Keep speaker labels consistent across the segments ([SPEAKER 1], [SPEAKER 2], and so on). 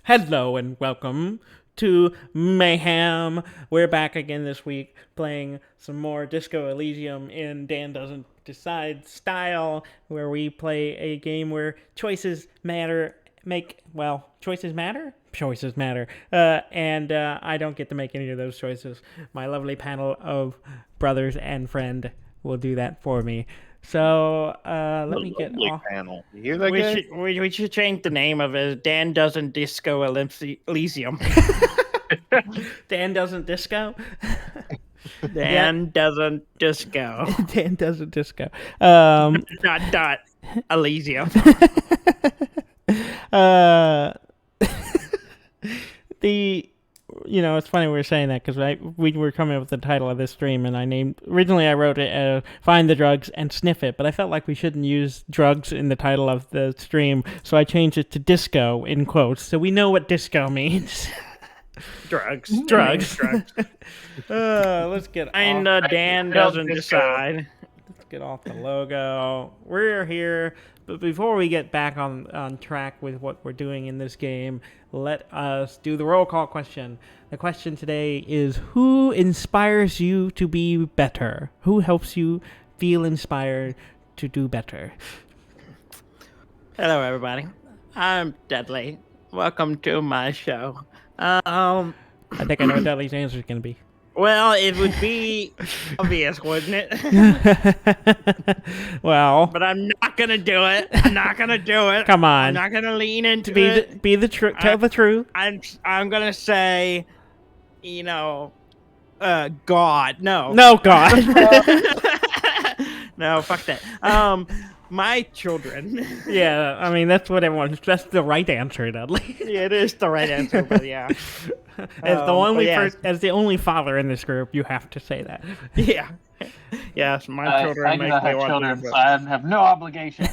[SPEAKER 1] Hello and welcome to Mayham. We're back again this week playing some more Disco Elysium in Dan Doesn't Decide style, where we play a game where choices matter. Choices matter? Choices matter. And I don't get to make any of those choices. My lovely panel of brothers and friend will do that for me. So let me get off.
[SPEAKER 2] Panel. You hear that
[SPEAKER 3] We
[SPEAKER 2] guy?
[SPEAKER 3] should we should change the name of it. Dan doesn't disco Elysium.
[SPEAKER 1] Dan doesn't disco.
[SPEAKER 3] Dan doesn't disco.
[SPEAKER 1] Dan doesn't disco.
[SPEAKER 3] Dot Elysium.
[SPEAKER 1] Uh, it's funny we were saying that because we were coming up with the title of this stream, and originally I wrote it "Find the Drugs and Sniff It," but I felt like we shouldn't use drugs in the title of the stream, so I changed it to disco in quotes, so we know what disco means.
[SPEAKER 3] Drugs.
[SPEAKER 1] Let's get
[SPEAKER 3] And
[SPEAKER 1] off.
[SPEAKER 3] Dan doesn't decide.
[SPEAKER 1] Let's get off the logo. We're here, but before we get back on track with what we're doing in this game, let us do the roll call question. The question today is, who inspires you to be better? Who helps you feel inspired to do better?
[SPEAKER 3] Hello, everybody. I'm Dudley. Welcome to my show.
[SPEAKER 1] I think I know what Dudley's answer is going to be.
[SPEAKER 3] Well, it would be obvious, wouldn't it?
[SPEAKER 1] Well,
[SPEAKER 3] but I'm not gonna do it. I'm not gonna do it.
[SPEAKER 1] Come on.
[SPEAKER 3] I'm not gonna lean into it.
[SPEAKER 1] Be the truth. Tell the truth.
[SPEAKER 3] I'm gonna say, God. No.
[SPEAKER 1] No, God.
[SPEAKER 3] No, fuck that. My children.
[SPEAKER 1] Yeah, I mean that's what everyone. That's the right answer, Dudley.
[SPEAKER 3] Yeah, it is the right answer, but yeah.
[SPEAKER 1] As the only father in this group, you have to say that.
[SPEAKER 3] Yeah. Yes, my children
[SPEAKER 4] I do
[SPEAKER 3] make
[SPEAKER 4] not
[SPEAKER 3] me
[SPEAKER 4] have
[SPEAKER 3] want
[SPEAKER 4] children,
[SPEAKER 3] to do
[SPEAKER 4] so I have no obligation.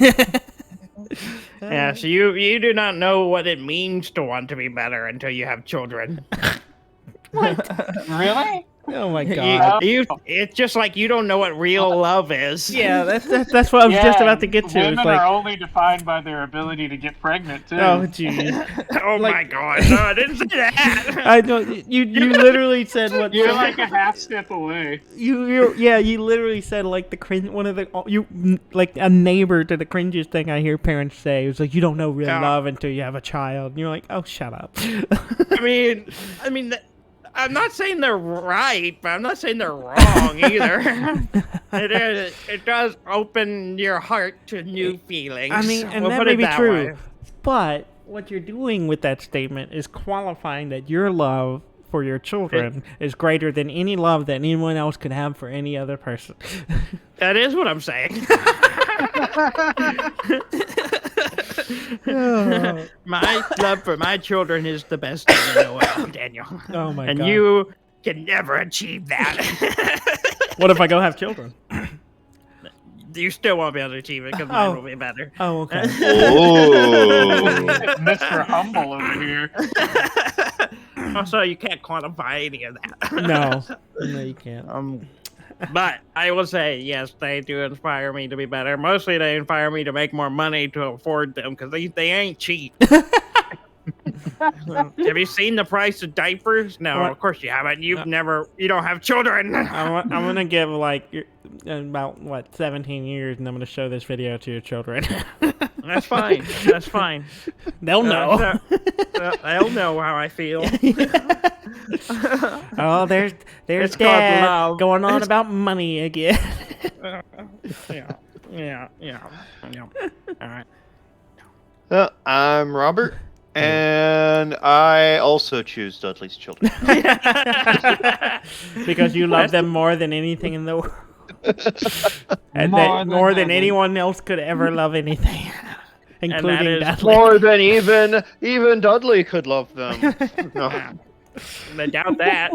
[SPEAKER 3] Yeah, so you do not know what it means to want to be better until you have children.
[SPEAKER 4] Really?
[SPEAKER 1] Oh my God.
[SPEAKER 3] It's just like you don't know what real love is.
[SPEAKER 1] Yeah, that's what I was just about to get to.
[SPEAKER 4] Women
[SPEAKER 1] It's like,
[SPEAKER 4] are only defined by their ability to get pregnant, too.
[SPEAKER 1] oh jeez.
[SPEAKER 3] Oh my God! No, I didn't say that.
[SPEAKER 1] I don't. You literally said what?
[SPEAKER 4] You're like a half step away.
[SPEAKER 1] You literally said like the cringe. One of the like a neighbor to the cringiest thing I hear parents say. It was like, you don't know real love until you have a child. And you're like, oh, shut up.
[SPEAKER 3] I mean. I'm not saying they're right, but I'm not saying they're wrong either. It does open your heart to new feelings.
[SPEAKER 1] I mean, and that may be true. But what you're doing with that statement is qualifying that your love for your children is greater than any love that anyone else could have for any other person.
[SPEAKER 3] That is what I'm saying. My love for my children is the best thing in the world, Daniel.
[SPEAKER 1] Oh my God.
[SPEAKER 3] And you can never achieve that.
[SPEAKER 1] What if I go have children?
[SPEAKER 3] You still won't be able to achieve it because mine will be better.
[SPEAKER 1] Oh, okay.
[SPEAKER 2] Oh.
[SPEAKER 4] Mr. Humble over here.
[SPEAKER 3] Also, you can't quantify any of that.
[SPEAKER 1] No, you can't.
[SPEAKER 3] But I will say, yes, they do inspire me to be better. Mostly they inspire me to make more money to afford them because they ain't cheap. Have you seen the price of diapers? No,
[SPEAKER 1] What?
[SPEAKER 3] Of course you haven't. You don't have children.
[SPEAKER 1] I'm gonna give about 17 years, and I'm gonna show this video to your children.
[SPEAKER 3] That's fine. That's fine.
[SPEAKER 1] They'll know.
[SPEAKER 3] They'll know how I feel.
[SPEAKER 1] Oh, there's
[SPEAKER 3] It's called
[SPEAKER 1] Dad
[SPEAKER 3] love.
[SPEAKER 1] going on about money again.
[SPEAKER 3] Yeah. All right.
[SPEAKER 2] I'm Robert, and I also choose Dudley's children.
[SPEAKER 1] Because you love them more than anything in the world. And
[SPEAKER 4] More
[SPEAKER 1] than
[SPEAKER 4] than
[SPEAKER 1] anyone else could ever love anything. Including
[SPEAKER 3] is
[SPEAKER 1] Dudley.
[SPEAKER 2] More than even Dudley could love them. No.
[SPEAKER 3] I doubt that.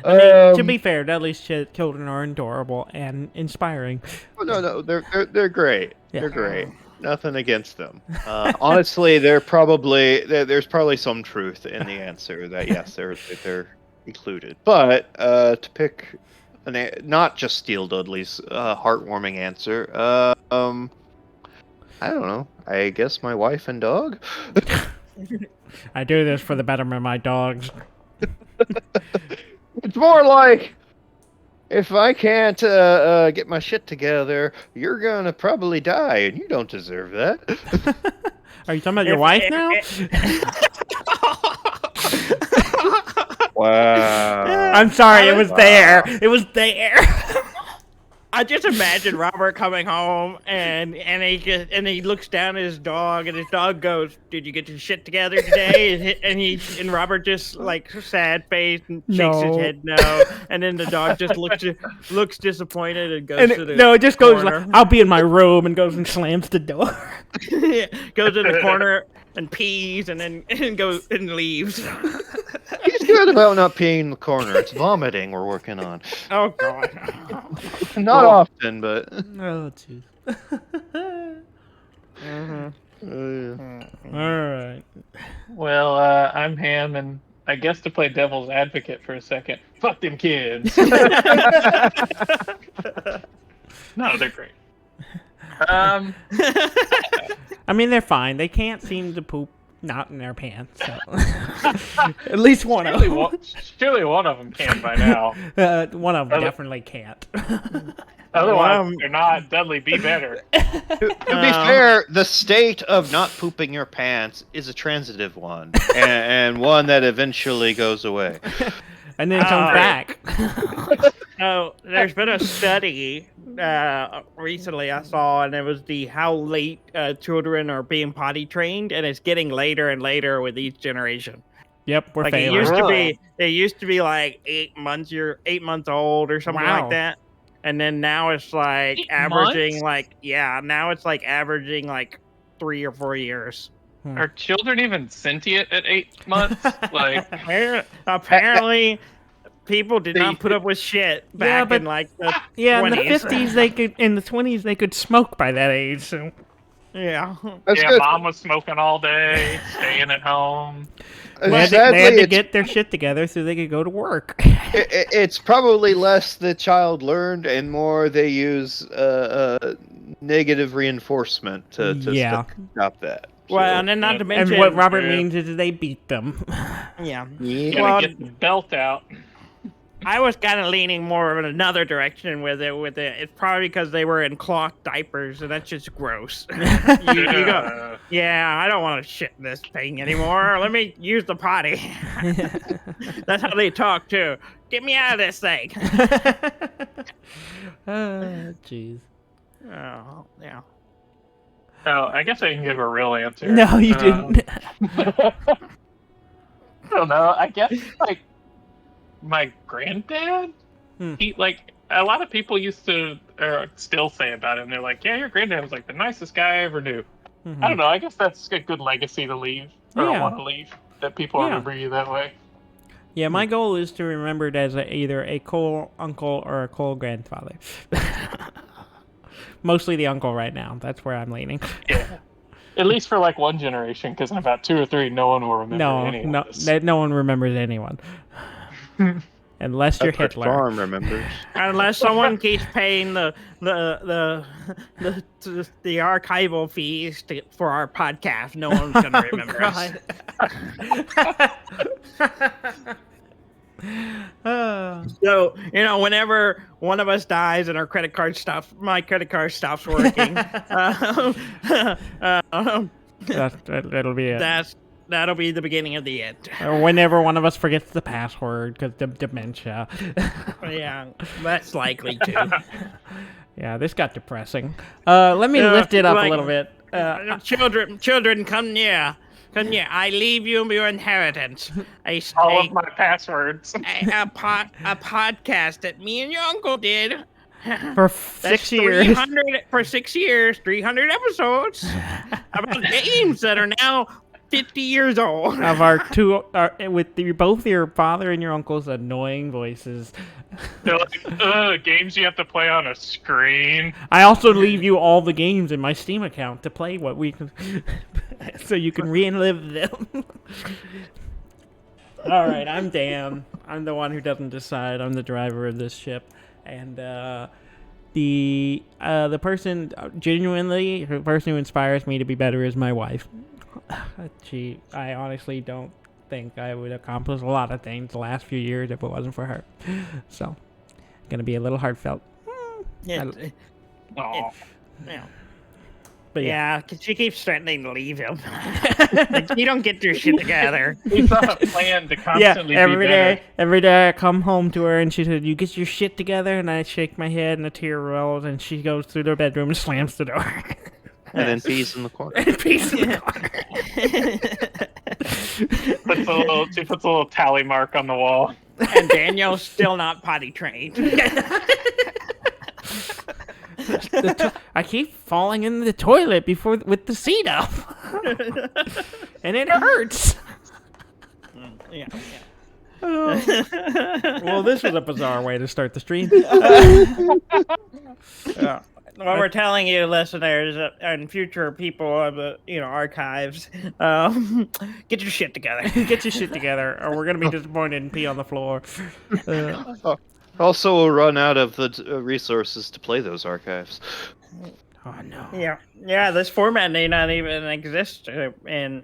[SPEAKER 1] To be fair, Dudley's children are adorable and inspiring.
[SPEAKER 2] No, they're great.
[SPEAKER 1] Yeah.
[SPEAKER 2] They're great. Nothing against them. Honestly, there's probably some truth in the answer that yes, they're included. But to pick not just steal Dudley's heartwarming answer, I don't know. I guess my wife and dog.
[SPEAKER 1] I do this for the betterment of my dogs.
[SPEAKER 2] It's more like if I can't get my shit together, you're gonna probably die, and you don't deserve that.
[SPEAKER 1] Are you talking about your wife now?
[SPEAKER 2] Wow.
[SPEAKER 1] I'm sorry, it was there. It was there.
[SPEAKER 3] I just imagine Robert coming home and he looks down at his dog and his dog goes, "Did you get your shit together today?" And Robert just like sad faced and shakes his
[SPEAKER 1] No.
[SPEAKER 3] head no, and then the dog just looks disappointed and goes
[SPEAKER 1] And
[SPEAKER 3] to the
[SPEAKER 1] no, it just goes
[SPEAKER 3] corner.
[SPEAKER 1] like, I'll be in my room, and goes and slams the door.
[SPEAKER 3] Goes in the corner and pees and then goes and leaves.
[SPEAKER 2] He's good about not peeing in the corner. It's vomiting we're working on.
[SPEAKER 3] Oh god.
[SPEAKER 2] Not often, but.
[SPEAKER 1] Oh, jeez.
[SPEAKER 3] Mm-hmm.
[SPEAKER 1] All right.
[SPEAKER 4] Well, I'm Ham, and I guess to play devil's advocate for a second, fuck them kids. No, they're great.
[SPEAKER 1] I mean, they're fine. They can't seem to poop not in their pants. So. At least one of them.
[SPEAKER 4] Surely one of them can by now.
[SPEAKER 1] One of them definitely can't.
[SPEAKER 4] Otherwise, they're not. Dudley, be better.
[SPEAKER 2] To be fair, the state of not pooping your pants is a transitive one, and one that eventually goes away.
[SPEAKER 1] And then comes back.
[SPEAKER 3] So there's been a study recently I saw, and it was how late children are being potty trained, and it's getting later and later with each generation.
[SPEAKER 1] Yep, we're
[SPEAKER 3] Like
[SPEAKER 1] failing.
[SPEAKER 3] it used to be like 8 months. You're 8 months old or something
[SPEAKER 1] Wow.
[SPEAKER 3] like that, and then now it's like
[SPEAKER 4] 8
[SPEAKER 3] averaging
[SPEAKER 4] months?
[SPEAKER 3] now it's like averaging like 3 or 4 years.
[SPEAKER 4] Are children even sentient at 8 months? Like,
[SPEAKER 3] Apparently, people did not put up with shit back in like the
[SPEAKER 1] Yeah,
[SPEAKER 3] 20s.
[SPEAKER 1] in the 50s they could, in the 20s they could smoke by that age. So
[SPEAKER 3] Yeah.
[SPEAKER 2] That's
[SPEAKER 4] yeah,
[SPEAKER 2] good.
[SPEAKER 4] mom was smoking all day, staying at home.
[SPEAKER 1] they had
[SPEAKER 2] Sadly,
[SPEAKER 1] to
[SPEAKER 2] it's,
[SPEAKER 1] get their shit together so they could go to work.
[SPEAKER 2] it's probably less the child learned and more they use negative reinforcement to
[SPEAKER 1] Yeah.
[SPEAKER 2] stop that.
[SPEAKER 3] Well,
[SPEAKER 2] So,
[SPEAKER 3] and then not to
[SPEAKER 1] And
[SPEAKER 3] mention
[SPEAKER 1] what Robert
[SPEAKER 4] yeah.
[SPEAKER 1] means is they beat them.
[SPEAKER 3] yeah.
[SPEAKER 4] You
[SPEAKER 2] yeah.
[SPEAKER 4] gotta
[SPEAKER 3] Well,
[SPEAKER 4] get the belt out.
[SPEAKER 3] I was kind of leaning more of another direction with it. It's probably because they were in cloth diapers, and that's just gross. you go, yeah, I don't want to shit in this thing anymore. Let me use the potty. That's how they talk too. Get me out of this thing.
[SPEAKER 1] Jeez.
[SPEAKER 3] Oh, yeah.
[SPEAKER 4] Oh, I guess I can give a real answer.
[SPEAKER 1] No, you didn't.
[SPEAKER 4] I don't know. I guess like my granddad. He like a lot of people used to or still say about him. They're like, "Yeah, your granddad was like the nicest guy I ever knew." I don't know. I guess that's a good legacy to leave or
[SPEAKER 1] Yeah.
[SPEAKER 4] want to leave. That people remember you that way.
[SPEAKER 1] Yeah, my goal is to remember it as either a cool uncle or a cool grandfather. Mostly the uncle right now. That's where I'm leaning.
[SPEAKER 4] Yeah. At least for like one generation, because in about 2 or 3, no one will remember any of this.
[SPEAKER 1] No one remembers anyone. Unless you're
[SPEAKER 2] That's what
[SPEAKER 1] Hitler.
[SPEAKER 2] Farm remembers.
[SPEAKER 3] Unless someone keeps paying the archival fees for our podcast, no one's gonna remember us. So whenever one of us dies and our credit card stops, my credit card stops working.
[SPEAKER 1] That'll be it.
[SPEAKER 3] That'll be the beginning of the end.
[SPEAKER 1] Or whenever one of us forgets the password because dementia.
[SPEAKER 3] Yeah, that's likely too.
[SPEAKER 1] Yeah, this got depressing. Let me lift it up a little bit.
[SPEAKER 3] Children, come near. Come near. I leave you your inheritance.
[SPEAKER 4] All of my passwords.
[SPEAKER 3] A podcast that me and your uncle did.
[SPEAKER 1] For 6 years.
[SPEAKER 3] 300 for 6 years, 300 episodes about games that are now 50 years old.
[SPEAKER 1] Of with both your father and your uncle's annoying voices.
[SPEAKER 4] They're like, games you have to play on a screen.
[SPEAKER 1] I also leave you all the games in my Steam account to play what we can, so you can relive them. All right, I'm Dan. I'm the one who doesn't decide. I'm the driver of this ship, and the person genuinely, the person who inspires me to be better is my wife. I honestly don't think I would accomplish a lot of things the last few years if it wasn't for her. So, gonna be a little heartfelt.
[SPEAKER 3] Yeah.
[SPEAKER 4] Aw.
[SPEAKER 3] Yeah.
[SPEAKER 1] But
[SPEAKER 3] Yeah, because she keeps threatening to leave him. Like, you don't get your shit together.
[SPEAKER 4] He's on a plan to constantly be better.
[SPEAKER 1] every day I come home to her and she said, "You get your shit together," and I shake my head and a tear rolls, and she goes through their bedroom and slams the door.
[SPEAKER 2] And then pees in the corner.
[SPEAKER 1] Peace in the corner.
[SPEAKER 4] She puts a little tally mark on the wall.
[SPEAKER 3] And Daniel's still not potty trained.
[SPEAKER 1] I keep falling in the toilet with the seat up, and it hurts.
[SPEAKER 3] Yeah.
[SPEAKER 1] Well, this was a bizarre way to start the stream.
[SPEAKER 3] What we're telling you, listeners, and future people of the archives, get your shit together.
[SPEAKER 1] Get your shit together, or we're gonna be disappointed and pee on the floor.
[SPEAKER 2] Also, we'll run out of the resources to play those archives.
[SPEAKER 1] Oh no.
[SPEAKER 3] Yeah. This format may not even exist in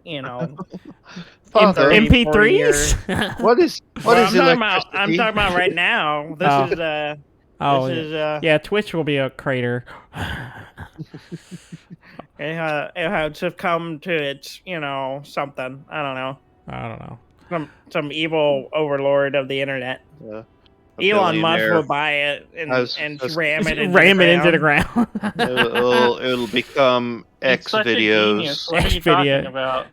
[SPEAKER 2] Father,
[SPEAKER 3] 30, 40
[SPEAKER 1] MP3s?
[SPEAKER 3] years.
[SPEAKER 2] what is electricity?
[SPEAKER 3] I'm talking about right now.
[SPEAKER 1] Yeah, Twitch will be a crater.
[SPEAKER 3] It had succumbed to its something. I don't know. Some evil overlord of the internet.
[SPEAKER 2] Yeah.
[SPEAKER 3] Elon Musk
[SPEAKER 2] billionaire
[SPEAKER 3] will buy it and ram it
[SPEAKER 1] into the ground.
[SPEAKER 2] It'll become X
[SPEAKER 4] Such a genius.
[SPEAKER 2] videos.
[SPEAKER 4] What are you talking about?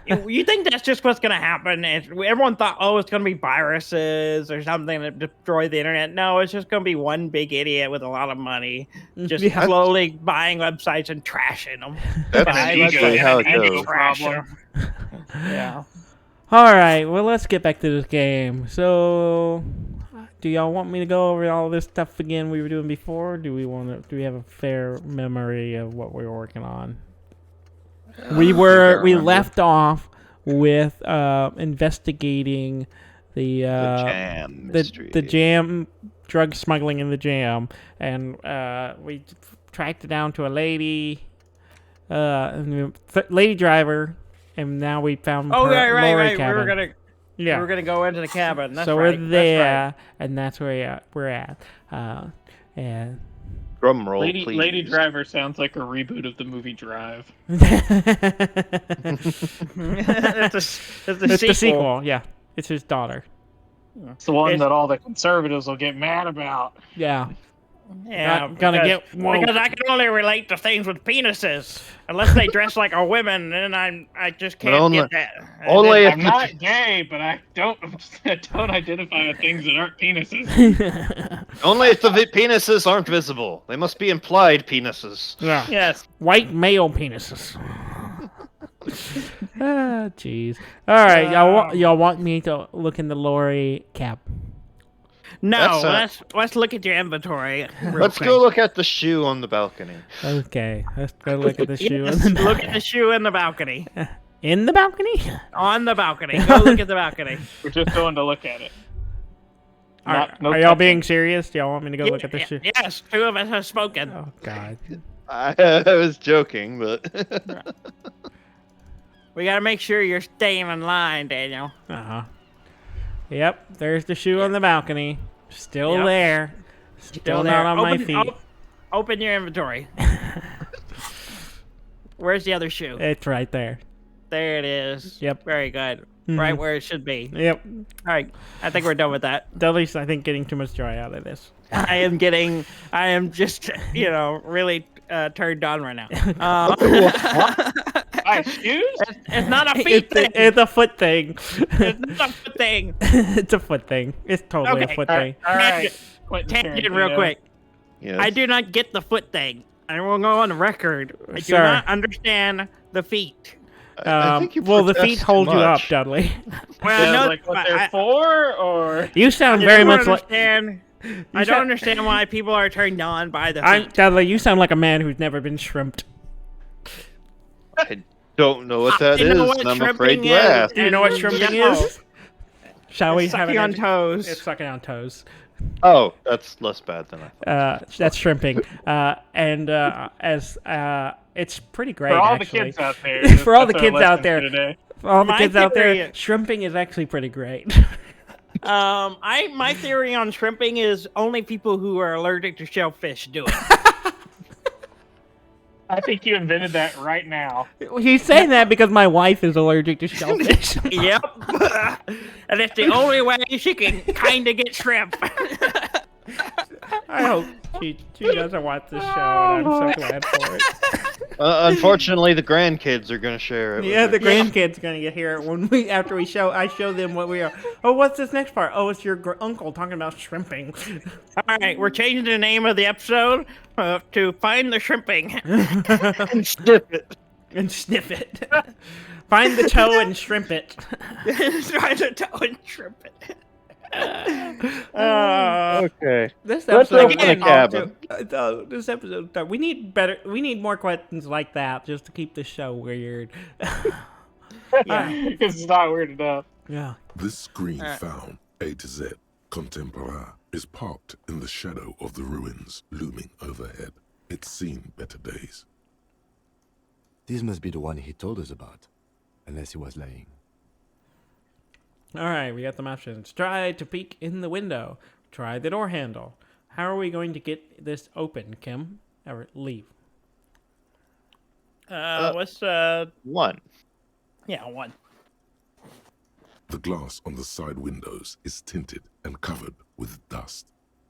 [SPEAKER 3] You think that's just what's gonna happen? Everyone thought, it's gonna be viruses or something that destroy the internet. No, it's just gonna be one big idiot with a lot of money, just slowly buying websites and trashing them.
[SPEAKER 2] That's usually how it goes.
[SPEAKER 4] Problem.
[SPEAKER 3] Yeah.
[SPEAKER 1] All right, well, let's get back to this game. So, do y'all want me to go over all this stuff again we were doing before? Or do we have a fair memory of what we were working on? We left off with investigating the
[SPEAKER 2] jam mystery.
[SPEAKER 1] the jam, drug smuggling in the jam, and we tracked it down to a lady, lady driver, and now we found her
[SPEAKER 3] right.
[SPEAKER 1] cabin.
[SPEAKER 3] We were gonna go into the cabin. That's
[SPEAKER 1] so
[SPEAKER 3] right.
[SPEAKER 1] we're there,
[SPEAKER 3] That's right.
[SPEAKER 1] and that's where we're at. And
[SPEAKER 2] Drum roll, please.
[SPEAKER 4] Lady Driver sounds like a reboot of the movie Drive.
[SPEAKER 3] It's
[SPEAKER 1] the sequel. Yeah, it's his daughter.
[SPEAKER 4] It's the one that all the conservatives will get mad about.
[SPEAKER 1] Yeah.
[SPEAKER 3] Yeah,
[SPEAKER 1] gonna get woke.
[SPEAKER 3] because I can only relate to things with penises, unless they dress like a woman, and I just can't get that.
[SPEAKER 2] Only if
[SPEAKER 4] I'm not gay, but I don't identify with things that aren't penises.
[SPEAKER 2] Only if the penises aren't visible. They must be implied penises.
[SPEAKER 1] Yeah.
[SPEAKER 3] Yes.
[SPEAKER 1] White male penises. Jeez. All right, y'all want me to look in the Lori cab?
[SPEAKER 3] No,
[SPEAKER 2] That's,
[SPEAKER 3] let's look at your inventory.
[SPEAKER 2] Let's go look at the shoe on the balcony.
[SPEAKER 1] Okay, let's go look at the shoe.
[SPEAKER 3] Yes, look at the shoe in the balcony.
[SPEAKER 1] In the balcony?
[SPEAKER 3] On the balcony. Go look at the balcony.
[SPEAKER 4] We're just going to look at it.
[SPEAKER 1] Are y'all being serious? Do y'all want me to go look at the shoe?
[SPEAKER 3] Yes, two of us have spoken.
[SPEAKER 1] Oh, God.
[SPEAKER 2] I was joking, but...
[SPEAKER 3] We gotta make sure you're staying in line, Daniel.
[SPEAKER 1] Uh-huh. Yep, there's the shoe on the balcony. Still
[SPEAKER 3] Yep.
[SPEAKER 1] there. Still not on my feet.
[SPEAKER 3] Open your inventory. Where's the other shoe?
[SPEAKER 1] It's right there.
[SPEAKER 3] There it is.
[SPEAKER 1] Yep.
[SPEAKER 3] Very good.
[SPEAKER 1] Mhm.
[SPEAKER 3] Right where it should be.
[SPEAKER 1] Yep.
[SPEAKER 3] All right. I think we're done with that.
[SPEAKER 1] Dudley's, I think, getting too much joy out of this.
[SPEAKER 3] I am just, really turned on right now.
[SPEAKER 4] Shoes?
[SPEAKER 3] It's not a feet thing.
[SPEAKER 1] It's a foot thing.
[SPEAKER 3] It's not a foot thing.
[SPEAKER 1] It's a foot thing. It's totally a foot thing.
[SPEAKER 4] All right.
[SPEAKER 3] Tangent real quick.
[SPEAKER 2] Yes.
[SPEAKER 3] I do not get the foot thing. I will go on the record. I do
[SPEAKER 1] Sir.
[SPEAKER 3] not understand the feet.
[SPEAKER 2] I think you
[SPEAKER 1] Well, the
[SPEAKER 2] protest
[SPEAKER 1] feet
[SPEAKER 2] too
[SPEAKER 1] hold you up,
[SPEAKER 2] much.
[SPEAKER 1] Dudley.
[SPEAKER 3] Well,
[SPEAKER 4] Yeah,
[SPEAKER 3] no,
[SPEAKER 4] like what they're for, or
[SPEAKER 1] You sound
[SPEAKER 3] I
[SPEAKER 1] very
[SPEAKER 3] don't
[SPEAKER 1] much like...
[SPEAKER 3] understand. I don't understand why people are turned on by the feet.
[SPEAKER 1] Dudley, you sound like a man who's never been shrimped.
[SPEAKER 2] I don't know what that
[SPEAKER 3] You
[SPEAKER 2] is,
[SPEAKER 3] know what
[SPEAKER 2] and I'm
[SPEAKER 3] shrimping
[SPEAKER 2] afraid to
[SPEAKER 3] is?
[SPEAKER 2] ask.
[SPEAKER 1] Do you know what shrimping
[SPEAKER 3] No.
[SPEAKER 1] is? Shall we have
[SPEAKER 3] Sucking on toes.
[SPEAKER 1] It's sucking on toes.
[SPEAKER 2] Oh, that's less bad than I thought.
[SPEAKER 1] That's shrimping. It's pretty great
[SPEAKER 4] For all
[SPEAKER 1] actually.
[SPEAKER 4] the kids out there.
[SPEAKER 1] For all the
[SPEAKER 4] that's our
[SPEAKER 1] kids out
[SPEAKER 4] lesson
[SPEAKER 1] there.
[SPEAKER 4] for today.
[SPEAKER 1] For all the
[SPEAKER 3] My
[SPEAKER 1] kids out there,
[SPEAKER 3] theory-
[SPEAKER 1] shrimping is actually pretty great.
[SPEAKER 3] My theory on shrimping is only people who are allergic to shellfish do it.
[SPEAKER 4] I think you invented that right now.
[SPEAKER 1] He's saying that because my wife is allergic to shellfish.
[SPEAKER 3] Yep. And it's the only way she can kind of get shrimp.
[SPEAKER 1] I hope she doesn't watch this show, and I'm so glad for it.
[SPEAKER 2] Unfortunately, the grandkids are going to share it.
[SPEAKER 1] Yeah,
[SPEAKER 2] with
[SPEAKER 1] the grandkids gonna get here when I show them what we are. Oh, what's this next part? Oh, it's your uncle talking about shrimping.
[SPEAKER 3] All right, we're changing the name of the episode to Find the Shrimping.
[SPEAKER 2] and sniff it.
[SPEAKER 1] And sniff it. Find the toe and shrimp it.
[SPEAKER 3] Find the toe and shrimp it.
[SPEAKER 2] Okay.
[SPEAKER 1] This
[SPEAKER 2] Let's
[SPEAKER 1] episode,
[SPEAKER 2] open a cabin.
[SPEAKER 1] This episode, we need more questions like that just to keep the show weird.
[SPEAKER 3] Yeah.
[SPEAKER 4] Because it's not weird enough.
[SPEAKER 1] Yeah.
[SPEAKER 5] This screen found A to Z Contemporaire is parked in the shadow of the ruins looming overhead. It's seen better days.
[SPEAKER 6] This must be the one he told us about, unless he was lying.
[SPEAKER 1] All right, we got the options. Try to peek in the window. Try the door handle. How are we going to get this open, Kim? Or leave?
[SPEAKER 3] What's
[SPEAKER 2] 1.
[SPEAKER 3] yeah, 1.
[SPEAKER 5] The glass on the side windows is tinted and covered with dust.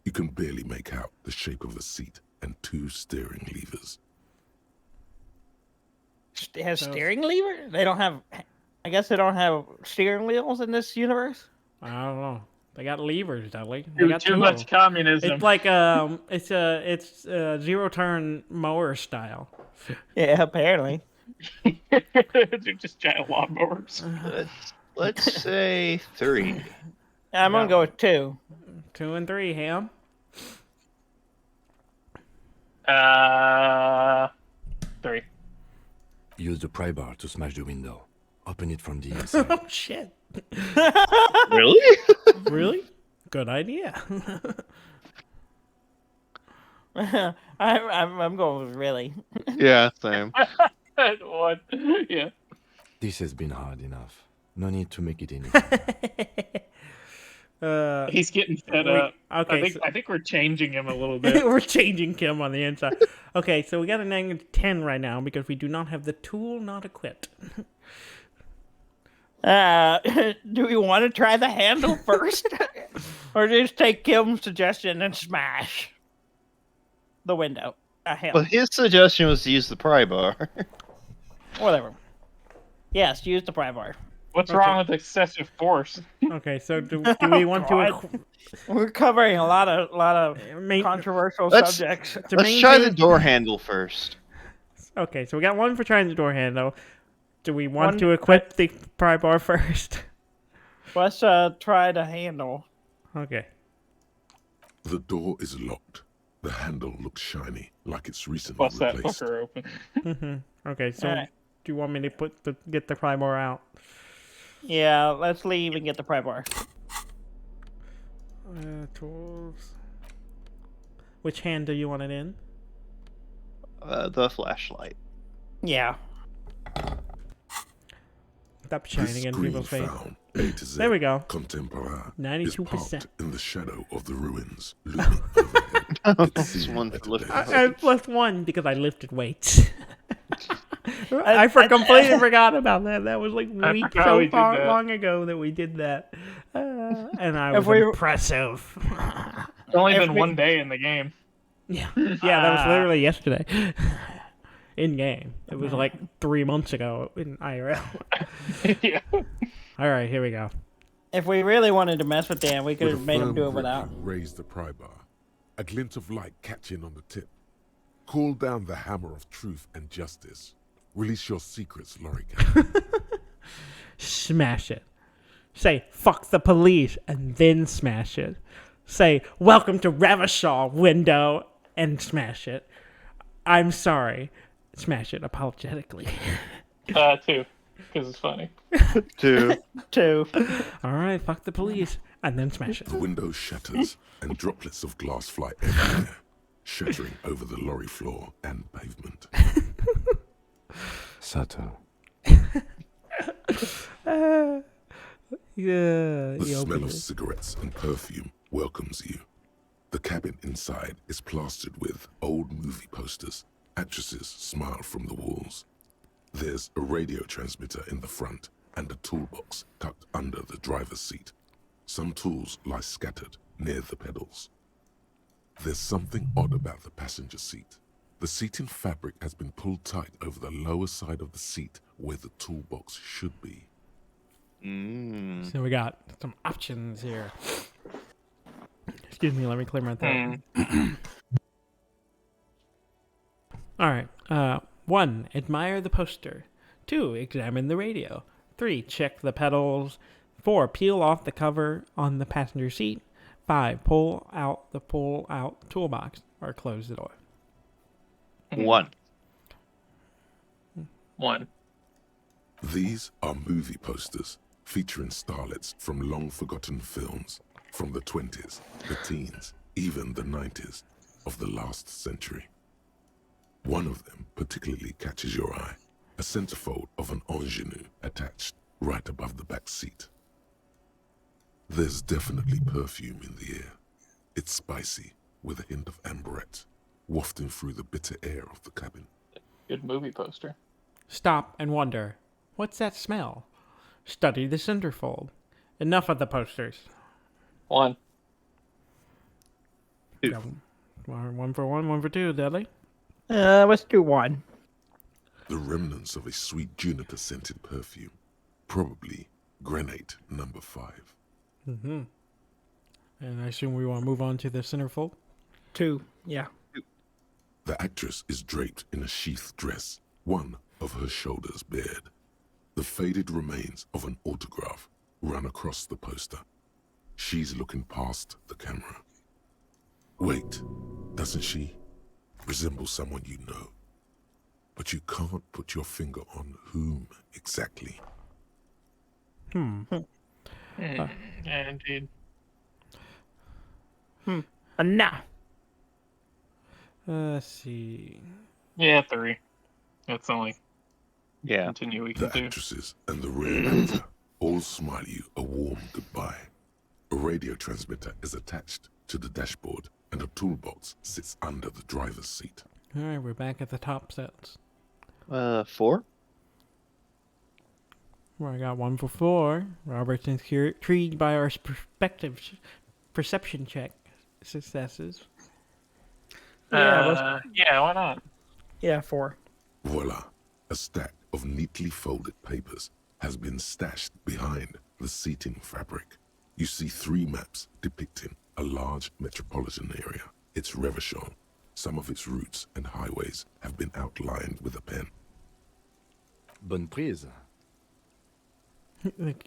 [SPEAKER 5] You can barely make out the shape of the seat and 2 steering levers.
[SPEAKER 3] It has steering lever? They don't have. I guess they don't have steering wheels in this universe.
[SPEAKER 1] I don't know. They got levers, Dudley. They got
[SPEAKER 4] Too
[SPEAKER 1] two
[SPEAKER 4] much
[SPEAKER 1] of them.
[SPEAKER 4] communism.
[SPEAKER 1] It's like it's zero turn mower style.
[SPEAKER 3] Yeah, apparently.
[SPEAKER 4] They're just giant lawnmowers.
[SPEAKER 2] Let's say 3.
[SPEAKER 3] I'm gonna go with 2.
[SPEAKER 1] 2 and 3, Ham.
[SPEAKER 4] 3.
[SPEAKER 6] Use the pry bar to smash the window. Open it from the inside.
[SPEAKER 1] Oh shit!
[SPEAKER 2] Really?
[SPEAKER 1] Really? Good idea.
[SPEAKER 3] I'm going with really.
[SPEAKER 2] Yeah, same.
[SPEAKER 4] 1. Yeah.
[SPEAKER 6] This has been hard enough. No need to make it any.
[SPEAKER 4] He's getting fed up.
[SPEAKER 1] Okay,
[SPEAKER 4] I think we're changing him a little bit.
[SPEAKER 1] we're changing Kim on the inside. Okay, so we got a negative 10 right now because we do not have the tool not equipped.
[SPEAKER 3] Do we want to try the handle first, or just take Kim's suggestion and smash the window?
[SPEAKER 2] Well, his suggestion was to use the pry bar.
[SPEAKER 3] Whatever. Yes, use the pry bar.
[SPEAKER 4] What's wrong with excessive force?
[SPEAKER 1] Okay, so do we want to?
[SPEAKER 3] We're covering a lot of
[SPEAKER 1] Main-
[SPEAKER 3] controversial
[SPEAKER 2] Let's-
[SPEAKER 3] subjects.
[SPEAKER 1] to
[SPEAKER 2] Let's try the
[SPEAKER 1] maintain-
[SPEAKER 2] door handle first.
[SPEAKER 1] Okay, so we got 1 for trying the door handle. Do we want
[SPEAKER 3] One-
[SPEAKER 1] to equip the pry bar first?
[SPEAKER 3] Let's try the handle.
[SPEAKER 1] Okay.
[SPEAKER 5] The door is locked. The handle looks shiny, like it's recently
[SPEAKER 4] Bust that
[SPEAKER 5] replaced.
[SPEAKER 4] fucker open.
[SPEAKER 1] Okay, so
[SPEAKER 3] Alright.
[SPEAKER 1] do you want me to get the pry bar out?
[SPEAKER 3] Yeah, let's leave and get the pry bar.
[SPEAKER 1] Tools. Which hand do you want it in?
[SPEAKER 2] The flashlight.
[SPEAKER 3] Yeah.
[SPEAKER 1] Stop
[SPEAKER 5] This
[SPEAKER 1] shining in
[SPEAKER 5] screen
[SPEAKER 1] people's face.
[SPEAKER 5] found A to Z
[SPEAKER 1] There we go.
[SPEAKER 5] Contemporaire is
[SPEAKER 1] 92%.
[SPEAKER 5] parked in the shadow of the ruins looming overhead. It's
[SPEAKER 2] That's
[SPEAKER 5] seen
[SPEAKER 2] one
[SPEAKER 5] better
[SPEAKER 2] to lift
[SPEAKER 5] days.
[SPEAKER 2] up.
[SPEAKER 1] I plus 1 because I lifted weights. I completely forgot about that. That was like
[SPEAKER 4] I
[SPEAKER 1] week
[SPEAKER 4] forgot
[SPEAKER 1] so
[SPEAKER 4] we did
[SPEAKER 1] far
[SPEAKER 4] that.
[SPEAKER 1] long ago that we did that, and I
[SPEAKER 3] If
[SPEAKER 1] was
[SPEAKER 3] we-
[SPEAKER 1] impressive.
[SPEAKER 4] It's only
[SPEAKER 3] If
[SPEAKER 4] been
[SPEAKER 3] we-
[SPEAKER 4] 1 day in the game.
[SPEAKER 1] Yeah, that was literally yesterday. In game, it was like 3 months ago in IRL.
[SPEAKER 4] Yeah.
[SPEAKER 1] All right, here we go.
[SPEAKER 3] If we really wanted to mess with Dan, we could
[SPEAKER 5] With a
[SPEAKER 3] have made him
[SPEAKER 5] firm
[SPEAKER 3] do it
[SPEAKER 5] grip,
[SPEAKER 3] without.
[SPEAKER 5] you raise the pry bar. A glint of light catching on the tip. Call down the hammer of truth and justice. Release your secrets, Lorica.
[SPEAKER 1] Smash it. Say fuck the police and then smash it. Say welcome to Ravishall window and smash it. I'm sorry. Smash it apologetically.
[SPEAKER 4] 2, because it's funny.
[SPEAKER 2] 2.
[SPEAKER 3] 2.
[SPEAKER 1] All right, fuck the police. And then smash it.
[SPEAKER 5] The window shatters and droplets of glass fly everywhere, shattering over the lorry floor and pavement.
[SPEAKER 6] Sato.
[SPEAKER 1] Yeah.
[SPEAKER 5] The smell of cigarettes and perfume welcomes you. The cabin inside is plastered with old movie posters. Actresses smile from the walls. There's a radio transmitter in the front and a toolbox tucked under the driver's seat. Some tools lie scattered near the pedals. There's something odd about the passenger seat. The seating fabric has been pulled tight over the lower side of the seat where the toolbox should be.
[SPEAKER 1] So we got some options here. Excuse me, let me clear my throat. All right. 1. Admire the poster. 2. Examine the radio. 3. Check the pedals. 4. Peel off the cover on the passenger seat. 5. Pull out the pull-out toolbox or close the door.
[SPEAKER 2] 1.
[SPEAKER 4] 1.
[SPEAKER 5] These are movie posters featuring starlets from long-forgotten films from the 20s, the teens, even the 90s of the last century. One of them particularly catches your eye, a centerfold of an ingenue attached right above the back seat. There's definitely perfume in the air. It's spicy, with a hint of amberette, wafting through the bitter air of the cabin.
[SPEAKER 4] Good movie poster.
[SPEAKER 1] Stop and wonder, what's that smell? Study the centerfold. Enough of the posters.
[SPEAKER 4] 1.
[SPEAKER 2] 2.
[SPEAKER 1] Yeah, 1 for 1, 1 for 2, Dudley.
[SPEAKER 3] Let's do 1.
[SPEAKER 5] The remnants of a sweet juniper-scented perfume, probably granate number 5.
[SPEAKER 1] Mm-hmm. And I assume we want to move on to the centerfold.
[SPEAKER 3] 2. Yeah.
[SPEAKER 5] The actress is draped in a sheath dress, one of her shoulders bared. The faded remains of an autograph run across the poster. She's looking past the camera. Wait, doesn't she resemble someone you know? But you can't put your finger on whom exactly.
[SPEAKER 4] Yeah, indeed.
[SPEAKER 3] Nah.
[SPEAKER 1] Let's see.
[SPEAKER 4] Yeah, 3. That's the only
[SPEAKER 2] Yeah.
[SPEAKER 4] continue we can
[SPEAKER 5] The
[SPEAKER 4] do.
[SPEAKER 5] actresses and the rare actor all smile you a warm goodbye. A radio transmitter is attached to the dashboard and a toolbox sits under the driver's seat.
[SPEAKER 1] All right, we're back at the top sets.
[SPEAKER 2] 4.
[SPEAKER 1] Well, I got 1 for 4. Robert's intrigued by our perception check successes.
[SPEAKER 4] Yeah, why not?
[SPEAKER 3] Yeah, 4.
[SPEAKER 5] Voila, a stack of neatly folded papers has been stashed behind the seating fabric. You see 3 maps depicting a large metropolitan area. It's Revachol. Some of its routes and highways have been outlined with a pen.
[SPEAKER 6] Bonne prise.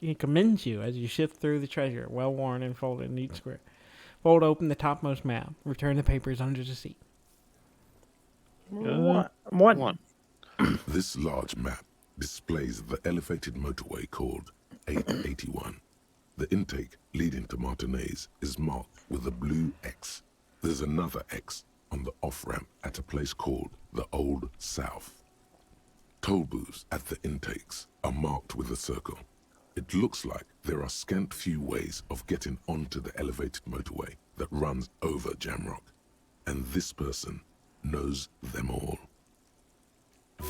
[SPEAKER 1] He commends you as you shift through the treasure, well worn and folded in neat square. Fold open the topmost map. Return the papers under the seat.
[SPEAKER 3] 1.
[SPEAKER 2] 1.
[SPEAKER 5] This large map displays the elevated motorway called 881. The intake leading to Martinez is marked with a blue X. There's another X on the off-ramp at a place called the Old South. Toll booths at the intakes are marked with a circle. It looks like there are scant few ways of getting onto the elevated motorway that runs over Jamrock, and this person knows them all.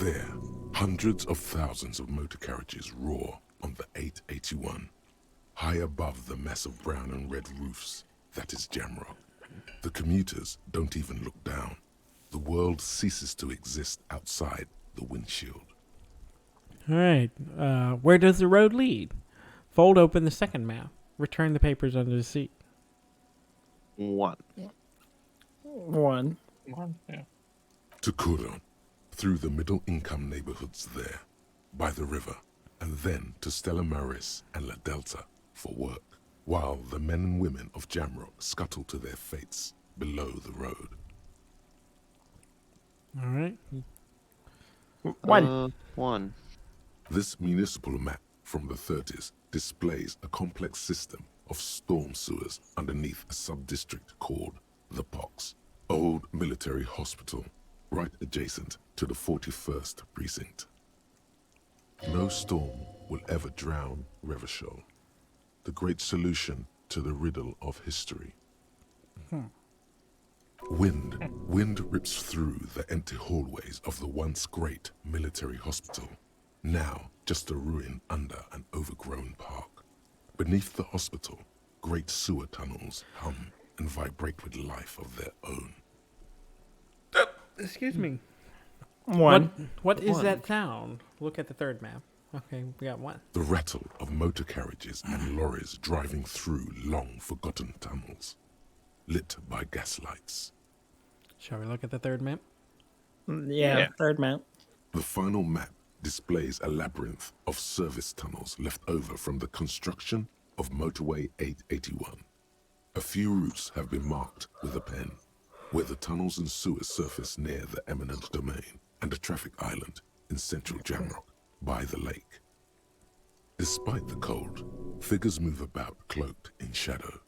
[SPEAKER 5] There, hundreds of thousands of motor carriages roar on the 881, high above the mass of brown and red roofs that is Jamrock. The commuters don't even look down. The world ceases to exist outside the windshield.
[SPEAKER 1] All right. Where does the road lead? Fold open the second map. Return the papers under the seat.
[SPEAKER 2] 1.
[SPEAKER 3] 1.
[SPEAKER 4] 1, yeah.
[SPEAKER 5] To Kuron, through the middle-income neighborhoods there, by the river, and then to Stella Maris and La Delta for work, while the men and women of Jamrock scuttle to their fates below the road.
[SPEAKER 1] All right.
[SPEAKER 3] 1.
[SPEAKER 2] 1.
[SPEAKER 5] This municipal map from the 30s displays a complex system of storm sewers underneath a sub-district called the Pox, old military hospital, right adjacent to the 41st precinct. No storm will ever drown Revachol, the great solution to the riddle of history. Wind rips through the empty hallways of the once great military hospital, now just a ruin under an overgrown park. Beneath the hospital, great sewer tunnels hum and vibrate with life of their own.
[SPEAKER 1] Excuse me.
[SPEAKER 3] One.
[SPEAKER 1] What is that sound? Look at the third map. Okay, we got one.
[SPEAKER 5] The rattle of motor carriages and lorries driving through long forgotten tunnels, lit by gaslights.
[SPEAKER 1] Shall we look at the third map?
[SPEAKER 3] Yeah, third map.
[SPEAKER 5] The final map displays a labyrinth of service tunnels left over from the construction of Motorway 881. A few routes have been marked with a pen, where the tunnels and sewers surface near the eminent domain and a traffic island in central Jamrock by the lake. Despite the cold, figures move about cloaked in shadow,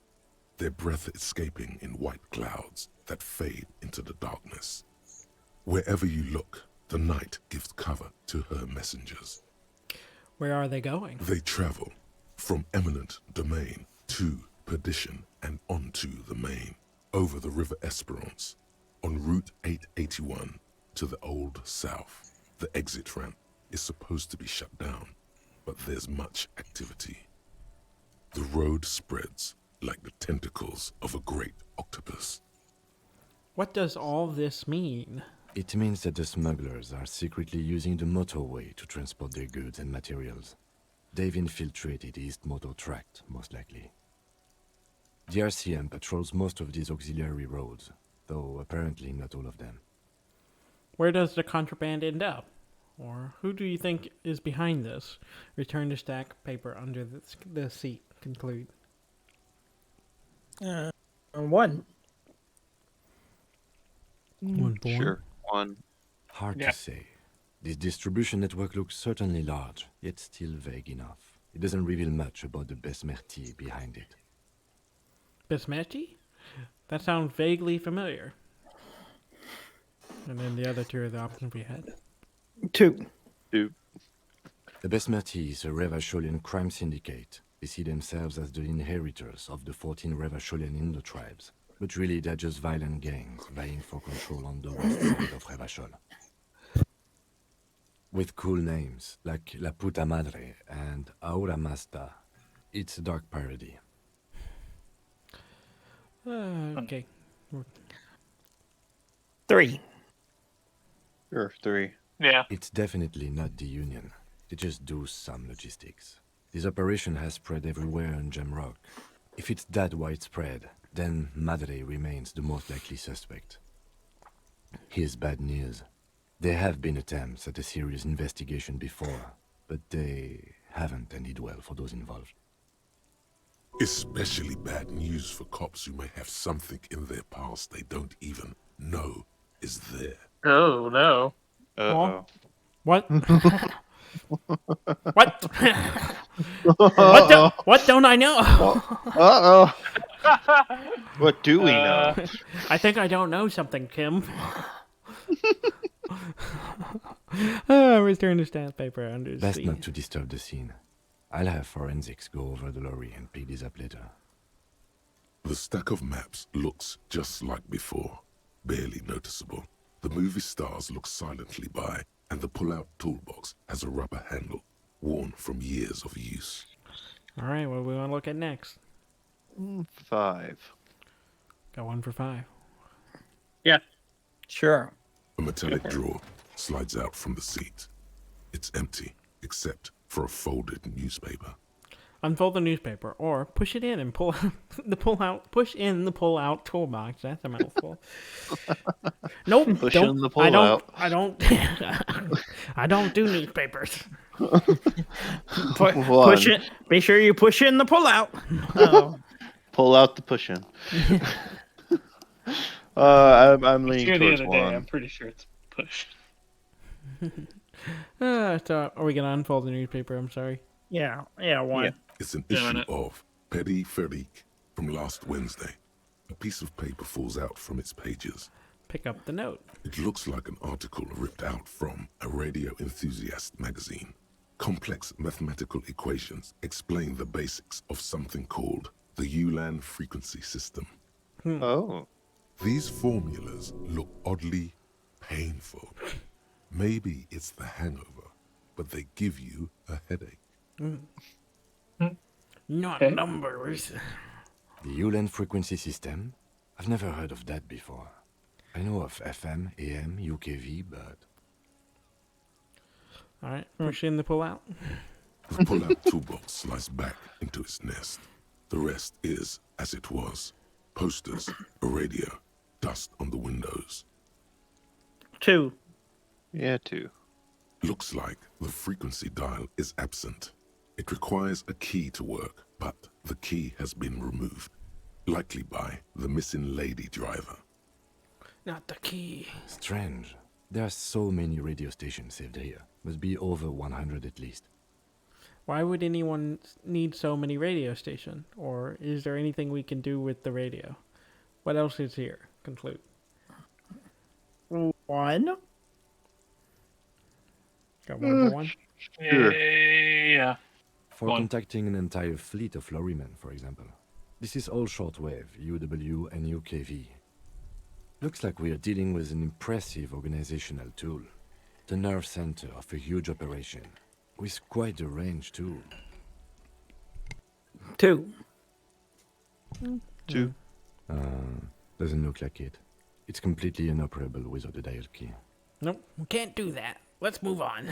[SPEAKER 5] their breath escaping in white clouds that fade into the darkness. Wherever you look, the night gives cover to her messengers.
[SPEAKER 1] Where are they going?
[SPEAKER 5] They travel from eminent domain to perdition and onto the main, over the River Esperance, on Route 881 to the Old South. The exit ramp is supposed to be shut down, but there's much activity. The road spreads like the tentacles of a great octopus.
[SPEAKER 1] What does all this mean?
[SPEAKER 6] It means that the smugglers are secretly using the motorway to transport their goods and materials. They've infiltrated East Motor Tract, most likely. The RCM patrols most of these auxiliary roads, though apparently not all of them.
[SPEAKER 1] Where does the contraband end up? Or who do you think is behind this? Return to stack paper under the seat. Conclude.
[SPEAKER 3] One.
[SPEAKER 1] One born.
[SPEAKER 2] Sure. One.
[SPEAKER 6] Hard
[SPEAKER 4] Yeah.
[SPEAKER 6] to say. This distribution network looks certainly large, yet still vague enough. It doesn't reveal much about the Besmerti behind it.
[SPEAKER 1] Besmetti? That sounds vaguely familiar. And then the other two are the options we had.
[SPEAKER 3] Two.
[SPEAKER 2] Two.
[SPEAKER 6] The Besmerti is a Revacholian crime syndicate. They see themselves as the inheritors of the 14 Revacholian Indo-tribes. But really, they're just violent gangs vying for control on the west side of Revachol. With cool names, like La Puta Madre and Aura Masta. It's a dark parody.
[SPEAKER 1] Okay.
[SPEAKER 3] Three.
[SPEAKER 2] Sure. Three.
[SPEAKER 4] Yeah.
[SPEAKER 6] It's definitely not the Union. They just do some logistics. This operation has spread everywhere in Jamrock. If it's that widespread, then Madre remains the most likely suspect. Here's bad news. There have been attempts at a serious investigation before, but they haven't ended well for those involved.
[SPEAKER 5] Especially bad news for cops who may have something in their past they don't even know is there.
[SPEAKER 4] Oh no.
[SPEAKER 2] Uh-oh.
[SPEAKER 1] What? What? What don't I know?
[SPEAKER 2] Uh-oh. What do we know?
[SPEAKER 1] I think I don't know something, Kim. Return to stamp paper under the
[SPEAKER 6] Best
[SPEAKER 1] seat.
[SPEAKER 6] not to disturb the scene. I'll have forensics go over the lorry and pick this up later.
[SPEAKER 5] The stack of maps looks just like before, barely noticeable. The movie stars look silently by, and the pull-out toolbox has a rubber handle, worn from years of use.
[SPEAKER 1] All right, what do we want to look at next?
[SPEAKER 2] 5.
[SPEAKER 1] Got one for 5.
[SPEAKER 4] Yeah.
[SPEAKER 3] Sure.
[SPEAKER 5] A metallic drawer slides out from the seat. It's empty, except for a folded newspaper.
[SPEAKER 1] Unfold the newspaper, or push it in and pull push in the pull out toolbox. That's a mouthful. Nope.
[SPEAKER 2] Push
[SPEAKER 1] don't,
[SPEAKER 2] in the
[SPEAKER 1] I don't.
[SPEAKER 2] pull-out.
[SPEAKER 1] I don't. I don't do newspapers.
[SPEAKER 3] Push it. Be sure you push in the pullout. Oh.
[SPEAKER 2] Pull out the push in. I'm
[SPEAKER 4] It's
[SPEAKER 2] leaning
[SPEAKER 4] here the
[SPEAKER 2] towards
[SPEAKER 4] other day. I'm
[SPEAKER 2] 1.
[SPEAKER 4] pretty sure it's push.
[SPEAKER 1] So are we gonna unfold the newspaper? I'm sorry.
[SPEAKER 3] Yeah. One.
[SPEAKER 2] Yeah.
[SPEAKER 5] It's an
[SPEAKER 4] Doing
[SPEAKER 5] issue
[SPEAKER 4] it.
[SPEAKER 5] of Peripherique from last Wednesday. A piece of paper falls out from its pages.
[SPEAKER 1] Pick up the note.
[SPEAKER 5] It looks like an article ripped out from a radio enthusiast magazine. Complex mathematical equations explain the basics of something called the Ulan frequency system.
[SPEAKER 2] Oh.
[SPEAKER 5] These formulas look oddly painful. Maybe it's the hangover, but they give you a headache.
[SPEAKER 1] Not
[SPEAKER 4] Okay.
[SPEAKER 1] numbers.
[SPEAKER 6] The Ulan frequency system? I've never heard of that before. I know of FM, AM, UKV, but...
[SPEAKER 1] All right, push in the pull out.
[SPEAKER 5] The pull-out toolbox slides back into its nest. The rest is as it was. Posters, a radio, dust on the windows.
[SPEAKER 3] 2.
[SPEAKER 2] Yeah, 2.
[SPEAKER 5] Looks like the frequency dial is absent. It requires a key to work, but the key has been removed, likely by the missing lady driver.
[SPEAKER 1] Not the key.
[SPEAKER 6] Strange. There are so many radio stations saved here. Must be over 100 at least.
[SPEAKER 1] Why would anyone need so many radio stations? Or is there anything we can do with the radio? What else is here? Conclude.
[SPEAKER 3] 1.
[SPEAKER 1] Got one for one?
[SPEAKER 2] Sure.
[SPEAKER 4] Yeah.
[SPEAKER 6] For
[SPEAKER 4] One.
[SPEAKER 6] contacting an entire fleet of lorrymen, for example. This is all shortwave, UW and UKV. Looks like we are dealing with an impressive organizational tool. The nerve center of a huge operation. With quite a range, too.
[SPEAKER 3] 2.
[SPEAKER 2] 2.
[SPEAKER 6] Doesn't look like it. It's completely inoperable without a dial key.
[SPEAKER 1] Nope, we can't do that. Let's move on.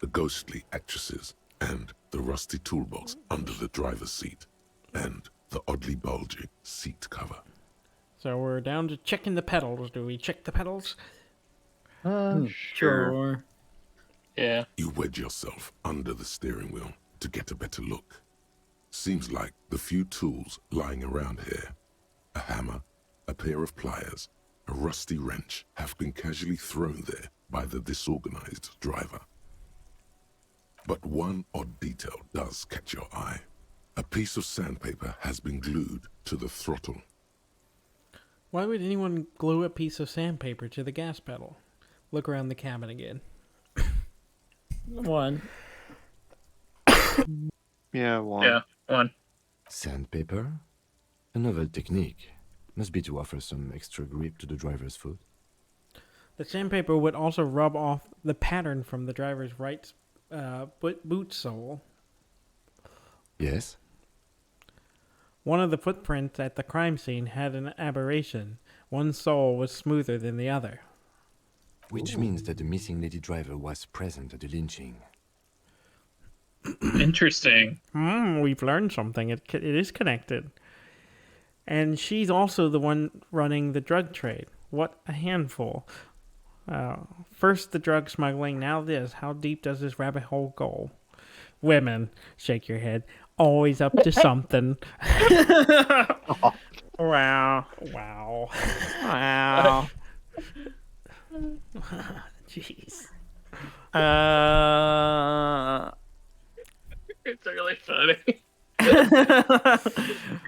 [SPEAKER 5] The ghostly actresses and the rusty toolbox under the driver's seat and the oddly bulging seat cover.
[SPEAKER 1] So we're down to checking the pedals. Do we check the pedals?
[SPEAKER 2] Sure.
[SPEAKER 4] Yeah.
[SPEAKER 5] You wedge yourself under the steering wheel to get a better look. Seems like the few tools lying around here, a hammer, a pair of pliers, a rusty wrench, have been casually thrown there by the disorganized driver. But one odd detail does catch your eye. A piece of sandpaper has been glued to the throttle.
[SPEAKER 1] Why would anyone glue a piece of sandpaper to the gas pedal? Look around the cabin again.
[SPEAKER 3] 1.
[SPEAKER 2] Yeah, 1.
[SPEAKER 4] Yeah. 1.
[SPEAKER 6] Sandpaper? A novel technique. Must be to offer some extra grip to the driver's foot.
[SPEAKER 1] The sandpaper would also rub off the pattern from the driver's right boot sole.
[SPEAKER 6] Yes?
[SPEAKER 1] One of the footprints at the crime scene had an aberration. One sole was smoother than the other.
[SPEAKER 6] Which means that the missing lady driver was present at the lynching.
[SPEAKER 4] Interesting.
[SPEAKER 1] We've learned something. It is connected. And she's also the one running the drug trade. What a handful. First the drug smuggling, now this. How deep does this rabbit hole go? Women, shake your head. Always up to something.
[SPEAKER 3] Wow.
[SPEAKER 1] Wow.
[SPEAKER 3] Wow.
[SPEAKER 1] Jeez.
[SPEAKER 4] It's really funny.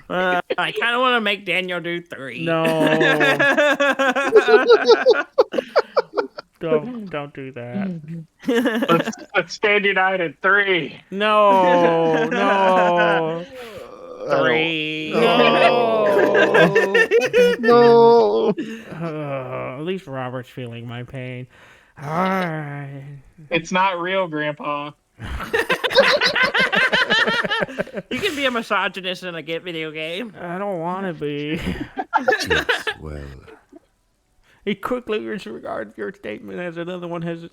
[SPEAKER 3] I kind of want to make Daniel do 3.
[SPEAKER 1] No. Don't do that.
[SPEAKER 4] Let's stand united. 3.
[SPEAKER 1] No. No.
[SPEAKER 3] 3.
[SPEAKER 2] No.
[SPEAKER 1] At least Robert's feeling my pain. All right.
[SPEAKER 4] It's not real, Grandpa.
[SPEAKER 3] You can be a misogynist in a video game.
[SPEAKER 1] I don't want to be.
[SPEAKER 6] Chips, well,
[SPEAKER 1] He quickly disregards your statement as another one has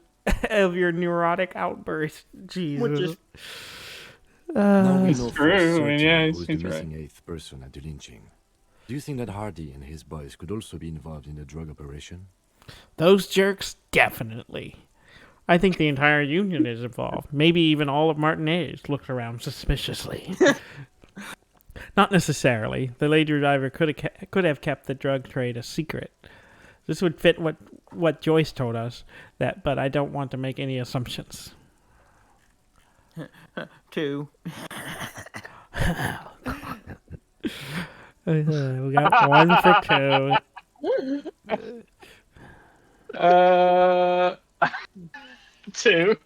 [SPEAKER 1] of your neurotic outburst. Jesus.
[SPEAKER 3] Which is
[SPEAKER 6] now we
[SPEAKER 4] It's
[SPEAKER 6] know for
[SPEAKER 4] true,
[SPEAKER 6] certain
[SPEAKER 4] yeah,
[SPEAKER 6] who's the
[SPEAKER 4] he's right.
[SPEAKER 6] missing 8th person at the lynching. Do you think that Hardy and his boys could also be involved in the drug operation?
[SPEAKER 1] Those jerks, definitely. I think the entire union is involved. Maybe even all of Martinez looks around suspiciously. Not necessarily. The lady driver could have kept the drug trade a secret. This would fit what Joyce told us, but I don't want to make any assumptions.
[SPEAKER 3] 2.
[SPEAKER 1] We got 1 for 2.
[SPEAKER 4] 2.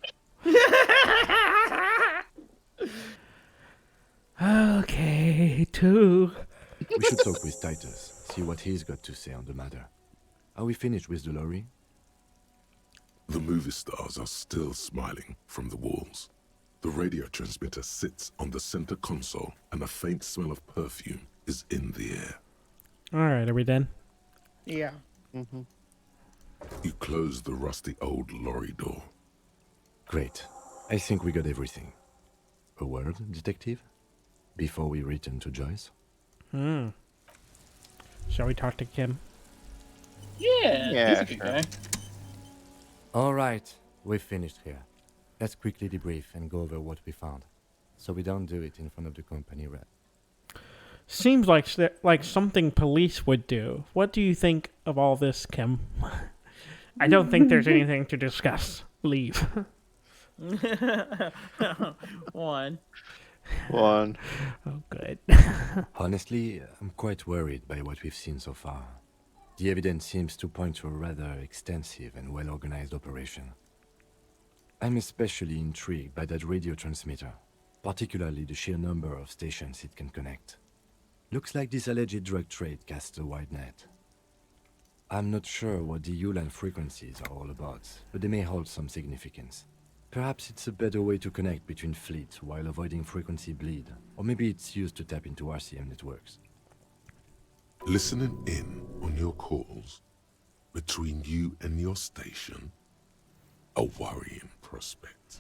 [SPEAKER 1] Okay, 2.
[SPEAKER 6] We should talk with Titus, see what he's got to say on the matter. Are we finished with the lorry?
[SPEAKER 5] The movie stars are still smiling from the walls. The radio transmitter sits on the center console, and a faint smell of perfume is in the air.
[SPEAKER 1] All right, are we done?
[SPEAKER 3] Yeah.
[SPEAKER 5] You close the rusty old lorry door.
[SPEAKER 6] Great. I think we got everything. A word, detective? Before we return to Joyce?
[SPEAKER 1] Shall we talk to Kim?
[SPEAKER 4] Yeah, he's a good guy.
[SPEAKER 6] All right, we've finished here. Let's quickly debrief and go over what we found, so we don't do it in front of the company rep.
[SPEAKER 1] Seems like something police would do. What do you think of all this, Kim? I don't think there's anything to discuss. Leave.
[SPEAKER 3] 1.
[SPEAKER 1] Oh, good.
[SPEAKER 6] Honestly, I'm quite worried by what we've seen so far. The evidence seems to point to a rather extensive and well-organized operation. I'm especially intrigued by that radio transmitter, particularly the sheer number of stations it can connect. Looks like this alleged drug trade casts a wide net. I'm not sure what the Ulan frequencies are all about, but they may hold some significance. Perhaps it's a better way to connect between fleets while avoiding frequency bleed, or maybe it's used to tap into RCM networks.
[SPEAKER 5] Listening in on your calls between you and your station, a worrying prospect.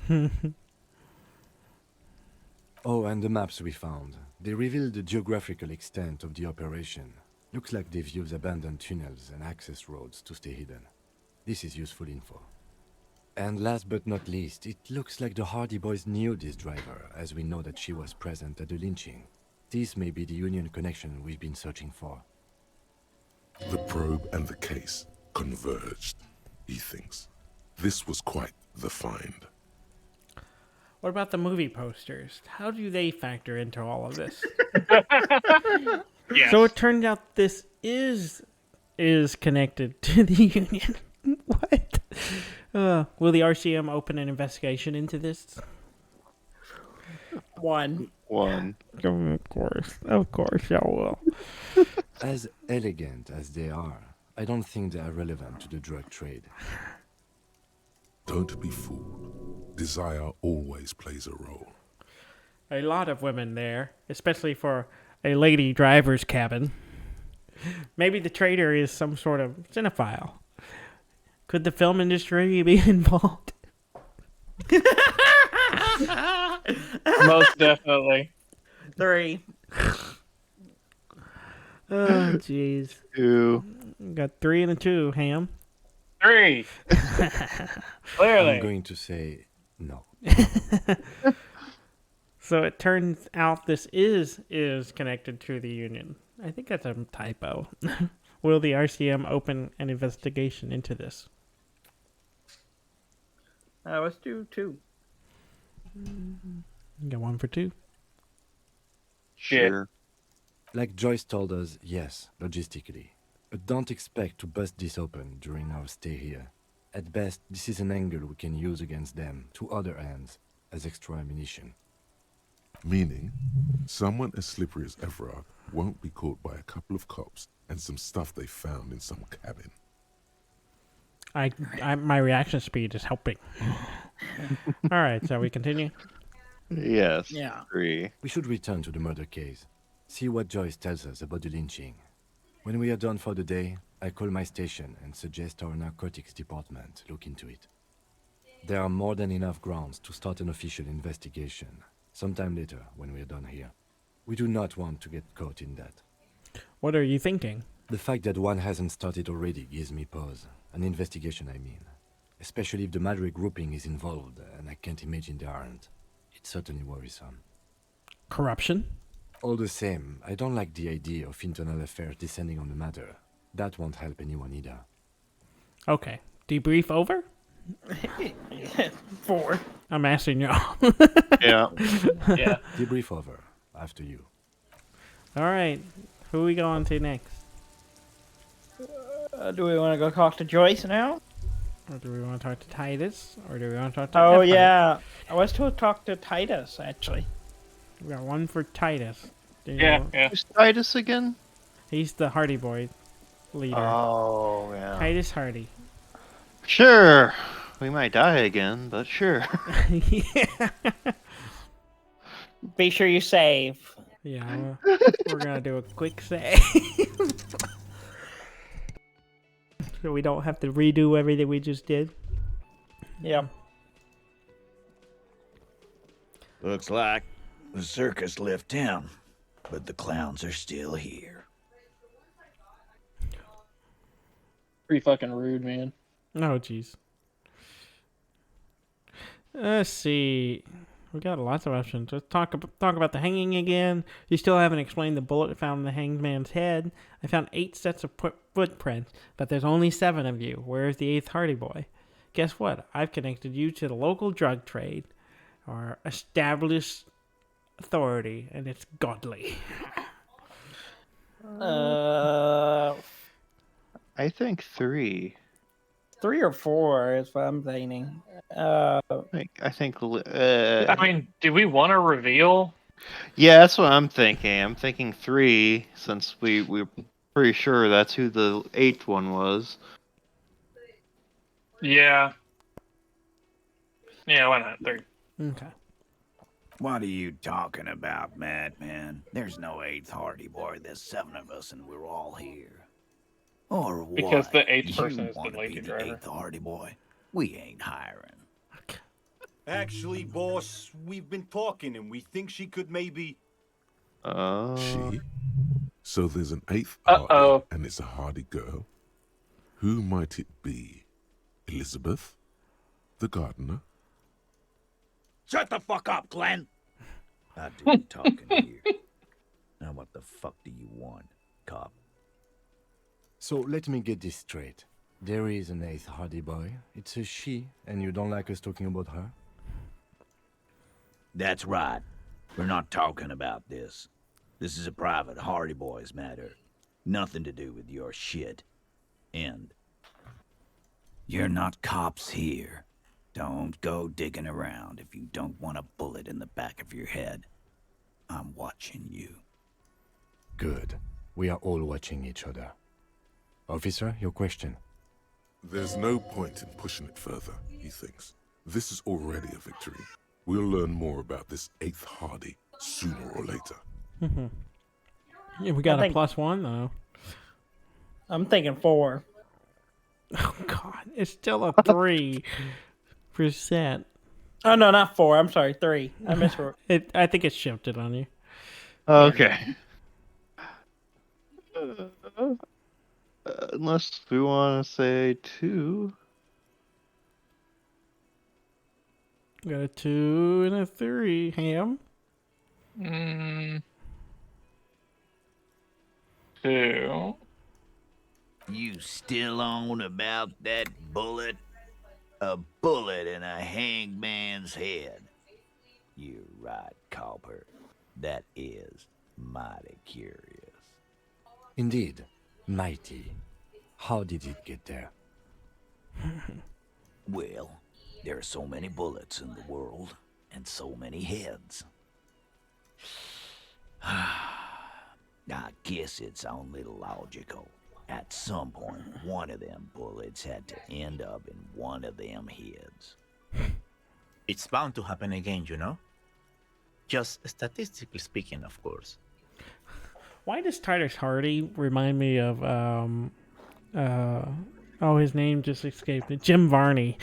[SPEAKER 6] Oh, and the maps we found. They reveal the geographical extent of the operation. Looks like they've used abandoned tunnels and access roads to stay hidden. This is useful info. And last but not least, it looks like the Hardy Boys knew this driver, as we know that she was present at the lynching. This may be the Union connection we've been searching for.
[SPEAKER 5] The probe and the case converged, he thinks. This was quite the find.
[SPEAKER 1] What about the movie posters? How do they factor into all of this?
[SPEAKER 4] Yes.
[SPEAKER 1] So it turned out this is connected to the Union. What? Will the RCM open an investigation into this?
[SPEAKER 3] 1.
[SPEAKER 2] 1.
[SPEAKER 1] Of course, y'all will.
[SPEAKER 6] As elegant as they are, I don't think they are relevant to the drug trade.
[SPEAKER 5] Don't be fooled. Desire always plays a role.
[SPEAKER 1] A lot of women there, especially for a lady driver's cabin. Maybe the trader is some sort of cinephile. Could the film industry be involved?
[SPEAKER 4] Most definitely.
[SPEAKER 3] 3.
[SPEAKER 1] Oh, jeez.
[SPEAKER 2] 2.
[SPEAKER 1] Got 3 and a 2, Ham.
[SPEAKER 4] 3. Clearly.
[SPEAKER 6] I'm going to say no.
[SPEAKER 1] So it turns out this is connected to the Union. I think that's a typo. Will the RCM open an investigation into this?
[SPEAKER 3] Let's do 2.
[SPEAKER 1] You got 1 for 2.
[SPEAKER 2] Sure.
[SPEAKER 6] Like Joyce told us, yes, logistically. But don't expect to bust this open during our stay here. At best, this is an angle we can use against them, to other ends, as extra ammunition.
[SPEAKER 5] Meaning, someone as slippery as Everard won't be caught by a couple of cops and some stuff they found in some cabin.
[SPEAKER 1] My reaction speed is helping. All right, shall we continue?
[SPEAKER 2] Yes.
[SPEAKER 3] Yeah.
[SPEAKER 2] 3.
[SPEAKER 6] We should return to the murder case. See what Joyce tells us about the lynching. When we are done for the day, I call my station and suggest our narcotics department look into it. There are more than enough grounds to start an official investigation, sometime later when we are done here. We do not want to get caught in that.
[SPEAKER 1] What are you thinking?
[SPEAKER 6] The fact that one hasn't started already gives me pause. An investigation, I mean. Especially if the Madrid grouping is involved, and I can't imagine they aren't. It's certainly worrisome.
[SPEAKER 1] Corruption?
[SPEAKER 3] Oh.
[SPEAKER 6] All the same, I don't like the idea of internal affairs descending on the matter. That won't help anyone either.
[SPEAKER 1] Okay. Debrief over?
[SPEAKER 3] 4.
[SPEAKER 1] I'm asking y'all.
[SPEAKER 2] Yeah.
[SPEAKER 4] Yeah.
[SPEAKER 6] Debrief over. after you.
[SPEAKER 1] All right, who we going to next?
[SPEAKER 3] Do we want to go talk to Joyce now?
[SPEAKER 1] Or do we want to talk to Titus? Or do we want to talk to
[SPEAKER 3] Oh,
[SPEAKER 1] F-Heart?
[SPEAKER 3] yeah. I was to talk to Titus, actually.
[SPEAKER 1] We got one for Titus. Do you
[SPEAKER 4] Yeah,
[SPEAKER 1] know-
[SPEAKER 4] yeah.
[SPEAKER 2] Who's Titus again?
[SPEAKER 1] He's the Hardy Boy leader.
[SPEAKER 2] Oh, yeah.
[SPEAKER 1] Titus Hardy.
[SPEAKER 2] Sure. We might die again, but sure.
[SPEAKER 1] Yeah.
[SPEAKER 3] Be sure you save.
[SPEAKER 1] Yeah, we're gonna do a quick save. So we don't have to redo everything we just did.
[SPEAKER 3] Yep.
[SPEAKER 7] Looks like the circus left town, but the clowns are still here.
[SPEAKER 4] Pretty fucking rude, man.
[SPEAKER 1] Oh, jeez. Let's see. We got lots of options. Let's talk about the hanging again. You still haven't explained the bullet found in the hanged man's head. I found 8 sets of footprints, but there's only 7 of you. Where's the 8th Hardy Boy? Guess what? I've connected you to the local drug trade, or established authority, and it's godly.
[SPEAKER 2] I think 3.
[SPEAKER 3] 3 or 4 is what I'm thinking.
[SPEAKER 2] I think.
[SPEAKER 4] I mean, do we want to reveal?
[SPEAKER 2] Yeah, that's what I'm thinking. I'm thinking 3, since we're pretty sure that's who the 8th one was.
[SPEAKER 4] Yeah. Yeah, why not? 3.
[SPEAKER 1] Okay.
[SPEAKER 7] What are you talking about, madman? There's no 8th Hardy Boy. There's 7 of us, and we're all here. Or what?
[SPEAKER 4] Because the 8th
[SPEAKER 7] You
[SPEAKER 4] person is the
[SPEAKER 7] wanna
[SPEAKER 4] lady
[SPEAKER 7] be the
[SPEAKER 4] driver.
[SPEAKER 7] 8th Hardy Boy? We ain't hiring.
[SPEAKER 8] Actually, boss, we've been talking and we think she could maybe...
[SPEAKER 5] She? So there's an 8th
[SPEAKER 4] Uh-oh.
[SPEAKER 5] Hardy, and it's a Hardy girl? Who might it be? Elizabeth? The gardener?
[SPEAKER 7] Shut the fuck up, Glenn! I do the talking here. Now what the fuck do you want, cop?
[SPEAKER 6] So let me get this straight. There is an 8th Hardy Boy. It's a she, and you don't like us talking about her?
[SPEAKER 7] That's right. We're not talking about this. This is a private Hardy Boys matter. Nothing to do with your shit. End. You're not cops here. Don't go digging around if you don't want a bullet in the back of your head. I'm watching you.
[SPEAKER 6] Good. We are all watching each other. Officer, your question.
[SPEAKER 5] There's no point in pushing it further, he thinks. This is already a victory. We'll learn more about this 8th Hardy sooner or later.
[SPEAKER 1] Yeah, we got
[SPEAKER 3] I
[SPEAKER 1] a
[SPEAKER 3] think-
[SPEAKER 1] +1 though.
[SPEAKER 3] I'm thinking 4.
[SPEAKER 1] Oh God, it's still a 3%.
[SPEAKER 3] Oh, no, not 4. I'm sorry, 3. I miswrote.
[SPEAKER 1] I think it shifted on you.
[SPEAKER 2] Okay. Unless we want to say 2.
[SPEAKER 1] Got a 2 and a 3. Ham.
[SPEAKER 4] 2.
[SPEAKER 7] You still on about that bullet? A bullet in a hanged man's head. You're right, Copper. That is mighty curious.
[SPEAKER 6] Indeed. Mighty. How did it get there?
[SPEAKER 7] Well, there are so many bullets in the world, and so many heads. I guess it's only logical. At some point, one of them bullets had to end up in one of them heads.
[SPEAKER 9] It's bound to happen again, you know? Just statistically speaking, of course.
[SPEAKER 1] Why does Titus Hardy remind me of his name just escaped me. Jim Varney.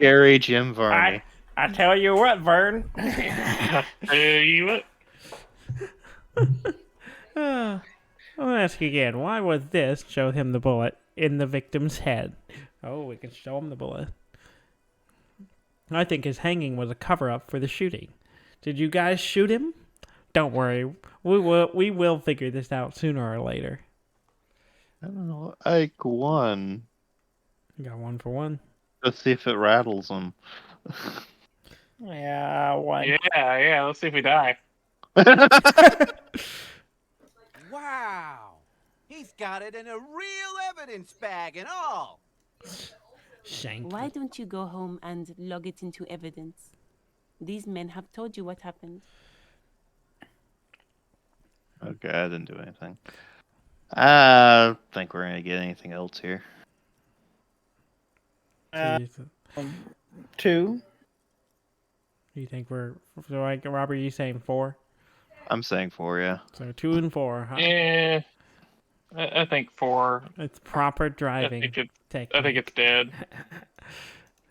[SPEAKER 2] Gary Jim Varney.
[SPEAKER 3] I tell you what, Vern.
[SPEAKER 4] You what?
[SPEAKER 1] I'll ask again. Why was this show him the bullet in the victim's head? Oh, we can show him the bullet. I think his hanging was a cover-up for the shooting. Did you guys shoot him? Don't worry. We will figure this out sooner or later.
[SPEAKER 2] I don't know. Like 1.
[SPEAKER 1] You got 1 for 1.
[SPEAKER 2] Let's see if it rattles him.
[SPEAKER 3] Yeah, one.
[SPEAKER 4] Yeah. Let's see if we die.
[SPEAKER 10] Wow! He's got it in a real evidence bag and all.
[SPEAKER 1] Shank.
[SPEAKER 11] Why don't you go home and log it into evidence? These men have told you what happened.
[SPEAKER 2] Okay, I didn't do anything. I don't think we're gonna get anything else here.
[SPEAKER 3] Two.
[SPEAKER 1] You think we're so like Robert? You saying 4?
[SPEAKER 2] I'm saying 4, yeah.
[SPEAKER 1] So 2 and 4. Huh?
[SPEAKER 4] Yeah, I think 4.
[SPEAKER 1] It's proper
[SPEAKER 4] I
[SPEAKER 1] driving
[SPEAKER 4] think
[SPEAKER 1] technique.
[SPEAKER 4] it's dead.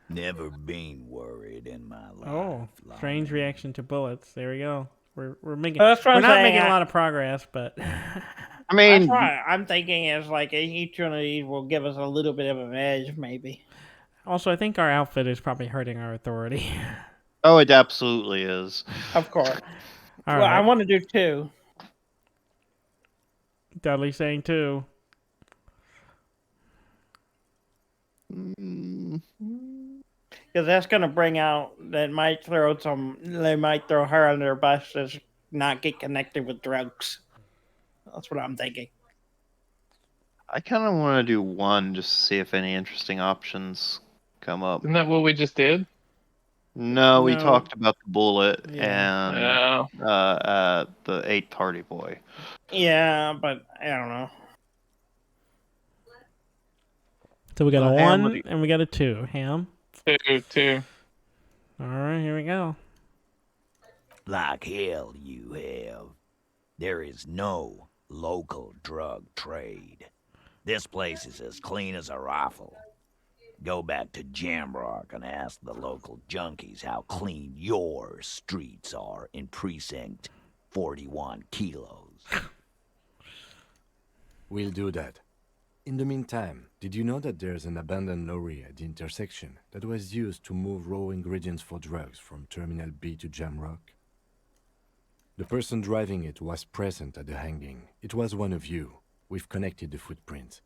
[SPEAKER 7] Never been worried in my life.
[SPEAKER 1] Oh, strange reaction to bullets. There we go. We're making.
[SPEAKER 3] That's what
[SPEAKER 1] We're
[SPEAKER 3] I'm
[SPEAKER 1] not
[SPEAKER 3] saying,
[SPEAKER 1] making a lot of progress, but
[SPEAKER 2] I mean,
[SPEAKER 3] That's why I'm thinking is like each one of these will give us a little bit of an edge, maybe.
[SPEAKER 1] also I think our outfit is probably hurting our authority.
[SPEAKER 2] oh, it absolutely is.
[SPEAKER 3] Of course.
[SPEAKER 1] All
[SPEAKER 3] Well, I
[SPEAKER 1] right.
[SPEAKER 3] want to do 2.
[SPEAKER 1] Dudley saying 2.
[SPEAKER 3] Because that's going to bring out, they might throw her under their bus as not get connected with drugs. That's what I'm thinking.
[SPEAKER 2] I kind of want to do 1 just to see if any interesting options come up.
[SPEAKER 4] Isn't that what we just did?
[SPEAKER 2] No, we
[SPEAKER 1] No.
[SPEAKER 2] talked about the bullet
[SPEAKER 1] Yeah.
[SPEAKER 2] and
[SPEAKER 4] No.
[SPEAKER 2] the 8th Hardy Boy.
[SPEAKER 3] Yeah, but I don't know.
[SPEAKER 1] So we got a
[SPEAKER 2] Ham,
[SPEAKER 1] 1 and we got a 2. Ham.
[SPEAKER 4] 2.
[SPEAKER 1] All right, here we go.
[SPEAKER 7] Like hell you have. There is no local drug trade. This place is as clean as a rifle. Go back to Jamrock and ask the local junkies how clean your streets are in Precinct 41 Kilos.
[SPEAKER 6] We'll do that. In the meantime, did you know that there's an abandoned lorry at the intersection that was used to move raw ingredients for drugs from Terminal B to Jamrock? The person driving it was present at the hanging. It was one of you. We've connected the footprints.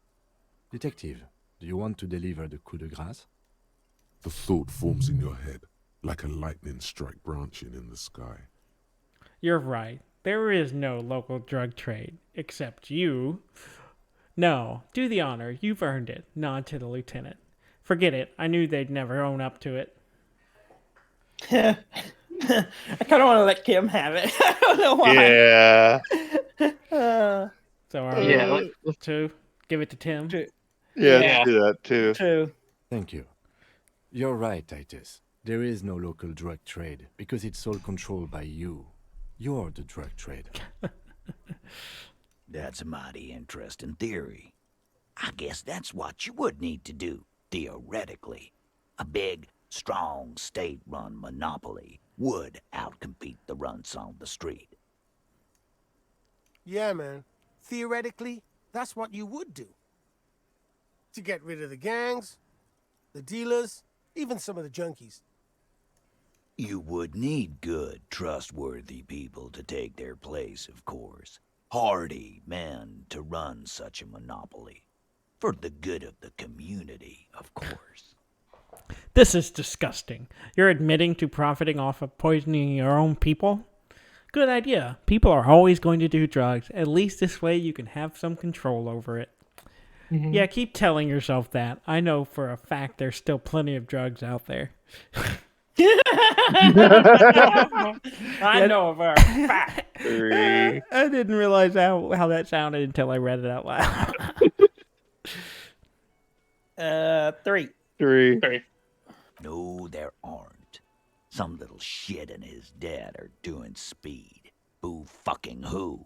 [SPEAKER 6] Detective, do you want to deliver the coup de grace?
[SPEAKER 5] The thought forms in your head like a lightning strike branching in the sky.
[SPEAKER 1] You're right. There is no local drug trade except you. No, do the honor. You've earned it. Nod to the lieutenant. Forget it. I knew they'd never own up to it.
[SPEAKER 3] I kind of want to let Kim have it. I don't know why.
[SPEAKER 2] Yeah.
[SPEAKER 1] So
[SPEAKER 4] Yeah.
[SPEAKER 1] let's 2. Give it to Tim.
[SPEAKER 2] Yeah,
[SPEAKER 4] Yeah.
[SPEAKER 2] let's do that too.
[SPEAKER 3] 2.
[SPEAKER 6] Thank you. You're right, Titus. There is no local drug trade because it's all controlled by you. You're the drug trade.
[SPEAKER 7] That's a mighty interesting theory. I guess that's what you would need to do, theoretically. A big, strong, state-run monopoly would outcompete the runts on the street.
[SPEAKER 12] Yeah, man. Theoretically, that's what you would do. To get rid of the gangs, the dealers, even some of the junkies.
[SPEAKER 7] You would need good, trustworthy people to take their place, of course. Hardy men to run such a monopoly. For the good of the community, of course.
[SPEAKER 1] This is disgusting. You're admitting to profiting off of poisoning your own people? Good idea. People are always going to do drugs. At least this way you can have some control over it.
[SPEAKER 4] Mm-hmm.
[SPEAKER 1] Yeah, keep telling yourself that. I know for a fact there's still plenty of drugs out there.
[SPEAKER 3] I know of a fact.
[SPEAKER 2] 3.
[SPEAKER 1] I didn't realize how that sounded until I read it out loud.
[SPEAKER 3] 3.
[SPEAKER 2] 3.
[SPEAKER 4] 3.
[SPEAKER 7] No, there aren't. Some little shit and his dad are doing speed. Who fucking who?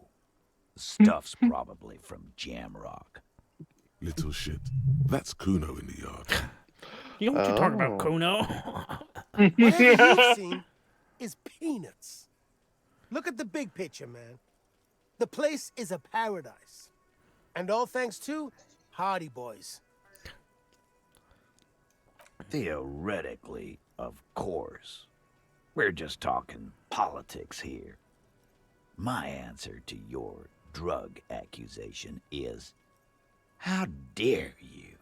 [SPEAKER 7] The stuff's probably from Jamrock.
[SPEAKER 5] Little shit. That's Kuno in the yard.
[SPEAKER 1] You know what you're talking
[SPEAKER 2] Oh.
[SPEAKER 1] about, Kuno?
[SPEAKER 12] Whatever you've seen is peanuts. Look at the big picture, man. The place is a paradise. And all thanks to Hardy Boys.
[SPEAKER 7] Theoretically, of course. We're just talking politics here. My answer to your drug accusation is, how dare you?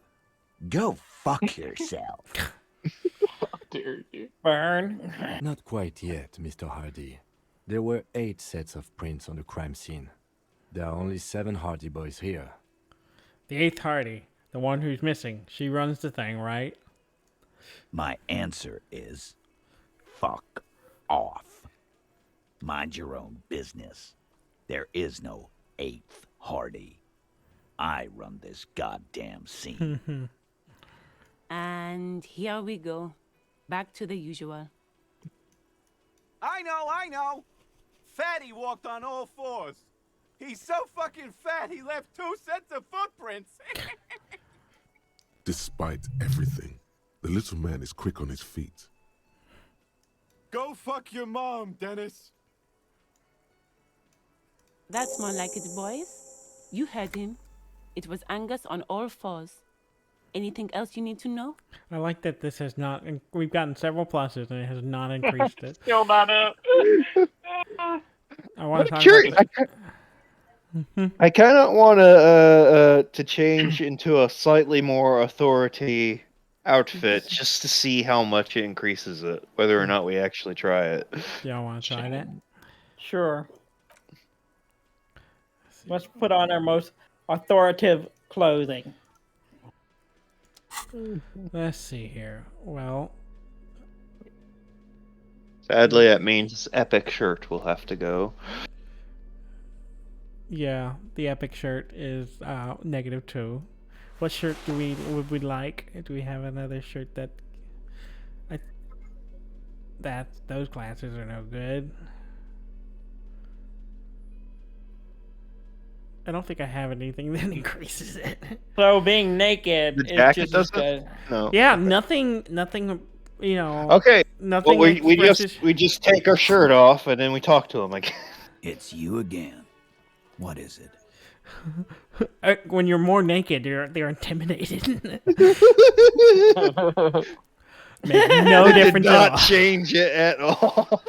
[SPEAKER 7] Go fuck yourself.
[SPEAKER 4] dare you?
[SPEAKER 3] Burn.
[SPEAKER 6] Not quite yet, Mr. Hardy. There were 8 sets of prints on the crime scene. There are only 7 Hardy boys here.
[SPEAKER 1] The 8th Hardy, the one who's missing. She runs the thing, right?
[SPEAKER 7] My answer is fuck off. Mind your own business. There is no 8th Hardy. I run this goddamn scene.
[SPEAKER 11] And here we go. Back to the usual.
[SPEAKER 10] I know. Fatty walked on all 4s. He's so fucking fat, he left 2 sets of footprints.
[SPEAKER 5] Despite everything, the little man is quick on his feet.
[SPEAKER 8] Go fuck your mom, Dennis.
[SPEAKER 11] That's more like it, boys. You heard him. It was Angus on all 4s. Anything else you need to know?
[SPEAKER 1] I like that this has not. We've gotten several pluses and it has not increased it.
[SPEAKER 4] Still not up.
[SPEAKER 1] I want to talk
[SPEAKER 2] Curious.
[SPEAKER 1] about.
[SPEAKER 2] I kind of want to change into a slightly more authority outfit just to see how much it increases it, whether or not we actually try it.
[SPEAKER 1] Do y'all want to try that?
[SPEAKER 3] Sure. Let's put on our most authoritative clothing.
[SPEAKER 1] Let's see here. Well,
[SPEAKER 2] Sadly, that means epic shirt will have to go.
[SPEAKER 1] yeah, the epic shirt is -2. What shirt would we like? Do we have another shirt that? Those glasses are no good. I don't think I have anything that increases it.
[SPEAKER 3] So being naked
[SPEAKER 2] The
[SPEAKER 3] is
[SPEAKER 2] jacket
[SPEAKER 3] just as
[SPEAKER 2] doesn't?
[SPEAKER 3] good.
[SPEAKER 2] No.
[SPEAKER 1] Yeah, nothing. You know.
[SPEAKER 2] Okay.
[SPEAKER 1] Nothing.
[SPEAKER 2] Well, we
[SPEAKER 1] expresses-
[SPEAKER 2] just take our shirt off and then we talk to him again.
[SPEAKER 7] It's you again. What is it?
[SPEAKER 1] When you're more naked, they're intimidated. Make no difference
[SPEAKER 2] Did
[SPEAKER 1] at
[SPEAKER 2] not
[SPEAKER 1] all.
[SPEAKER 2] change it at all.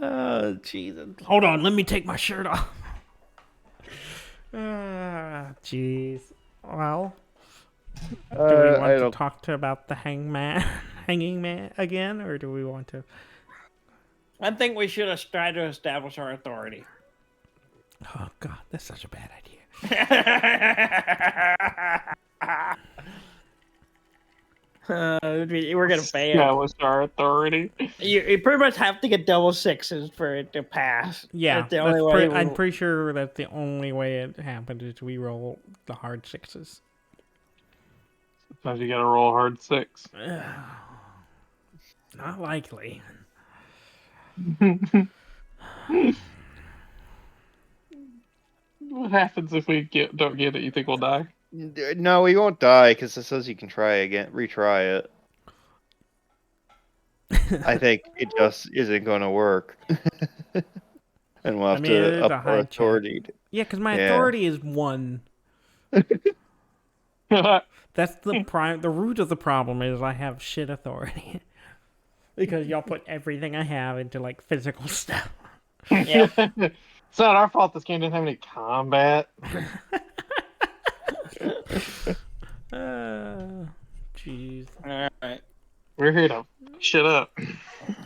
[SPEAKER 1] Oh, Jesus. Hold on, let me take my shirt off. Jeez. Well, do we want to talk about the hanging man again, or do we want to?
[SPEAKER 3] I think we should have tried to establish our authority.
[SPEAKER 1] Oh God, that's such a bad idea.
[SPEAKER 3] We're gonna fail.
[SPEAKER 4] Establish our authority.
[SPEAKER 3] You pretty much have to get double 6s for it to pass.
[SPEAKER 1] Yeah,
[SPEAKER 3] that's the only way.
[SPEAKER 1] I'm pretty sure that's the only way it happened is we roll the hard 6s.
[SPEAKER 4] Sometimes you gotta roll a hard 6.
[SPEAKER 1] Not likely.
[SPEAKER 4] What happens if we don't get it? You think we'll die?
[SPEAKER 2] No, we won't die because it says you can try again, retry it. I think it just isn't going to work. And we'll have
[SPEAKER 1] it is
[SPEAKER 2] to
[SPEAKER 1] a
[SPEAKER 2] up
[SPEAKER 1] high
[SPEAKER 2] our
[SPEAKER 1] check.
[SPEAKER 2] authority.
[SPEAKER 1] Yeah, because my authority is 1. That's the root of the problem is I have shit authority. Because y'all put everything I have into like physical stuff.
[SPEAKER 3] Yeah.
[SPEAKER 4] It's not our fault this game didn't have any combat.
[SPEAKER 1] Jeez.
[SPEAKER 3] Alright.
[SPEAKER 4] We're here to shit up.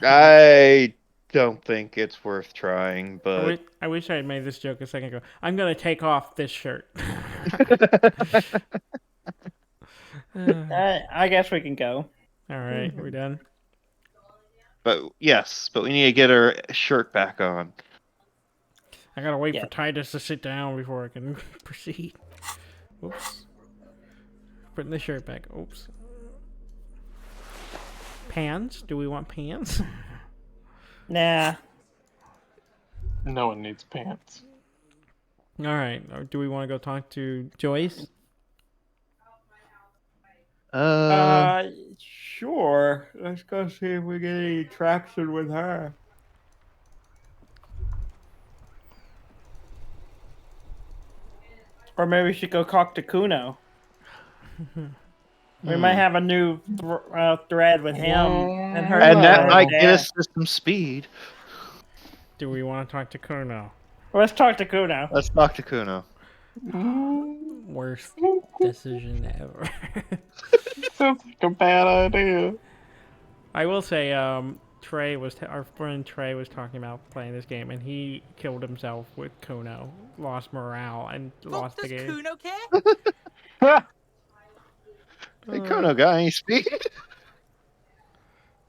[SPEAKER 2] I don't think it's worth trying, but
[SPEAKER 1] I wish I had made this joke a second ago. I'm gonna take off this shirt.
[SPEAKER 3] I guess we can go.
[SPEAKER 1] All right, we're done.
[SPEAKER 2] but we need to get our shirt back on.
[SPEAKER 1] I gotta wait for Titus to sit down before I can proceed. Oops. Putting the shirt back. Oops. Pants? Do we want pants?
[SPEAKER 3] Nah.
[SPEAKER 4] No one needs pants.
[SPEAKER 1] All right. Or do we want to go talk to Joyce?
[SPEAKER 3] Sure. Let's go see if we get any traction with her. Or maybe we should go talk to Kuno. We might have a new thread with him and her.
[SPEAKER 2] And that might get us to some speed.
[SPEAKER 1] Do we want to talk to Kuno?
[SPEAKER 3] Well, let's talk to Kuno.
[SPEAKER 2] Let's talk to Kuno.
[SPEAKER 1] Worst decision ever.
[SPEAKER 4] Sounds like a bad idea.
[SPEAKER 1] I will say, Trey was our friend Trey was talking about playing this game, and he killed himself with Kuno, lost morale, and lost the
[SPEAKER 11] Does
[SPEAKER 1] game.
[SPEAKER 11] Kuno care?
[SPEAKER 2] Hey, Kono, got any speed?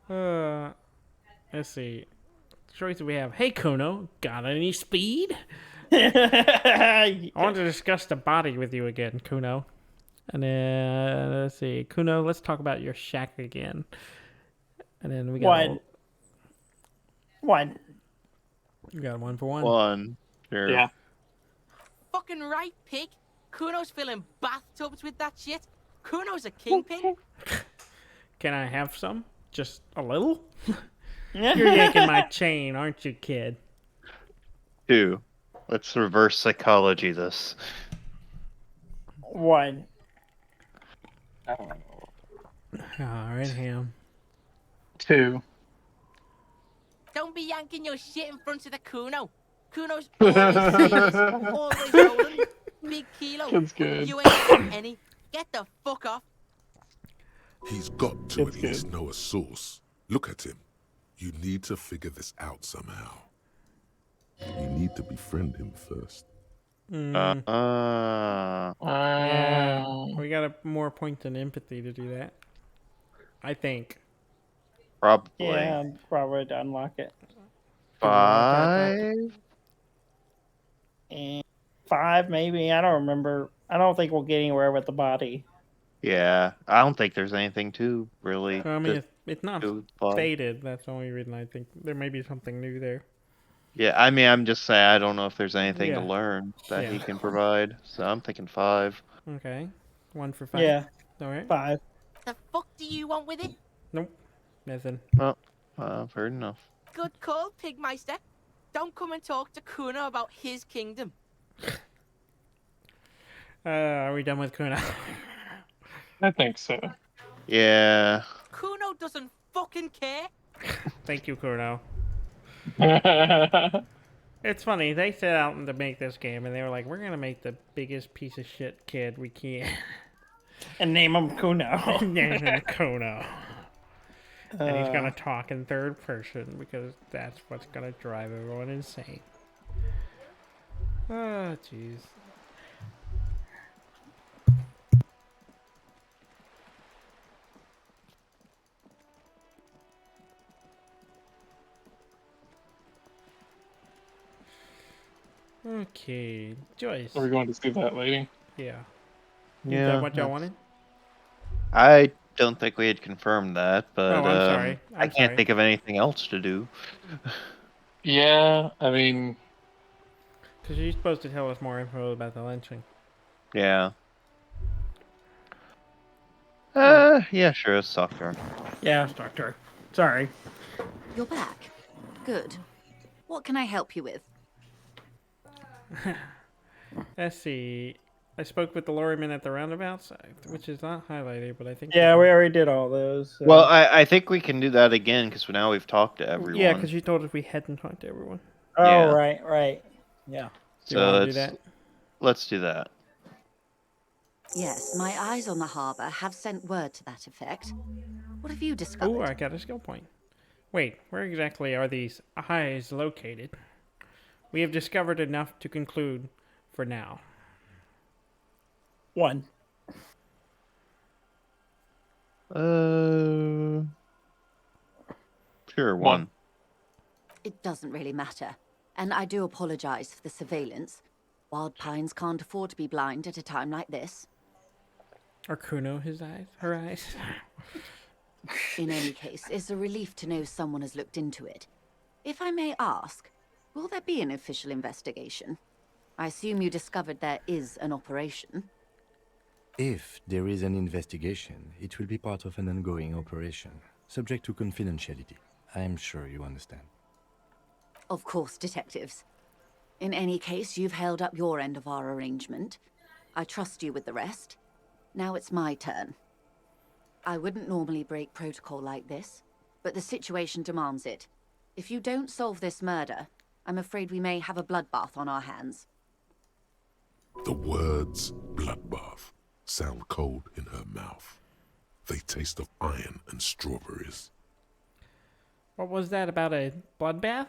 [SPEAKER 1] Let's see. Choices we have. Hey Kuno, got any speed? I want to discuss the body with you again, Kuno. And then let's see, Kuno. Let's talk about your shack again. And then we got
[SPEAKER 3] One.
[SPEAKER 1] You got 1 for 1.
[SPEAKER 2] One. Sure.
[SPEAKER 4] Yeah.
[SPEAKER 11] Fucking right, pig. Kuno's filling bathtubs with that shit. Kuno's a kingpin.
[SPEAKER 1] Can I have some? Just a little? You're yanking my chain, aren't you, kid?
[SPEAKER 2] 2. Let's reverse psychology this.
[SPEAKER 3] 1.
[SPEAKER 1] Alright, Ham.
[SPEAKER 4] 2.
[SPEAKER 11] Don't be yanking your shit in front of the Kuno. Kuno's always famous, always rolling. Big kilo.
[SPEAKER 4] That's good.
[SPEAKER 11] You ain't got any. Get the fuck off.
[SPEAKER 5] He's got to
[SPEAKER 4] That's
[SPEAKER 5] at least
[SPEAKER 4] good.
[SPEAKER 5] know a source. Look at him. You need to figure this out somehow. You need to befriend him first.
[SPEAKER 1] Yeah, we got a more point than empathy to do that. I think.
[SPEAKER 2] Probably.
[SPEAKER 3] Yeah, probably to unlock it.
[SPEAKER 2] 5.
[SPEAKER 3] And 5, maybe. I don't remember. I don't think we'll get anywhere with the body.
[SPEAKER 2] Yeah, I don't think there's anything to really.
[SPEAKER 1] I mean, it's not
[SPEAKER 2] do with the body.
[SPEAKER 1] stated. That's the only reason I think there may be something new there.
[SPEAKER 2] Yeah, I mean, I'm just saying I don't know if there's anything to
[SPEAKER 1] Yeah.
[SPEAKER 2] learn that he
[SPEAKER 1] Yeah.
[SPEAKER 2] can provide. So I'm thinking 5.
[SPEAKER 1] Okay. 1 for 5.
[SPEAKER 3] Yeah,
[SPEAKER 1] Alright.
[SPEAKER 3] 5.
[SPEAKER 11] The fuck do you want with it?
[SPEAKER 1] Nope. Nothing.
[SPEAKER 2] Well, fair enough.
[SPEAKER 11] Good call, Pigmeister. Don't come and talk to Kuno about his kingdom.
[SPEAKER 1] Are we done with Kuno?
[SPEAKER 4] I think so.
[SPEAKER 2] Yeah.
[SPEAKER 11] Kuno doesn't fucking care.
[SPEAKER 1] Thank you, Kuno. It's funny, they set out to make this game, and they were like, we're going to make the biggest piece of shit kid we can.
[SPEAKER 3] And name him Kuno.
[SPEAKER 1] Name him Kuno. And he's going to talk in third person, because that's what's going to drive everyone insane. Oh, jeez. Okay, Joyce.
[SPEAKER 4] Are we going to see that lady?
[SPEAKER 1] Yeah. Is
[SPEAKER 2] Yeah.
[SPEAKER 1] that what y'all wanted?
[SPEAKER 2] I don't think we had confirmed that, but
[SPEAKER 1] Oh, I'm sorry.
[SPEAKER 2] I
[SPEAKER 1] I'm
[SPEAKER 2] can't
[SPEAKER 1] sorry.
[SPEAKER 2] think of anything else to do.
[SPEAKER 4] Yeah, I mean,
[SPEAKER 1] Because you're supposed to tell us more info about the lynching.
[SPEAKER 2] Yeah. Yeah, sure, let's talk to her.
[SPEAKER 3] Yeah, Doctor. Sorry.
[SPEAKER 13] You're back. Good. What can I help you with?
[SPEAKER 1] Let's see. I spoke with the lorryman at the roundabouts, which is not highlighted, but I think.
[SPEAKER 3] Yeah, we already did all those. So.
[SPEAKER 2] Well, I think we can do that again because now we've talked to everyone.
[SPEAKER 1] Yeah, because you told us we hadn't talked to everyone.
[SPEAKER 3] Oh,
[SPEAKER 2] yeah.
[SPEAKER 3] right. Yeah.
[SPEAKER 1] Do you
[SPEAKER 2] So
[SPEAKER 1] want to do that?
[SPEAKER 2] let's do that.
[SPEAKER 13] Yes, my eyes on the harbour have sent word to that effect. What have you discovered?
[SPEAKER 1] Oh, I got a skill point. Wait, where exactly are these eyes located? We have discovered enough to conclude for now.
[SPEAKER 3] 1.
[SPEAKER 2] Sure, 1.
[SPEAKER 13] It doesn't really matter. And I do apologise for the surveillance. Wild Pines can't afford to be blind at a time like this.
[SPEAKER 1] Or Kuno, his eyes? Her eyes?
[SPEAKER 13] In any case, it's a relief to know someone has looked into it. If I may ask, will there be an official investigation? I assume you discovered there is an operation.
[SPEAKER 6] If there is an investigation, it will be part of an ongoing operation, subject to confidentiality. I'm sure you understand.
[SPEAKER 13] Of course, detectives. In any case, you've held up your end of our arrangement. I trust you with the rest. Now it's my turn. I wouldn't normally break protocol like this, but the situation demands it. If you don't solve this murder, I'm afraid we may have a bloodbath on our hands.
[SPEAKER 5] The words bloodbath sound cold in her mouth. They taste of iron and strawberries.
[SPEAKER 1] What was that about a bloodbath?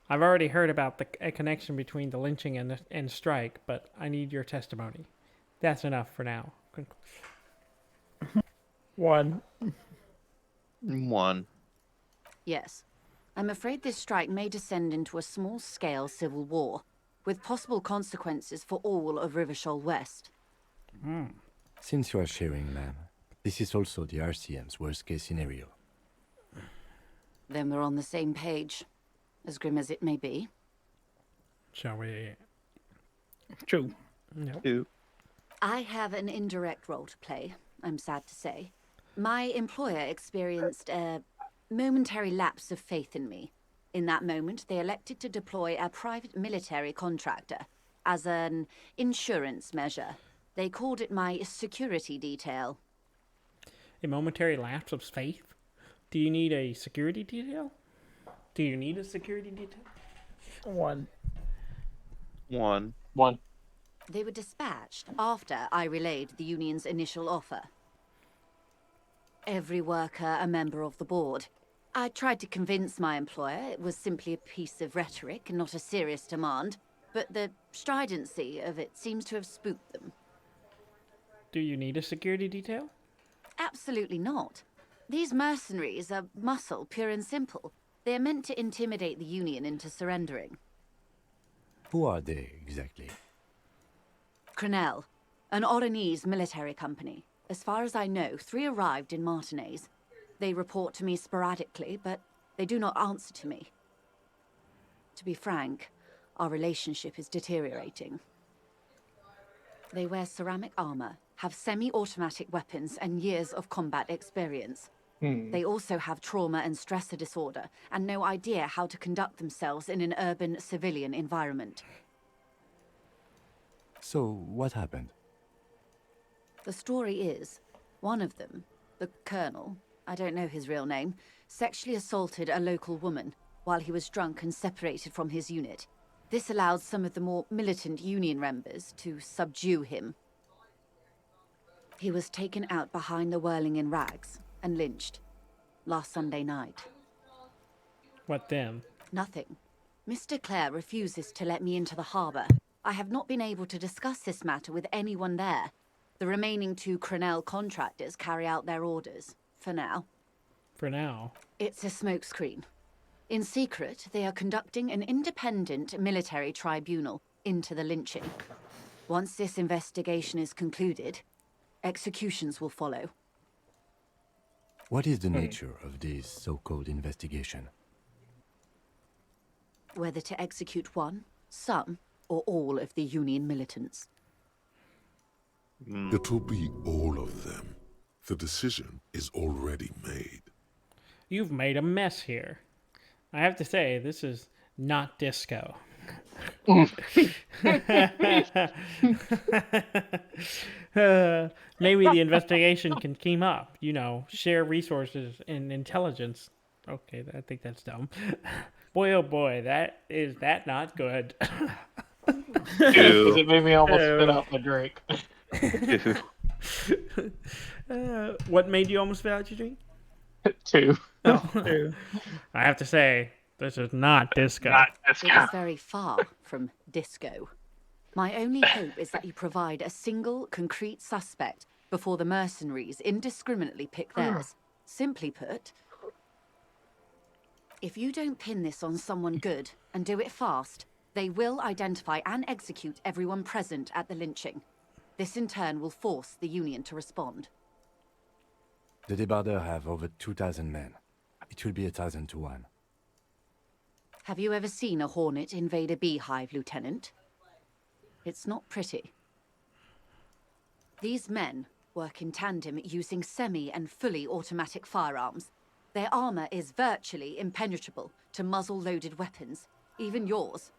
[SPEAKER 1] I've already heard about a connection between the lynching and strike, but I need your testimony. That's enough for now.
[SPEAKER 3] 1.
[SPEAKER 2] 1.
[SPEAKER 13] Yes. I'm afraid this strike may descend into a small-scale civil war, with possible consequences for all of Rivershoal West.
[SPEAKER 6] Since you are sharing, ma'am, this is also the RCM's worst-case scenario.
[SPEAKER 13] Then we're on the same page, as grim as it may be.
[SPEAKER 1] Shall we?
[SPEAKER 3] True.
[SPEAKER 1] No.
[SPEAKER 2] 2.
[SPEAKER 13] I have an indirect role to play, I'm sad to say. My employer experienced a momentary lapse of faith in me. In that moment, they elected to deploy a private military contractor as an insurance measure. They called it my security detail.
[SPEAKER 1] A momentary lapse of faith? Do you need a security detail? Do you need a security detail?
[SPEAKER 3] 1.
[SPEAKER 2] 1.
[SPEAKER 4] 1.
[SPEAKER 13] They were dispatched after I relayed the union's initial offer. Every worker a member of the board. I tried to convince my employer it was simply a piece of rhetoric and not a serious demand, but the stridency of it seems to have spooked them.
[SPEAKER 1] Do you need a security detail?
[SPEAKER 13] Absolutely not. These mercenaries are muscle, pure and simple. They are meant to intimidate the Union into surrendering.
[SPEAKER 6] Who are they, exactly?
[SPEAKER 13] Crenell, an Oranese military company. As far as I know, 3 arrived in Martinez. They report to me sporadically, but they do not answer to me. To be frank, our relationship is deteriorating. They wear ceramic armor, have semi-automatic weapons, and years of combat experience. They also have trauma and stressor disorder, and no idea how to conduct themselves in an urban civilian environment.
[SPEAKER 6] So, what happened?
[SPEAKER 13] The story is, one of them, the colonel, I don't know his real name, sexually assaulted a local woman while he was drunk and separated from his unit. This allowed some of the more militant Union members to subdue him. He was taken out behind the whirling in rags and lynched last Sunday night.
[SPEAKER 1] What then?
[SPEAKER 13] Nothing. Mr. Clare refuses to let me into the harbour. I have not been able to discuss this matter with anyone there. The remaining 2 Crenell contractors carry out their orders, for now.
[SPEAKER 1] For now.
[SPEAKER 13] It's a smokescreen. In secret, they are conducting an independent military tribunal into the lynching. Once this investigation is concluded, executions will follow.
[SPEAKER 6] What is the nature of this so-called investigation?
[SPEAKER 13] Whether to execute one, some, or all of the Union militants.
[SPEAKER 5] It will be all of them. The decision is already made.
[SPEAKER 1] You've made a mess here. I have to say, this is not disco. Maybe the investigation can team up, share resources and intelligence. Okay, I think that's dumb. Boy, oh boy, that not good.
[SPEAKER 4] It made me almost spit out my drink.
[SPEAKER 1] What made you almost spit out your drink?
[SPEAKER 4] 2.
[SPEAKER 1] Oh. I have to say, this is not disco.
[SPEAKER 4] Not disco.
[SPEAKER 13] It is very far from disco. My only hope is that you provide a single, concrete suspect before the mercenaries indiscriminately pick theirs. Simply put, if you don't pin this on someone good and do it fast, they will identify and execute everyone present at the lynching. This in turn will force the Union to respond.
[SPEAKER 6] The Debardeurs have over 2,000 men. It will be 1,000 to 1.
[SPEAKER 13] Have you ever seen a hornet invade a beehive, Lieutenant? It's not pretty. These men work in tandem using semi- and fully automatic firearms. Their armor is virtually impenetrable to muzzle-loaded weapons, even yours.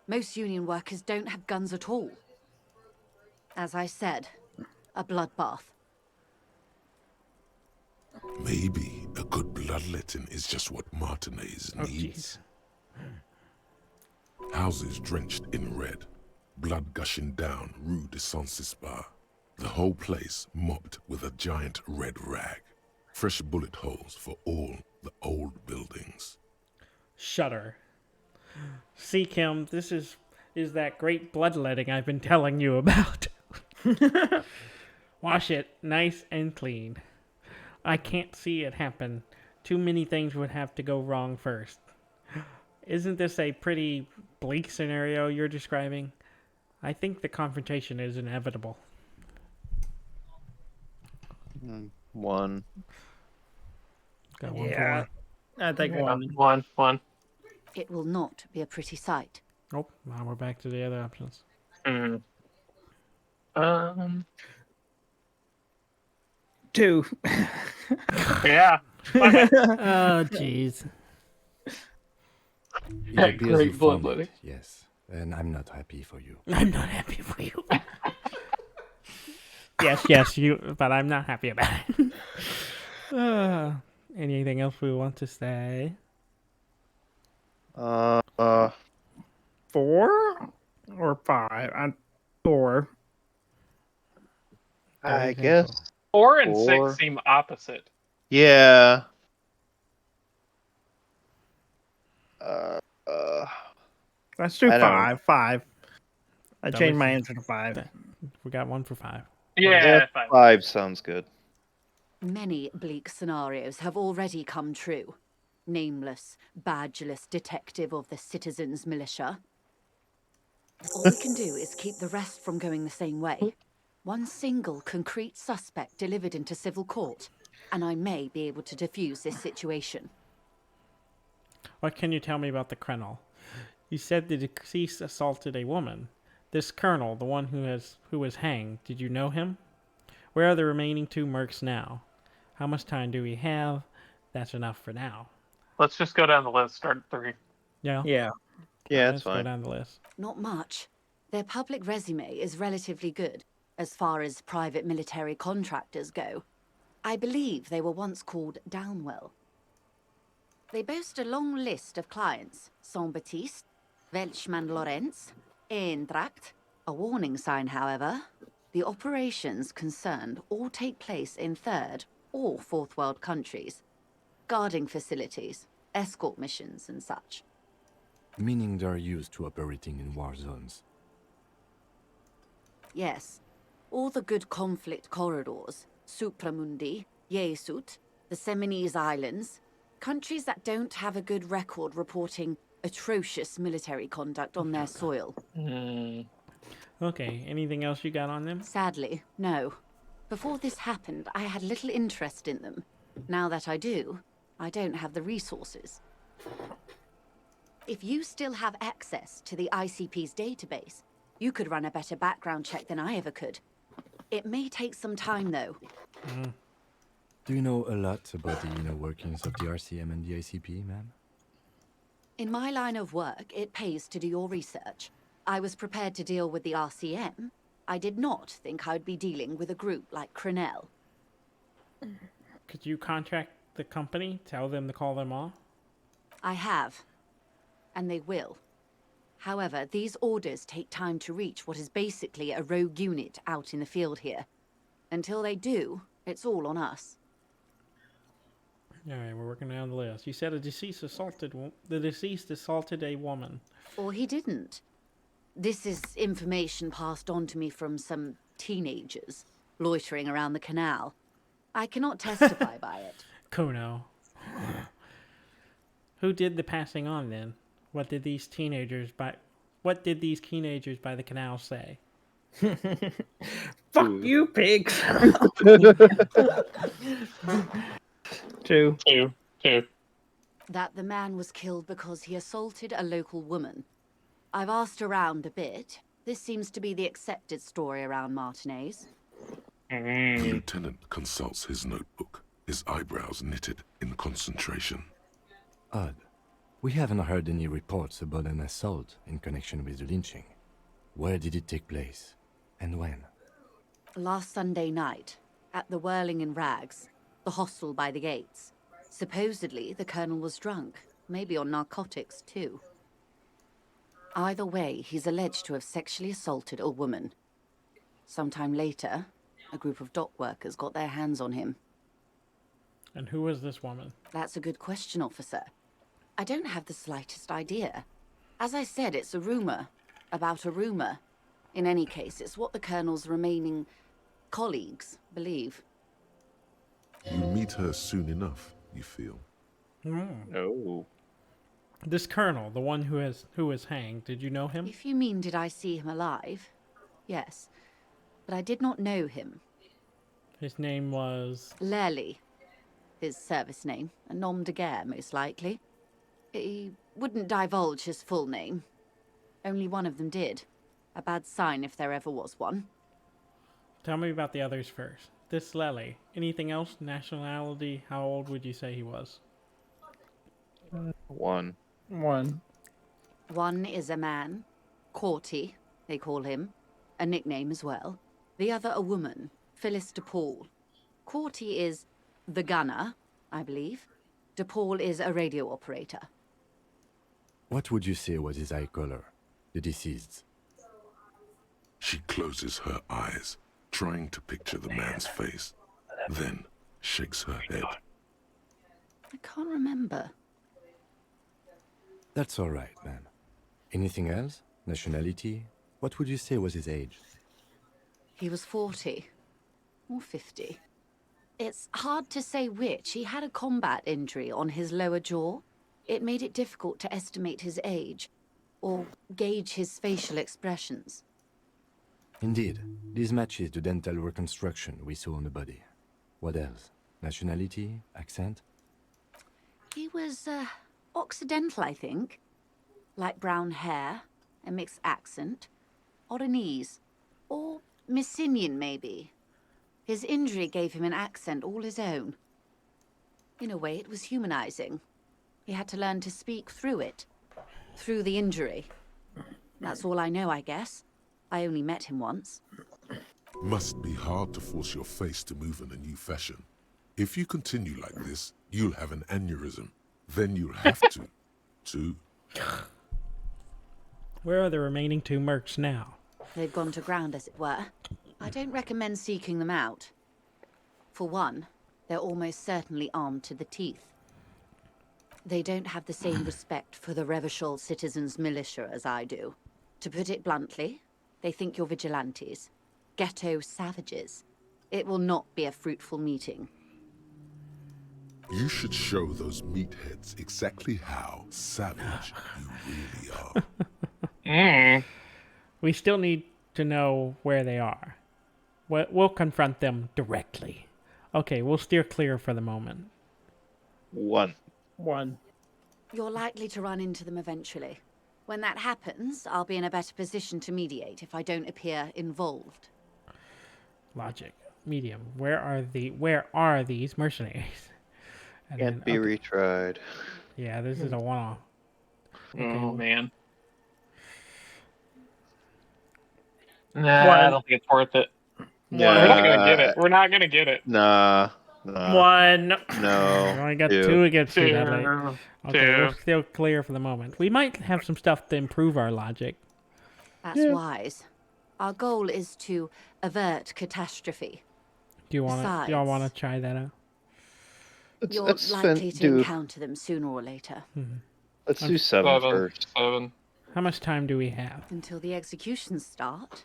[SPEAKER 13] Most Union workers don't have guns at all. As I said, a bloodbath.
[SPEAKER 5] Maybe a good bloodletting is just what Martinez needs. Houses drenched in red, blood gushing down Rue de Saint-Cispar. The whole place mopped with a giant red rag. Fresh bullet holes for all the old buildings.
[SPEAKER 1] Shudder. See, Kim, this is that great bloodletting I've been telling you about. Wash it nice and clean. I can't see it happen. Too many things would have to go wrong first. Isn't this a pretty bleak scenario you're describing? I think the confrontation is inevitable.
[SPEAKER 2] 1.
[SPEAKER 1] Got one for
[SPEAKER 3] Yeah,
[SPEAKER 1] one.
[SPEAKER 3] I think one.
[SPEAKER 4] One.
[SPEAKER 13] It will not be a pretty sight.
[SPEAKER 1] Oh, now we're back to the other options.
[SPEAKER 4] Mm.
[SPEAKER 3] 2.
[SPEAKER 4] Yeah. Okay.
[SPEAKER 1] Oh, jeez.
[SPEAKER 6] It
[SPEAKER 4] That
[SPEAKER 6] appears
[SPEAKER 4] great
[SPEAKER 6] you found
[SPEAKER 4] bloodletting.
[SPEAKER 6] it, yes. And I'm not happy for you.
[SPEAKER 1] I'm not happy for you. yes, you. But I'm not happy about it. Anything else we want to say?
[SPEAKER 3] 4 or 5? 4.
[SPEAKER 2] I guess
[SPEAKER 4] 4 and
[SPEAKER 2] 4.
[SPEAKER 4] 6 seem opposite.
[SPEAKER 2] Yeah.
[SPEAKER 3] Let's do
[SPEAKER 2] I don't-
[SPEAKER 3] 5. 5. I
[SPEAKER 1] That
[SPEAKER 3] changed
[SPEAKER 1] was-
[SPEAKER 3] my answer to 5.
[SPEAKER 1] We got one for 5.
[SPEAKER 4] Yeah, 5.
[SPEAKER 2] 5 sounds good.
[SPEAKER 13] Many bleak scenarios have already come true. Nameless, badgeless detective of the citizens' militia. All we can do is keep the rest from going the same way. One single concrete suspect delivered into civil court, and I may be able to defuse this situation.
[SPEAKER 1] What can you tell me about the colonel? You said the deceased assaulted a woman. This colonel, the one who was hanged, did you know him? Where are the remaining 2 mercs now? How much time do we have? That's enough for now.
[SPEAKER 4] Let's just go down the list. Start at 3.
[SPEAKER 1] Yeah.
[SPEAKER 3] Yeah.
[SPEAKER 2] Yeah,
[SPEAKER 1] Let's
[SPEAKER 2] that's fine.
[SPEAKER 1] go down the list.
[SPEAKER 13] Not much. Their public resume is relatively good, as far as private military contractors go. I believe they were once called Downwell. They boast a long list of clients: Saint-Baptiste, Welchman Lorenz, Eintracht. A warning sign, however. The operations concerned all take place in third or fourth world countries. Guarding facilities, escort missions and such.
[SPEAKER 6] Meaning they're used to operating in war zones.
[SPEAKER 13] Yes. All the good conflict corridors, Supramundi, Yesut, the Seminese Islands, countries that don't have a good record reporting atrocious military conduct on their soil.
[SPEAKER 1] Okay, anything else you got on them?
[SPEAKER 13] Sadly, no. Before this happened, I had little interest in them. Now that I do, I don't have the resources. If you still have access to the ICP's database, you could run a better background check than I ever could. It may take some time, though.
[SPEAKER 6] Do you know a lot about the inner workings of the RCM and the ICP, ma'am?
[SPEAKER 13] In my line of work, it pays to do your research. I was prepared to deal with the RCM. I did not think I'd be dealing with a group like Crenell.
[SPEAKER 1] Could you contact the company? Tell them to call them off?
[SPEAKER 13] I have. And they will. However, these orders take time to reach what is basically a rogue unit out in the field here. Until they do, it's all on us.
[SPEAKER 1] All right, we're working down the list. You said the deceased assaulted a woman.
[SPEAKER 13] Or he didn't. This is information passed on to me from some teenagers loitering around the canal. I cannot testify by it.
[SPEAKER 1] Kuno. Who did the passing on then? What did these teenagers by the canal say?
[SPEAKER 3] Fuck you, pigs. 2.
[SPEAKER 13] That the man was killed because he assaulted a local woman. I've asked around a bit. This seems to be the accepted story around Martinez.
[SPEAKER 5] The lieutenant consults his notebook, his eyebrows knitted in concentration.
[SPEAKER 6] Odd. We haven't heard any reports about an assault in connection with the lynching. Where did it take place? And when?
[SPEAKER 13] Last Sunday night, at the Whirling in Rags, the hostel by the gates. Supposedly, the colonel was drunk, maybe on narcotics too. Either way, he's alleged to have sexually assaulted a woman. Sometime later, a group of dock workers got their hands on him.
[SPEAKER 1] And who was this woman?
[SPEAKER 13] That's a good question, officer. I don't have the slightest idea. As I said, it's a rumor about a rumor. In any case, it's what the Colonel's remaining colleagues believe.
[SPEAKER 5] You meet her soon enough, you feel.
[SPEAKER 2] Oh.
[SPEAKER 1] This colonel, the one who was hanged, did you know him?
[SPEAKER 13] If you mean did I see him alive? Yes. But I did not know him.
[SPEAKER 1] His name was...
[SPEAKER 13] Lely. His service name. A nom de guerre, most likely. He wouldn't divulge his full name. Only one of them did. A bad sign if there ever was one.
[SPEAKER 1] Tell me about the others first. This Lely. Anything else? Nationality? How old would you say he was?
[SPEAKER 2] One.
[SPEAKER 13] One is a man. Corty, they call him. A nickname as well. The other a woman. Phyllis DePaul. Corty is the gunner, I believe. DePaul is a radio operator.
[SPEAKER 6] What would you say was his eye color? The deceased's.
[SPEAKER 5] She closes her eyes, trying to picture the man's face, then shakes her head.
[SPEAKER 13] I can't remember.
[SPEAKER 6] That's all right, ma'am. Anything else? Nationality? What would you say was his age?
[SPEAKER 13] He was 40. Or 50. It's hard to say which. He had a combat injury on his lower jaw. It made it difficult to estimate his age, or gauge his facial expressions.
[SPEAKER 6] Indeed. This matches the dental reconstruction we saw on the body. What else? Nationality? Accent?
[SPEAKER 13] He was, Occidental, I think. Light brown hair, a mixed accent, Oranese, or Messinian, maybe. His injury gave him an accent all his own. In a way, it was humanizing. He had to learn to speak through it, through the injury. That's all I know, I guess. I only met him once.
[SPEAKER 5] Must be hard to force your face to move in a new fashion. If you continue like this, you'll have an aneurysm. Then you'll have to...
[SPEAKER 1] Where are the remaining two mercs now?
[SPEAKER 13] They've gone to ground, as it were. I don't recommend seeking them out. For one, they're almost certainly armed to the teeth. They don't have the same respect for the Revachol citizens' militia as I do. To put it bluntly, they think you're vigilantes. Ghetto savages. It will not be a fruitful meeting.
[SPEAKER 5] You should show those meatheads exactly how savage you really are.
[SPEAKER 1] We still need to know where they are. We'll confront them directly. Okay, we'll steer clear for the moment.
[SPEAKER 2] One.
[SPEAKER 13] You're likely to run into them eventually. When that happens, I'll be in a better position to mediate if I don't appear involved.
[SPEAKER 1] Logic. Medium. Where are these mercenaries? And
[SPEAKER 2] Can't be retried.
[SPEAKER 1] Yeah, this is a one-off. Okay.
[SPEAKER 4] Oh, man. Nah, I don't think it's worth it.
[SPEAKER 2] Yeah,
[SPEAKER 4] We're not gonna get it. We're not gonna get it.
[SPEAKER 2] Nah.
[SPEAKER 3] One.
[SPEAKER 1] We
[SPEAKER 2] No.
[SPEAKER 1] only got
[SPEAKER 2] Two.
[SPEAKER 1] two against you that
[SPEAKER 4] Two.
[SPEAKER 1] night. Okay, we're still clear for the moment. We might have some stuff to improve our logic.
[SPEAKER 13] That's wise. Our goal is to avert catastrophe.
[SPEAKER 1] Do y'all want to try that out?
[SPEAKER 13] You're likely to encounter them sooner or later.
[SPEAKER 2] Let's do seven first.
[SPEAKER 4] 7.
[SPEAKER 1] How much time do we have?
[SPEAKER 13] Until the executions start?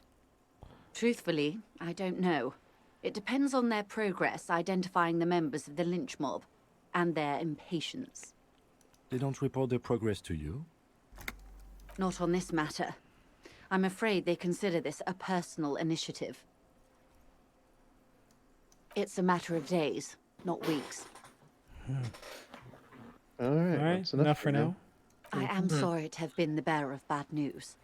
[SPEAKER 13] Truthfully, I don't know. It depends on their progress identifying the members of the lynch mob and their impatience.
[SPEAKER 6] They don't report their progress to you?
[SPEAKER 13] Not on this matter. I'm afraid they consider this a personal initiative. It's a matter of days, not weeks.
[SPEAKER 2] All right.
[SPEAKER 1] Alright, enough for now.
[SPEAKER 13] I am sorry to have been the bearer of bad news.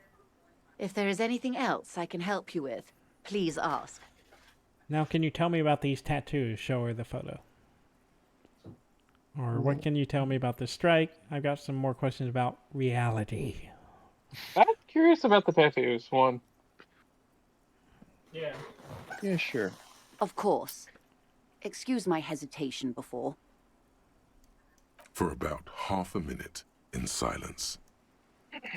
[SPEAKER 13] If there is anything else I can help you with, please ask.
[SPEAKER 1] Now, can you tell me about these tattoos? Show her the photo. Or what can you tell me about the strike? I've got some more questions about reality.
[SPEAKER 4] I'm curious about the tattoos. One.
[SPEAKER 3] Yeah.
[SPEAKER 2] Yeah, sure.
[SPEAKER 13] Of course. Excuse my hesitation before.
[SPEAKER 5] For about half a minute, in silence.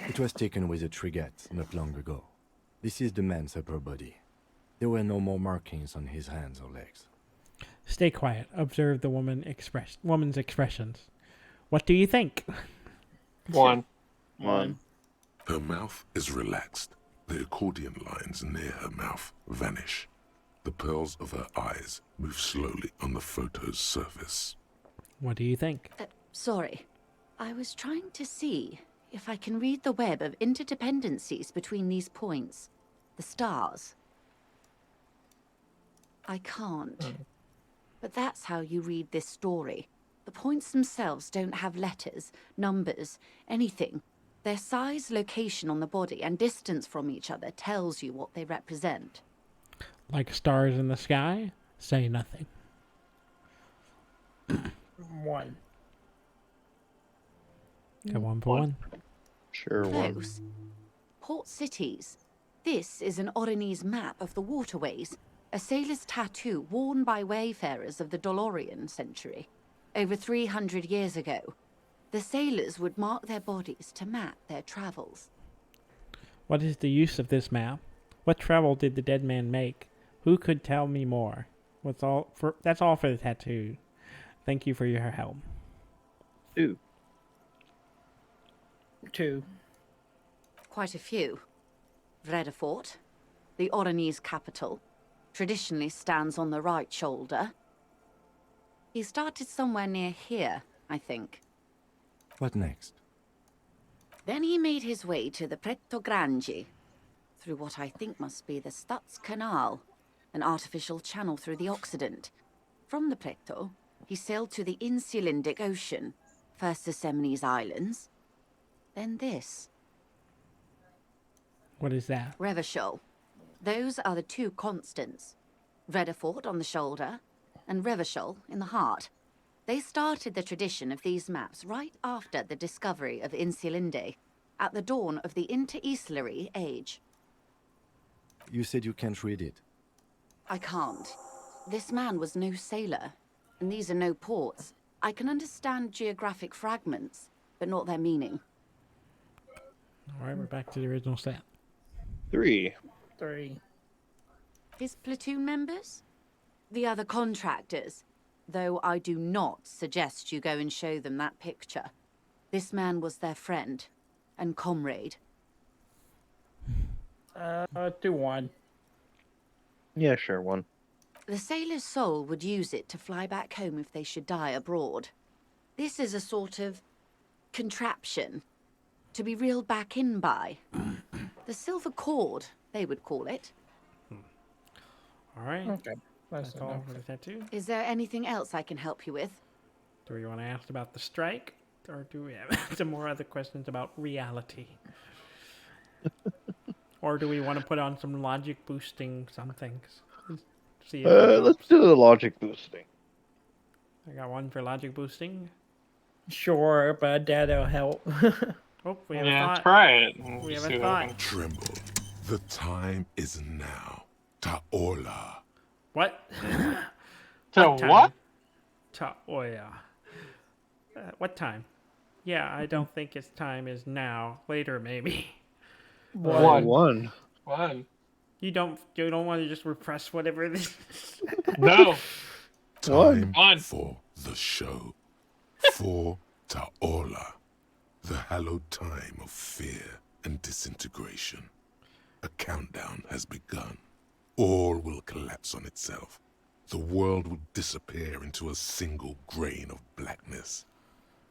[SPEAKER 6] It was taken with a Trigat not long ago. This is the man's upper body. There were no more markings on his hands or legs.
[SPEAKER 1] Stay quiet. Observe the woman's expressions. What do you think?
[SPEAKER 4] 1.
[SPEAKER 5] Her mouth is relaxed. The accordion lines near her mouth vanish. The pearls of her eyes move slowly on the photo's surface.
[SPEAKER 1] What do you think?
[SPEAKER 13] Sorry. I was trying to see if I can read the web of interdependencies between these points. The stars. I can't. But that's how you read this story. The points themselves don't have letters, numbers, anything. Their size, location on the body, and distance from each other tells you what they represent.
[SPEAKER 1] Like stars in the sky? Say nothing.
[SPEAKER 3] 1.
[SPEAKER 1] Got 1 for 1.
[SPEAKER 2] Sure, 1.
[SPEAKER 13] Close. Port cities. This is an Oronese map of the waterways, a sailor's tattoo worn by wayfarers of the Dolorian century. Over 300 years ago, the sailors would mark their bodies to map their travels.
[SPEAKER 1] What is the use of this map? What travel did the dead man make? Who could tell me more? That's all for the tattoo. Thank you for your help.
[SPEAKER 2] 2.
[SPEAKER 3] 2.
[SPEAKER 13] Quite a few. Vredefort, the Oronese capital, traditionally stands on the right shoulder. He started somewhere near here, I think.
[SPEAKER 6] What next?
[SPEAKER 13] Then he made his way to the Pretto Grande, through what I think must be the Stutz Canal, an artificial channel through the Occident. From the Pretto, he sailed to the Insulindic Ocean, first the Seminoles Islands, then this.
[SPEAKER 1] What is that?
[SPEAKER 13] Revachol. Those are the 2 constants. Vredefort on the shoulder, and Revachol in the heart. They started the tradition of these maps right after the discovery of Insulinde, at the dawn of the Interinsulary Age.
[SPEAKER 6] You said you can't read it.
[SPEAKER 13] I can't. This man was no sailor, and these are no ports. I can understand geographic fragments, but not their meaning.
[SPEAKER 1] Alright, we're back to the original set.
[SPEAKER 2] 3.
[SPEAKER 3] 3.
[SPEAKER 13] His platoon members? The other contractors. Though I do not suggest you go and show them that picture. This man was their friend and comrade.
[SPEAKER 3] 2-1.
[SPEAKER 2] Yeah, sure, 1.
[SPEAKER 13] The sailor's soul would use it to fly back home if they should die abroad. This is a sort of contraption to be reeled back in by. The silver cord, they would call it.
[SPEAKER 1] Alright.
[SPEAKER 3] Okay.
[SPEAKER 1] That's all for the tattoo.
[SPEAKER 13] Is there anything else I can help you with?
[SPEAKER 1] Do we want to ask about the strike? Or do we have some more other questions about reality? Or do we want to put on some logic boosting somethings? See if it
[SPEAKER 2] Let's
[SPEAKER 1] helps.
[SPEAKER 2] do the logic boosting.
[SPEAKER 1] I got 1 for logic boosting.
[SPEAKER 3] Sure, but that'll help.
[SPEAKER 1] Oh, we have a thought.
[SPEAKER 4] Try it.
[SPEAKER 1] We have
[SPEAKER 4] See
[SPEAKER 1] a
[SPEAKER 4] what
[SPEAKER 1] thought.
[SPEAKER 4] happens.
[SPEAKER 5] Tremble. The time is now. Taola.
[SPEAKER 1] What?
[SPEAKER 4] So
[SPEAKER 1] time?
[SPEAKER 4] what?
[SPEAKER 1] Taoya. What time? Yeah, I don't think its time is now. Later, maybe.
[SPEAKER 4] 1.
[SPEAKER 2] 1.
[SPEAKER 4] 1.
[SPEAKER 1] You don't want to just repress whatever it is.
[SPEAKER 4] No.
[SPEAKER 5] Time
[SPEAKER 4] 1.
[SPEAKER 5] for the show. For Taola. The hallowed time of fear and disintegration. A countdown has begun. All will collapse on itself. The world will disappear into a single grain of blackness.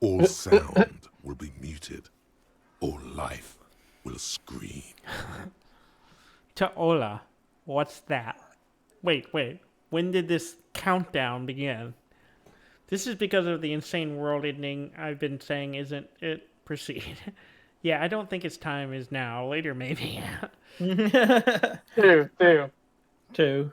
[SPEAKER 5] All sound will be muted. All life will scream.
[SPEAKER 1] Taola. What's that? Wait. When did this countdown begin? This is because of the insane world ending I've been saying, isn't it? Proceed. Yeah, I don't think its time is now. Later, maybe.
[SPEAKER 4] 2.
[SPEAKER 3] 2.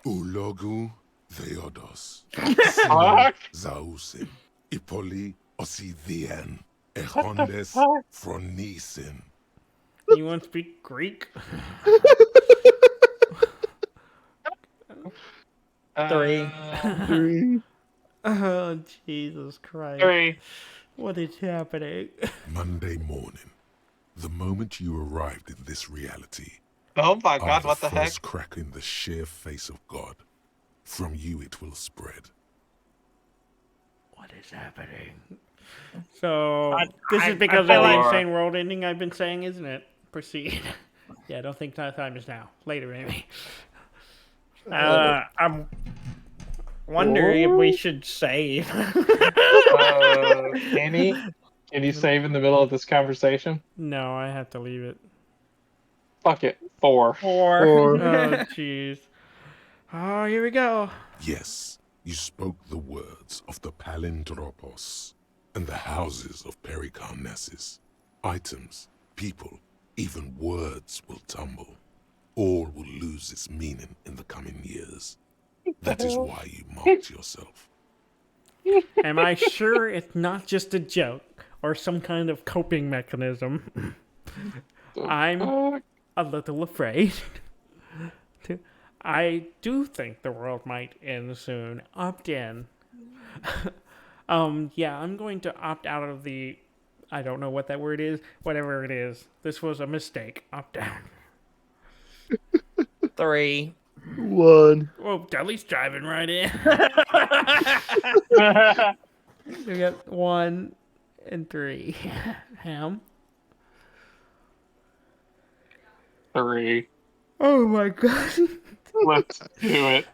[SPEAKER 5] Ulogu Theodos.
[SPEAKER 4] Fuck.
[SPEAKER 5] Zausim. Ipoli Osidhian. Echondes Fronisin.
[SPEAKER 1] You want to speak Greek?
[SPEAKER 3] 3.
[SPEAKER 2] 3.
[SPEAKER 1] Oh, Jesus Christ.
[SPEAKER 4] 3.
[SPEAKER 1] What is happening?
[SPEAKER 5] Monday morning. The moment you arrived in this reality.
[SPEAKER 4] Oh my
[SPEAKER 5] are
[SPEAKER 4] god, what the heck?
[SPEAKER 5] first crack in the sheer face of God. From you it will spread.
[SPEAKER 1] What is happening? So, this
[SPEAKER 3] I
[SPEAKER 1] is because
[SPEAKER 3] feel
[SPEAKER 1] of the
[SPEAKER 3] like-
[SPEAKER 1] insane world ending I've been saying, isn't it? Proceed. Yeah, I don't think time is now. Later, maybe.
[SPEAKER 3] I'm wondering if we should save.
[SPEAKER 4] Kenny, can you save in the middle of this conversation?
[SPEAKER 1] No, I have to leave it.
[SPEAKER 4] Fuck it. 4.
[SPEAKER 3] 4.
[SPEAKER 1] Oh, jeez. Oh, here we go.
[SPEAKER 5] Yes, you spoke the words of the Palindropos and the houses of Pericarnassus. Items, people, even words will tumble. All will lose its meaning in the coming years. That is why you marked yourself.
[SPEAKER 1] Am I sure it's not just a joke or some kind of coping mechanism? I'm a little afraid. I do think the world might end soon. Opt in. Yeah, I'm going to opt out of the... I don't know what that word is. Whatever it is. This was a mistake. Opt out.
[SPEAKER 3] 3.
[SPEAKER 2] 1.
[SPEAKER 1] Whoa, Dudley's driving right in. We got 1 and 3. Ham?
[SPEAKER 4] 3.
[SPEAKER 1] Oh my god.
[SPEAKER 4] Let's do it.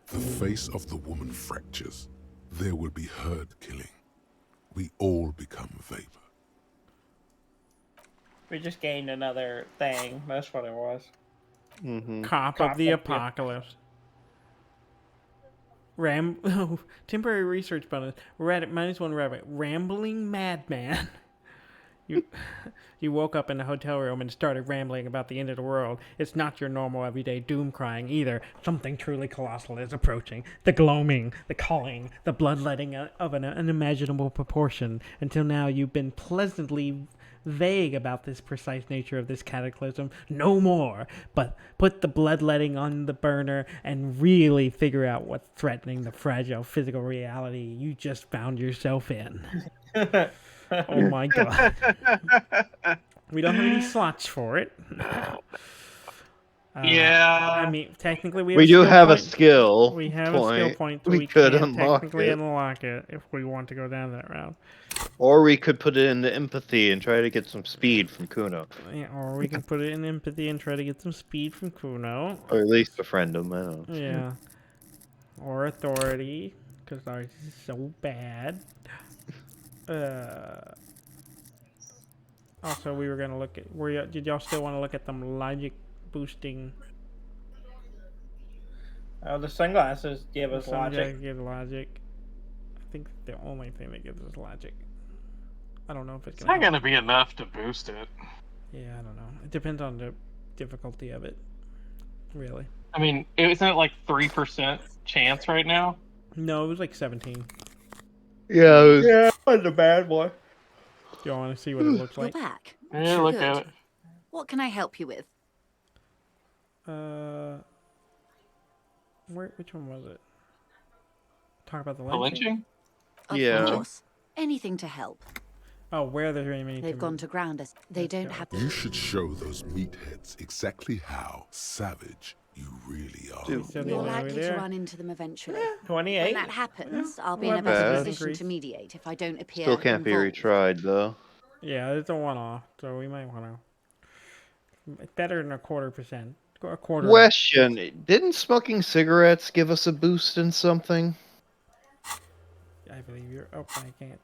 [SPEAKER 5] The face of the woman fractures. There will be herd killing. We all become vapor.
[SPEAKER 3] We just gained another thing. That's what it was.
[SPEAKER 1] Cop of the apocalypse. Temporary research bonus. Reddit -1 rabbit. Rambling madman. You woke up in a hotel room and started rambling about the end of the world. It's not your normal everyday doom crying either. Something truly colossal is approaching. The gloaming, the calling, the bloodletting of an unimaginable proportion. Until now, you've been pleasantly vague about this precise nature of this cataclysm. No more, but put the bloodletting on the burner and really figure out what's threatening the fragile physical reality you just found yourself in. Oh my god. We don't have any slots for it.
[SPEAKER 4] Yeah.
[SPEAKER 1] I mean, technically
[SPEAKER 2] We do have a skill
[SPEAKER 1] We have a skill point, so
[SPEAKER 2] We
[SPEAKER 1] we
[SPEAKER 2] could
[SPEAKER 1] can
[SPEAKER 2] unlock
[SPEAKER 1] technically
[SPEAKER 2] it.
[SPEAKER 1] unlock it if we want to go down that route.
[SPEAKER 2] Or we could put it into empathy and try to get some speed from Kuno.
[SPEAKER 1] Yeah, or we can put it in empathy and try to get some speed from Kuno.
[SPEAKER 2] Or at least befriend him, I don't know.
[SPEAKER 1] Yeah. Or authority, because ours is so bad. Also, we were gonna look at. Did y'all still want to look at them logic boosting?
[SPEAKER 3] Oh, the sunglasses give us logic.
[SPEAKER 1] Give logic. I think the only thing that gives us logic. I don't know if it's
[SPEAKER 4] It's not gonna be enough to boost it.
[SPEAKER 1] Yeah, I don't know. It depends on the difficulty of it. Really.
[SPEAKER 4] I mean, isn't it like 3% chance right now?
[SPEAKER 1] No, it was like 17.
[SPEAKER 2] Yeah,
[SPEAKER 3] it wasn't a bad one.
[SPEAKER 1] Do y'all want to see what it looks
[SPEAKER 13] You're
[SPEAKER 1] like?
[SPEAKER 13] back.
[SPEAKER 4] Yeah, look
[SPEAKER 13] Good.
[SPEAKER 4] at it.
[SPEAKER 13] What can I help you with?
[SPEAKER 1] Which one was it? Talk about the
[SPEAKER 4] The
[SPEAKER 1] lynching?
[SPEAKER 4] lynching?
[SPEAKER 13] Of
[SPEAKER 2] Yeah.
[SPEAKER 13] course. Anything to help.
[SPEAKER 1] Oh, where the remaining?
[SPEAKER 13] They've gone to ground us. They don't have.
[SPEAKER 5] You should show those meatheads exactly how savage you really are.
[SPEAKER 13] You're likely to run into them eventually.
[SPEAKER 3] 28.
[SPEAKER 13] When that happens, I'll be in a
[SPEAKER 2] Not
[SPEAKER 13] better
[SPEAKER 2] bad.
[SPEAKER 13] position to mediate if I don't appear.
[SPEAKER 2] Still can't be
[SPEAKER 13] involved.
[SPEAKER 2] retried, though.
[SPEAKER 1] Yeah, it's a one-off, so we might want to. It's better than a 1/4%. A quarter.
[SPEAKER 2] Question: didn't smoking cigarettes give us a boost in something?
[SPEAKER 1] I believe you're. Oh, I can't.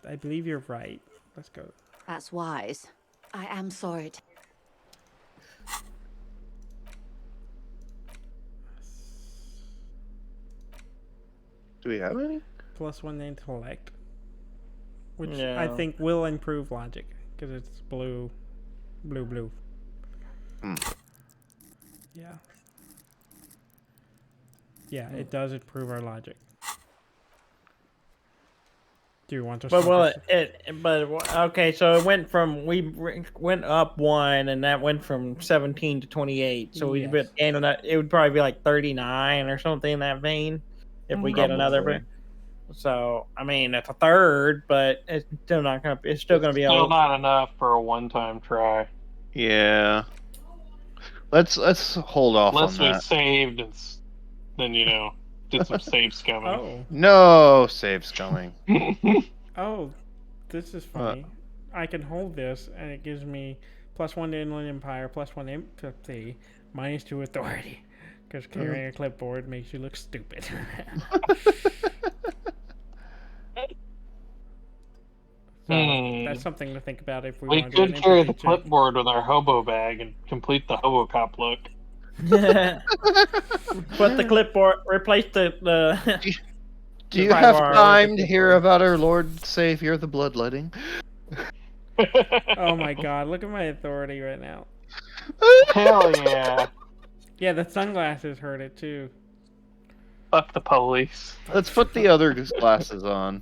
[SPEAKER 1] I believe you're right. Let's go.
[SPEAKER 13] That's wise. I am sorry.
[SPEAKER 2] Do we have any?
[SPEAKER 1] +1 intellect, which
[SPEAKER 3] Yeah.
[SPEAKER 1] I think will improve logic because it's blue. Yeah. Yeah, it does improve our logic. Do you want to?
[SPEAKER 3] But okay, so it went from went up 1, and that went from 17 to 28. So we
[SPEAKER 1] Yes.
[SPEAKER 3] gained that. It would probably be like 39 or something in that vein if we get another.
[SPEAKER 2] Probably.
[SPEAKER 3] So I mean, it's a third, but it's still not gonna. It's still gonna be
[SPEAKER 4] Still not enough for a one-time try.
[SPEAKER 2] Yeah. Let's hold off
[SPEAKER 4] Unless
[SPEAKER 2] on
[SPEAKER 4] we
[SPEAKER 2] that.
[SPEAKER 4] saved and then did some save scumming.
[SPEAKER 1] Oh.
[SPEAKER 2] No saves coming.
[SPEAKER 1] Oh, this is funny. I can hold this, and it gives me +1 to Inland Empire, +1 empathy, -2 authority. Because carrying a clipboard makes you look stupid. So that's something to think about if we want to do an
[SPEAKER 4] could carry the
[SPEAKER 1] empathy check.
[SPEAKER 4] clipboard with our hobo bag and complete the hobo cop look.
[SPEAKER 3] Put the clipboard, replace the
[SPEAKER 2] Do you have time to hear about our Lord Savior, the Bloodletting?
[SPEAKER 1] Oh my god, look at my authority right now.
[SPEAKER 4] Hell yeah.
[SPEAKER 1] Yeah, the sunglasses hurt it too.
[SPEAKER 4] Fuck the police.
[SPEAKER 2] Let's put the other glasses on.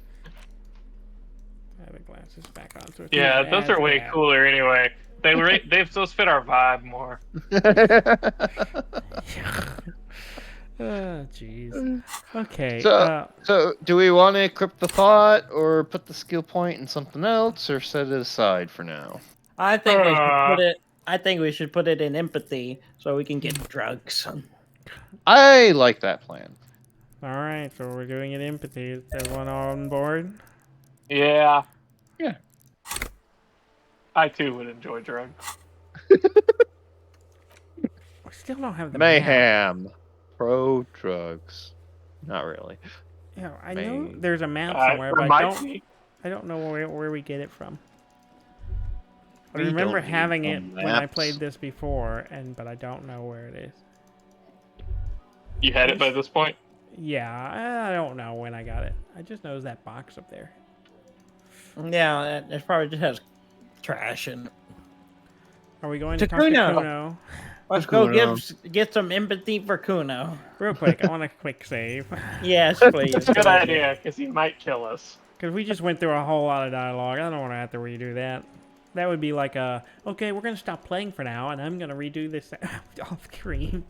[SPEAKER 1] I have the glasses back on. So it's
[SPEAKER 4] Yeah,
[SPEAKER 1] not
[SPEAKER 4] those
[SPEAKER 1] as
[SPEAKER 4] are way
[SPEAKER 1] bad.
[SPEAKER 4] cooler anyway. Those fit our vibe more.
[SPEAKER 1] Oh, jeez. Okay.
[SPEAKER 2] So, do we want to equip the thought, or put the skill point in something else, or set it aside for now?
[SPEAKER 3] I think we should put it. I think we should put it in empathy so we can get drugs.
[SPEAKER 2] I like that plan.
[SPEAKER 1] All right, so we're doing it empathy. Is everyone on board?
[SPEAKER 4] Yeah.
[SPEAKER 2] Yeah.
[SPEAKER 4] I too would enjoy drugs.
[SPEAKER 1] We still don't have the map.
[SPEAKER 2] Mayham. Pro drugs. Not really.
[SPEAKER 1] Yeah, I know there's a map somewhere, but I don't know where we get it from. I remember having it when I played this before, but I don't know where it is.
[SPEAKER 4] You had it by this point?
[SPEAKER 1] Yeah, I don't know when I got it. I just know that box up there.
[SPEAKER 3] Yeah, it probably just has trash in it.
[SPEAKER 1] Are we going to talk to Kuno?
[SPEAKER 3] Let's go get some empathy for Kuno.
[SPEAKER 1] Real quick, I want a quick save.
[SPEAKER 3] Yes, please.
[SPEAKER 4] It's a good idea, because he might kill us.
[SPEAKER 1] Because we just went through a whole lot of dialogue. I don't want to have to redo that. That would be like okay, we're going to stop playing for now, and I'm going to redo this off screen.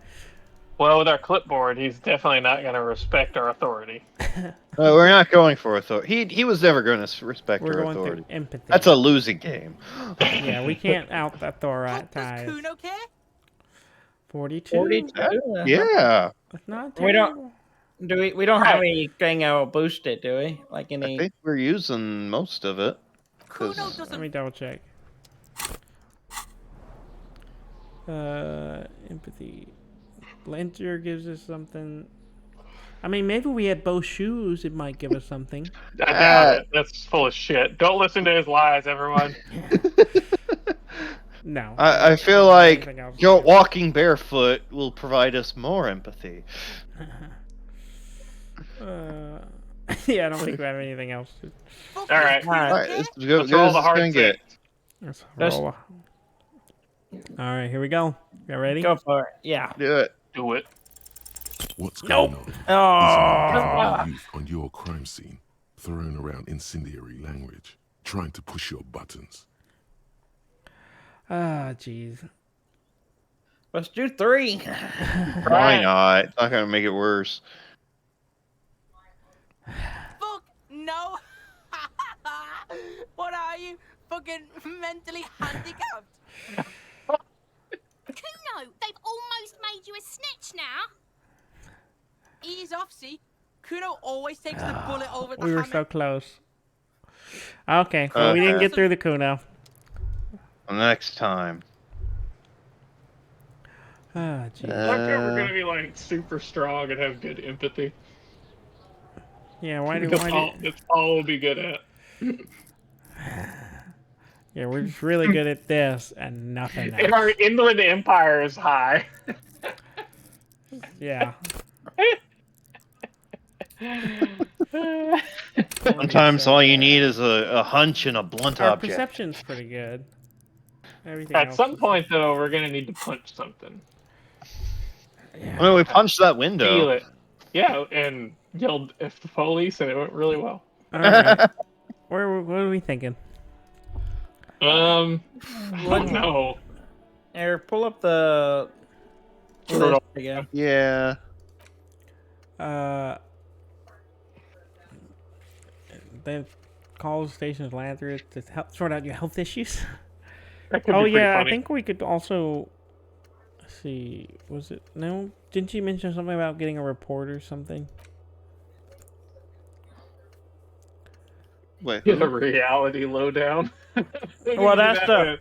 [SPEAKER 4] Well, with our clipboard, he's definitely not going to respect our authority.
[SPEAKER 2] We're not going for authority. He was never going to respect our
[SPEAKER 1] going
[SPEAKER 2] authority.
[SPEAKER 1] through empathy.
[SPEAKER 2] That's a losing game.
[SPEAKER 1] Yeah, we can't out-authorize.
[SPEAKER 11] Does Kuno care?
[SPEAKER 1] 42?
[SPEAKER 3] 42?
[SPEAKER 2] Yeah.
[SPEAKER 1] That's not
[SPEAKER 3] We
[SPEAKER 1] terrible.
[SPEAKER 3] don't. We don't have anything that will boost it, do we? Like any.
[SPEAKER 2] I think we're using most of it.
[SPEAKER 1] Let me double check. Empathy. Lenter gives us something. I mean, maybe we had both shoes. It might give us something.
[SPEAKER 4] I doubt it. That's full of shit. Don't listen to his lies, everyone.
[SPEAKER 1] No.
[SPEAKER 2] I feel like walking barefoot will provide us more empathy.
[SPEAKER 1] Yeah, I don't think we have anything else.
[SPEAKER 4] All right.
[SPEAKER 2] Let's
[SPEAKER 4] roll the hard
[SPEAKER 2] get.
[SPEAKER 1] Let's roll. All right, here we go. You ready?
[SPEAKER 3] Go for it. Yeah.
[SPEAKER 2] Do it.
[SPEAKER 4] Do it.
[SPEAKER 5] What's going on?
[SPEAKER 3] Oh.
[SPEAKER 5] Youth on your crime scene, throwing around incendiary language, trying to push your buttons.
[SPEAKER 1] Ah, jeez.
[SPEAKER 3] Let's do 3.
[SPEAKER 2] Why not? It's not gonna make it worse.
[SPEAKER 11] Fuck no! What are you? Fucking mentally handicapped?
[SPEAKER 14] Kuno, they've almost made you a snitch now.
[SPEAKER 11] Ease off, see? Kuno always takes the bullet over the
[SPEAKER 1] We were
[SPEAKER 11] hammer.
[SPEAKER 1] so close. Okay, well, we didn't get through the Kuno.
[SPEAKER 2] Next time.
[SPEAKER 1] Ah, jeez.
[SPEAKER 4] We're going to be like super strong and have good empathy.
[SPEAKER 1] Yeah, why do
[SPEAKER 4] That's all we'll be good at.
[SPEAKER 1] Yeah, we're just really good at this and nothing else.
[SPEAKER 4] And our Inland Empire is high.
[SPEAKER 1] Yeah.
[SPEAKER 2] Sometimes all you need is a hunch and a blunt
[SPEAKER 1] Our
[SPEAKER 2] object.
[SPEAKER 1] perception's pretty good. Everything
[SPEAKER 4] At
[SPEAKER 1] else
[SPEAKER 4] some
[SPEAKER 1] is-
[SPEAKER 4] point, though, we're going to need to punch something.
[SPEAKER 2] Well, we punched that window.
[SPEAKER 4] Feel it. Yeah, and yelled "F the police," and it went really well.
[SPEAKER 1] All right. What are we thinking?
[SPEAKER 4] Oh no.
[SPEAKER 3] Here, pull up the list again.
[SPEAKER 2] Yeah.
[SPEAKER 1] The call stations land through it to help sort out your health issues.
[SPEAKER 4] That could
[SPEAKER 1] Oh
[SPEAKER 4] be pretty
[SPEAKER 1] yeah,
[SPEAKER 4] funny.
[SPEAKER 1] I think we could also see. Was it no? Didn't you mention something about getting a report or something?
[SPEAKER 2] Wait,
[SPEAKER 4] Get a reality lowdown.
[SPEAKER 3] Well, that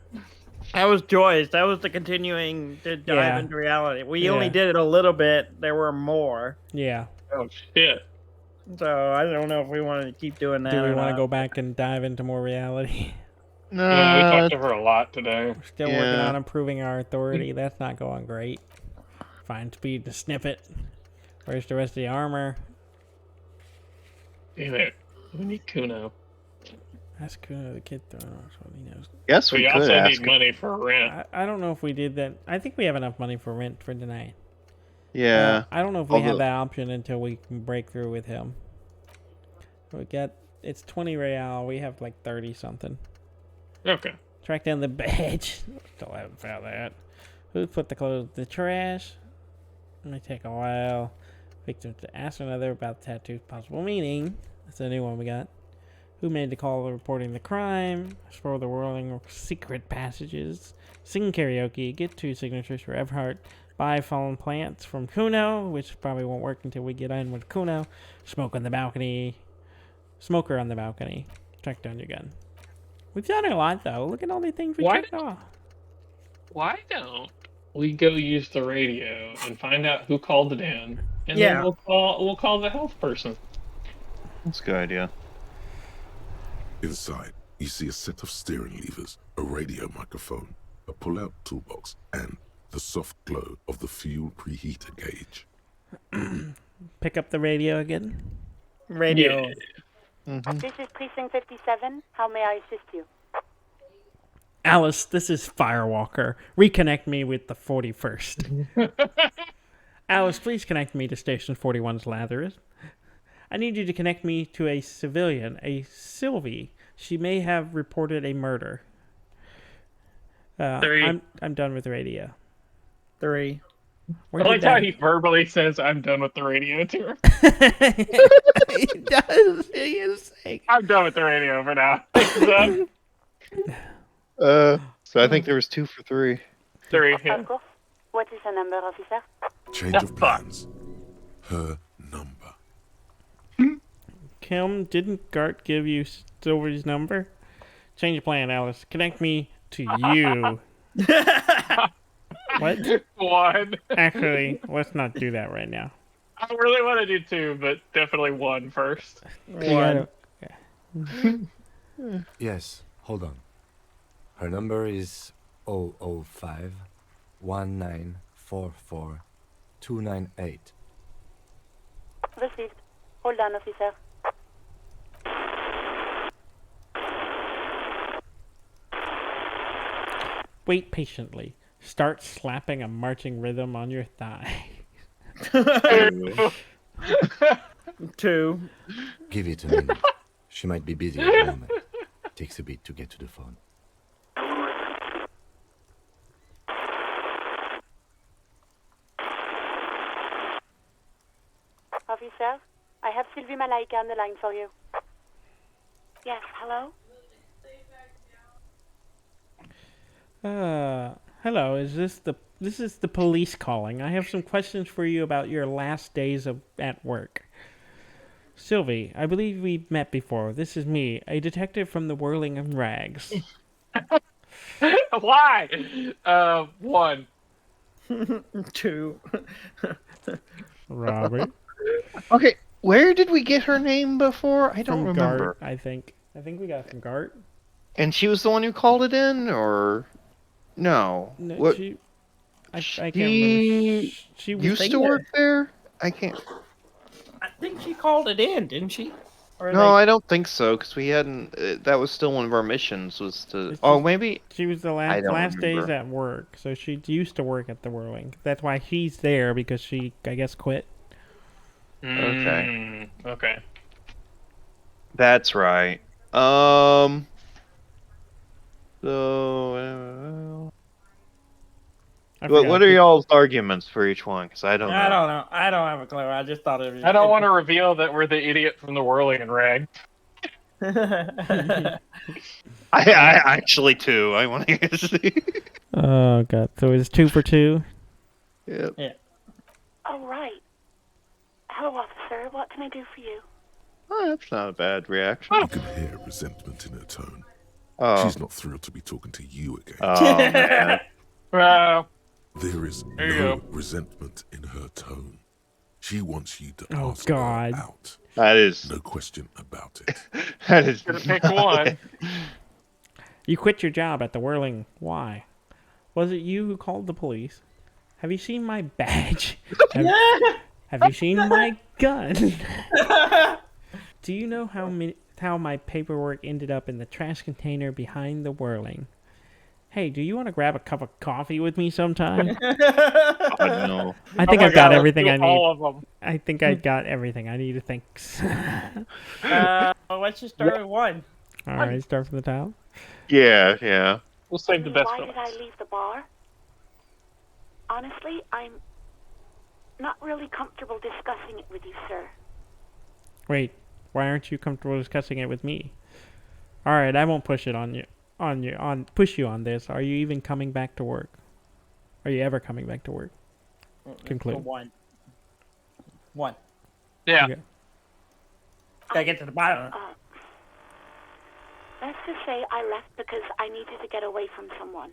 [SPEAKER 3] was Joyce. That was the continuing to dive into reality. We only did it a little bit. There were more.
[SPEAKER 1] Yeah.
[SPEAKER 4] Oh shit.
[SPEAKER 3] So I don't know if we wanted to keep doing that.
[SPEAKER 1] Do we
[SPEAKER 3] want
[SPEAKER 1] to go back and dive into more reality?
[SPEAKER 2] No,
[SPEAKER 4] Yeah, we talked over a lot today.
[SPEAKER 1] We're still working on improving our authority. That's not going great. Find speed to sniff it. Where's the rest of the armor?
[SPEAKER 4] Damn it. We need Kuno.
[SPEAKER 1] Ask Kuno the kid throne. That's what he knows.
[SPEAKER 2] Yes,
[SPEAKER 4] we
[SPEAKER 2] could
[SPEAKER 4] also
[SPEAKER 2] ask
[SPEAKER 4] need money for rent.
[SPEAKER 1] I don't know if we did that. I think we have enough money for rent for tonight.
[SPEAKER 2] Yeah.
[SPEAKER 1] I don't know if we have that option until we can break through with him. It's 20 real. We have like 30 something.
[SPEAKER 4] Okay.
[SPEAKER 1] Track down the badge. Still haven't found that. Who put the clothes in the trash? It may take a while. Victim to ask another about the tattoo's possible meaning. That's a new one we got. Who made the call reporting the crime? Explore the whirling secret passages. Sing karaoke. Get 2 signatures for Everhart. Buy fallen plants from Kuno, which probably won't work until we get in with Kuno. Smoke on the balcony. Smoker on the balcony. Track down your gun. We've done a lot, though. Look at all the things we checked off.
[SPEAKER 4] Why don't we go use the radio and find out who called it in, and then we'll call the health person.
[SPEAKER 2] That's a good idea.
[SPEAKER 5] Inside, you see a set of steering levers, a radio microphone, a pull-out toolbox, and the soft glow of the fuel preheater gauge.
[SPEAKER 1] Pick up the radio again.
[SPEAKER 3] Radio.
[SPEAKER 4] Yeah.
[SPEAKER 2] Mm-hmm.
[SPEAKER 15] This is Precinct 57. How may I assist you?
[SPEAKER 1] Alice, this is Firewalker. Reconnect me with the 41st. Alice, please connect me to Station 41's Lazarus. I need you to connect me to a civilian, a Sylvie. She may have reported a murder.
[SPEAKER 4] 3.
[SPEAKER 1] I'm done with the radio.
[SPEAKER 3] 3.
[SPEAKER 4] I like how he verbally says, "I'm done with the radio" to her.
[SPEAKER 1] He does. He is saying,
[SPEAKER 4] I'm done with the radio for now.
[SPEAKER 2] So I think there was 2 for 3.
[SPEAKER 4] 3. Yeah.
[SPEAKER 15] Of course. What is the number, officer?
[SPEAKER 5] Change of plans. Her number.
[SPEAKER 1] Kim, didn't Gart give you Silver's number? Change of plan, Alice. Connect me to you. What?
[SPEAKER 4] 1.
[SPEAKER 1] Actually, let's not do that right now.
[SPEAKER 4] I really want to do 2, but definitely 1 first.
[SPEAKER 3] 1.
[SPEAKER 6] Yes, hold on. Her number is 005 1944 298.
[SPEAKER 15] Received. Hold on, officer.
[SPEAKER 1] Wait patiently. Start slapping a marching rhythm on your thigh.
[SPEAKER 3] 2.
[SPEAKER 6] Give it a minute. She might be busy at the moment. Takes a bit to get to the phone.
[SPEAKER 15] Officer, I have Sylvie Malaika on the line for you. Yes, hello?
[SPEAKER 1] Hello, this is the police calling. I have some questions for you about your last days at work. Sylvie, I believe we've met before. This is me, a detective from the Whirling in Rags.
[SPEAKER 4] Why? 1.
[SPEAKER 3] 2.
[SPEAKER 1] Robert.
[SPEAKER 2] Okay, where did we get her name before? I don't
[SPEAKER 1] From
[SPEAKER 2] remember.
[SPEAKER 1] Gart, I think we got it from Gart.
[SPEAKER 2] And she was the one who called it in, or no?
[SPEAKER 1] No,
[SPEAKER 2] What?
[SPEAKER 1] I can't remember. She was
[SPEAKER 2] used to work there. I can't.
[SPEAKER 3] I think she called it in, didn't she? Or
[SPEAKER 2] No, I don't think so, because we hadn't. That was still one of our missions. Was to. Oh, maybe.
[SPEAKER 1] She was the last days at work, so she used to work at the Whirling. That's why he's there, because she, I guess, quit.
[SPEAKER 2] Okay.
[SPEAKER 4] Okay.
[SPEAKER 2] That's right. So. What are y'all's arguments for each one? Because I don't know.
[SPEAKER 3] I don't know. I don't have a clue. I just thought it was.
[SPEAKER 4] I don't want to reveal that we're the idiot from the Whirling and Rag.
[SPEAKER 2] I actually too. I want to see.
[SPEAKER 1] Oh god! So it's 2 for 2.
[SPEAKER 2] Yep.
[SPEAKER 1] Yeah.
[SPEAKER 15] Oh, right. Hello, officer. What can I do for you?
[SPEAKER 2] Oh, that's not a bad reaction.
[SPEAKER 5] You can hear resentment in her tone.
[SPEAKER 2] Oh.
[SPEAKER 5] She's not thrilled to be talking to you again.
[SPEAKER 2] Oh, man.
[SPEAKER 5] There is
[SPEAKER 4] There you
[SPEAKER 5] no
[SPEAKER 4] go.
[SPEAKER 5] resentment in her tone. She wants you to
[SPEAKER 1] Oh,
[SPEAKER 5] ask
[SPEAKER 1] God.
[SPEAKER 5] her out.
[SPEAKER 2] That is.
[SPEAKER 5] No question about it.
[SPEAKER 2] That is.
[SPEAKER 4] Gotta pick one.
[SPEAKER 1] You quit your job at the Whirling. Why? Was it you who called the police? Have you seen my badge? Have you seen my gun? Do you know how my paperwork ended up in the trash container behind the Whirling? Hey, do you want to grab a cup of coffee with me sometime?
[SPEAKER 2] Oh, no.
[SPEAKER 1] I think
[SPEAKER 4] Oh my
[SPEAKER 1] I've got
[SPEAKER 4] God, let's
[SPEAKER 1] everything
[SPEAKER 4] do
[SPEAKER 1] I need.
[SPEAKER 4] all of them.
[SPEAKER 1] I think I got everything I need. Thanks.
[SPEAKER 3] Let's just start with one.
[SPEAKER 1] All right, start from the top.
[SPEAKER 2] Yeah.
[SPEAKER 4] We'll save the best
[SPEAKER 15] Why
[SPEAKER 4] for
[SPEAKER 15] did I
[SPEAKER 4] last.
[SPEAKER 15] leave the bar? Honestly, I'm not really comfortable discussing it with you, sir.
[SPEAKER 1] Wait, why aren't you comfortable discussing it with me? All right, I won't push it on you. Push you on this. Are you even coming back to work? Are you ever coming back to work? Conclude.
[SPEAKER 3] One.
[SPEAKER 4] Yeah.
[SPEAKER 1] Okay.
[SPEAKER 3] Gotta get to the bottom.
[SPEAKER 15] Let's just say I left because I needed to get away from someone.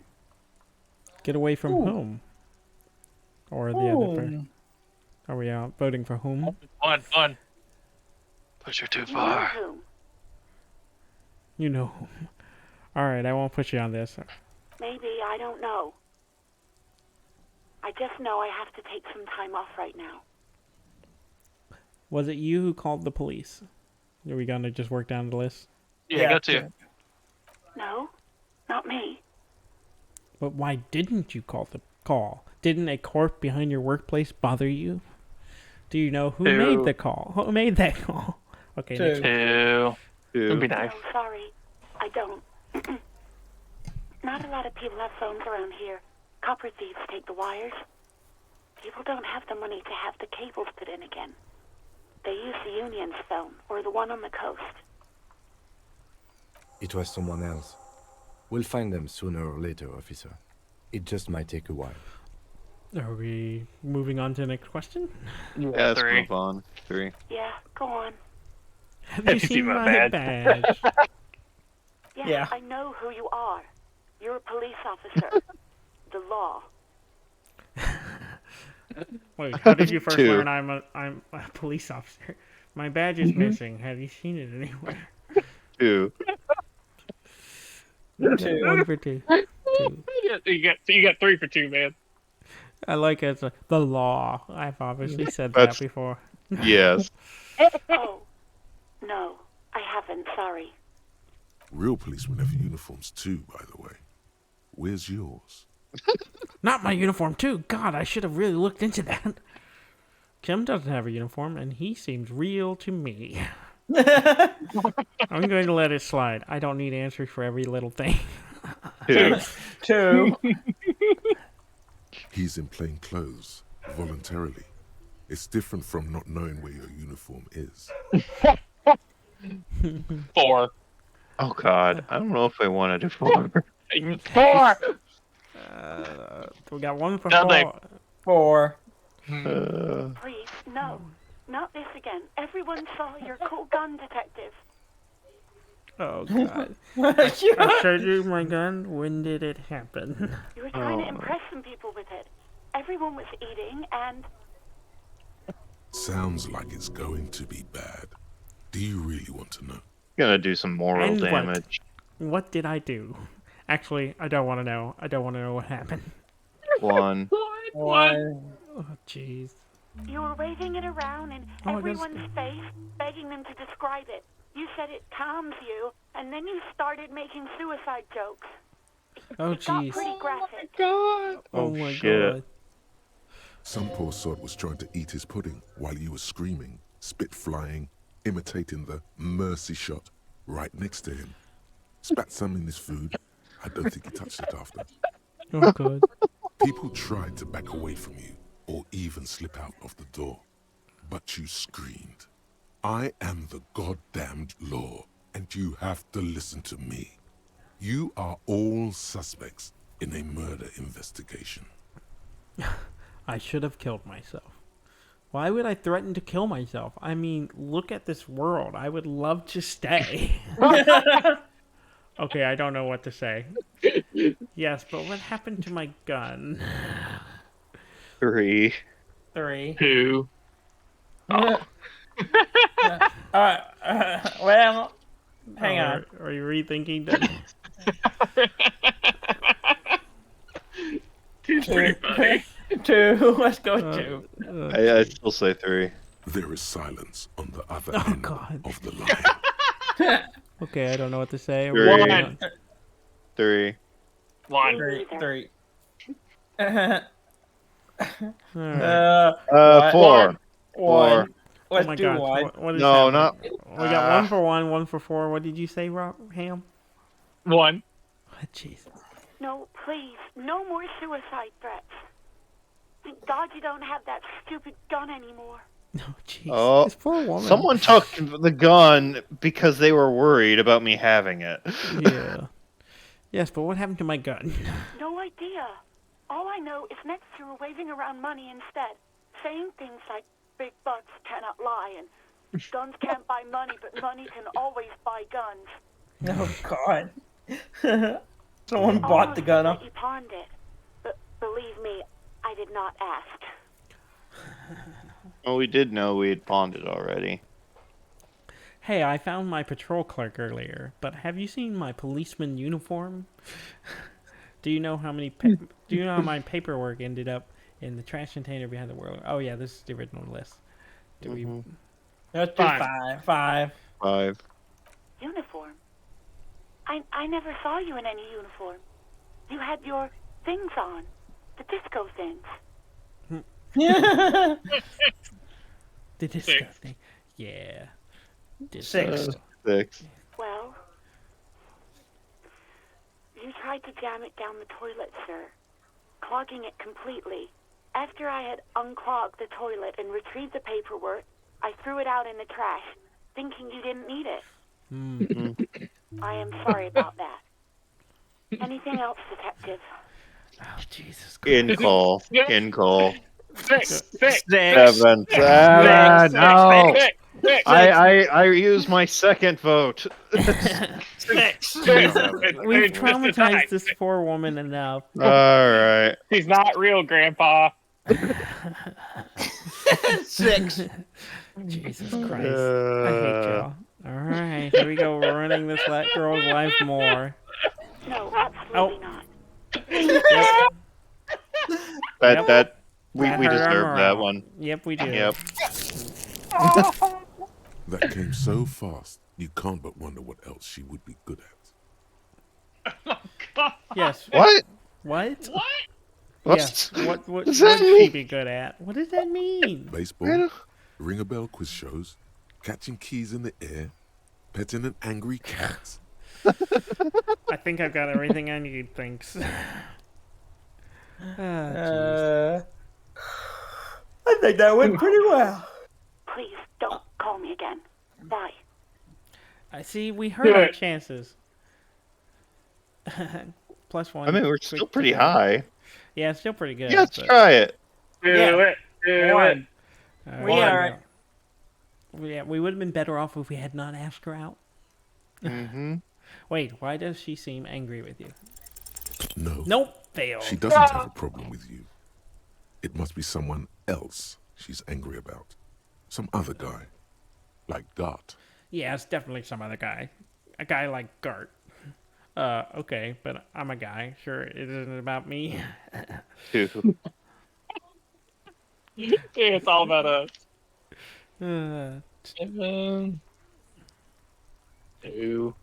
[SPEAKER 1] Get away from whom? Or the other person? Are we out voting for whom?
[SPEAKER 4] One.
[SPEAKER 2] Push her too
[SPEAKER 15] You know
[SPEAKER 2] far.
[SPEAKER 15] whom?
[SPEAKER 1] You know whom. All right, I won't push you on this.
[SPEAKER 15] Maybe, I don't know. I just know I have to take some time off right now.
[SPEAKER 1] Was it you who called the police? Are we gonna just work down the list?
[SPEAKER 4] Yeah, go to.
[SPEAKER 15] No, not me.
[SPEAKER 1] But why didn't you call the call? Didn't a corpse behind your workplace bother you? Do you know who made the call? Who made that call? Okay, next one.
[SPEAKER 4] It'd be nice.
[SPEAKER 15] No, sorry. I don't. Not a lot of people have phones around here. Copper thieves take the wires. People don't have the money to have the cables put in again. They use the Union's phone, or the one on the coast.
[SPEAKER 6] It was someone else. We'll find them sooner or later, officer. It just might take a while.
[SPEAKER 1] Are we moving on to the next question?
[SPEAKER 2] Yeah, let's move on. 3.
[SPEAKER 15] Yeah, go on.
[SPEAKER 1] Have you seen my badge?
[SPEAKER 15] Yeah, I know who you are. You're a police officer. The law.
[SPEAKER 1] Wait, how did you first
[SPEAKER 2] 2.
[SPEAKER 1] learn I'm a police officer? My badge is missing. Have you seen it anywhere?
[SPEAKER 2] 2.
[SPEAKER 1] 1 for 2. 2.
[SPEAKER 4] You got 3 for 2, man.
[SPEAKER 1] I like it. It's the law. I've obviously said that before.
[SPEAKER 2] Yes.
[SPEAKER 15] Oh, no, I haven't. Sorry.
[SPEAKER 5] Real policemen have uniforms too, by the way. Where's yours?
[SPEAKER 1] Not my uniform, too. God, I should have really looked into that. Kim doesn't have a uniform, and he seems real to me. I'm going to let it slide. I don't need answers for every little thing.
[SPEAKER 3] 2.
[SPEAKER 5] He's in plain clothes, voluntarily. It's different from not knowing where your uniform is.
[SPEAKER 4] 4.
[SPEAKER 2] Oh, God. I don't know if I want to do 4.
[SPEAKER 4] 4!
[SPEAKER 1] We got 1 for
[SPEAKER 4] Nothing.
[SPEAKER 1] 4.
[SPEAKER 3] 4.
[SPEAKER 15] Please, no. Not this again. Everyone saw your cool gun, detective.
[SPEAKER 1] Oh, God. I showed you my gun. When did it happen?
[SPEAKER 15] You were trying to impress some people with it. Everyone was eating, and...
[SPEAKER 5] Sounds like it's going to be bad. Do you really want to know?
[SPEAKER 2] Gonna do some moral
[SPEAKER 1] And
[SPEAKER 2] damage.
[SPEAKER 1] What did I do? Actually, I don't want to know. I don't want to know what happened.
[SPEAKER 2] 1.
[SPEAKER 3] 1.
[SPEAKER 1] Oh, jeez.
[SPEAKER 15] You were waving it around in everyone's face, begging them to describe it. You said it calms you, and then you started making suicide jokes.
[SPEAKER 1] Oh,
[SPEAKER 15] It got
[SPEAKER 1] jeez.
[SPEAKER 15] pretty graphic.
[SPEAKER 1] Oh, my
[SPEAKER 2] shit.
[SPEAKER 1] God.
[SPEAKER 5] Some poor sod was trying to eat his pudding while you were screaming, spit flying, imitating the mercy shot right next to him. Spat some in his food. I don't think he touched it after.
[SPEAKER 1] Oh, God.
[SPEAKER 5] People tried to back away from you or even slip out of the door. But you screamed, I am the goddamned law, and you have to listen to me. You are all suspects in a murder investigation.
[SPEAKER 1] I should have killed myself. Why would I threaten to kill myself? I mean, look at this world. I would love to stay. Okay, I don't know what to say. Yes, but what happened to my gun?
[SPEAKER 2] 3.
[SPEAKER 1] 3.
[SPEAKER 4] 2.
[SPEAKER 3] Well, hang on.
[SPEAKER 1] Are you rethinking that?
[SPEAKER 4] 2's pretty funny.
[SPEAKER 3] 2. Let's go 2.
[SPEAKER 2] I still say 3.
[SPEAKER 5] There is silence on the other end of the line.
[SPEAKER 1] Okay, I don't know what to say.
[SPEAKER 2] 3. 3.
[SPEAKER 4] 1.
[SPEAKER 3] 3.
[SPEAKER 2] 4.
[SPEAKER 3] 1. Let's
[SPEAKER 1] Oh my
[SPEAKER 3] do
[SPEAKER 1] God.
[SPEAKER 3] 1.
[SPEAKER 1] What is
[SPEAKER 2] No,
[SPEAKER 1] happening?
[SPEAKER 2] not.
[SPEAKER 1] We got 1 for 1, 1 for 4. What did you say, Ham?
[SPEAKER 4] 1.
[SPEAKER 1] Oh, jeez.
[SPEAKER 15] No, please, no more suicide threats. Thank God you don't have that stupid gun anymore.
[SPEAKER 1] Oh, jeez.
[SPEAKER 2] Oh,
[SPEAKER 1] This poor woman.
[SPEAKER 2] someone took the gun because they were worried about me having it.
[SPEAKER 1] Yeah. Yes, but what happened to my gun?
[SPEAKER 15] No idea. All I know is next you were waving around money instead, saying things like big bucks cannot lie and guns can't buy money, but money can always buy guns.
[SPEAKER 3] Oh, God. Someone bought the gun up.
[SPEAKER 15] You pawned it, but believe me, I did not ask.
[SPEAKER 2] Well, we did know we had pawned it already.
[SPEAKER 1] Hey, I found my patrol clerk earlier, but have you seen my policeman uniform? Do you know how my paperwork ended up in the trash container behind the world? Oh yeah, this is the original list. Do we?
[SPEAKER 3] Let's do 5.
[SPEAKER 2] 5.
[SPEAKER 15] Uniform? I never saw you in any uniform. You had your things on. The disco things.
[SPEAKER 1] The disco thing. Yeah.
[SPEAKER 3] Disco.
[SPEAKER 2] 6.
[SPEAKER 15] Well, you tried to jam it down the toilet, sir, clogging it completely. After I had unclogged the toilet and retrieved the paperwork, I threw it out in the trash, thinking you didn't need it. I am sorry about that. Anything else, detective?
[SPEAKER 1] Oh, Jesus Christ.
[SPEAKER 2] In call. In call.
[SPEAKER 4] 6.
[SPEAKER 2] 7. No. I used my second vote.
[SPEAKER 4] 6.
[SPEAKER 1] We've traumatized this poor woman enough.
[SPEAKER 2] All right.
[SPEAKER 4] He's not real, Grandpa.
[SPEAKER 3] 6.
[SPEAKER 1] Jesus Christ. I hate y'all. Alright, here we go. We're running this girl's life more.
[SPEAKER 15] No, absolutely not.
[SPEAKER 2] We
[SPEAKER 1] That hurt our
[SPEAKER 2] deserve
[SPEAKER 1] morale.
[SPEAKER 2] that one.
[SPEAKER 1] Yep, we do.
[SPEAKER 2] Yep.
[SPEAKER 5] That came so fast, you can't but wonder what else she would be good at.
[SPEAKER 1] Yes.
[SPEAKER 2] What?
[SPEAKER 1] What?
[SPEAKER 2] What?
[SPEAKER 1] Yes. What would
[SPEAKER 2] does that
[SPEAKER 1] she
[SPEAKER 2] mean?
[SPEAKER 1] be good at? What does that mean?
[SPEAKER 5] Baseball, ring-a-bell quiz shows, catching keys in the air, petting an angry cat.
[SPEAKER 1] I think I've got everything I need, thanks. Jeez.
[SPEAKER 3] I think that went pretty well.
[SPEAKER 15] Please don't call me again. Bye.
[SPEAKER 1] I see. We hurt our chances. +1.
[SPEAKER 2] I mean, we're still pretty high.
[SPEAKER 1] Yeah, it's still pretty good.
[SPEAKER 2] Yeah, let's try it.
[SPEAKER 4] Do it.
[SPEAKER 3] We are.
[SPEAKER 1] Yeah, we would have been better off if we had not asked her out.
[SPEAKER 2] Mm-hmm.
[SPEAKER 1] Wait, why does she seem angry with you?
[SPEAKER 5] No.
[SPEAKER 1] Nope, fail.
[SPEAKER 5] She doesn't have a problem with you. It must be someone else she's angry about. Some other guy. Like Gart.
[SPEAKER 1] Yeah, it's definitely some other guy. A guy like Gart. Okay, but I'm a guy. Sure, it isn't about me.
[SPEAKER 4] It's all about us.
[SPEAKER 3] 7.
[SPEAKER 4] 2.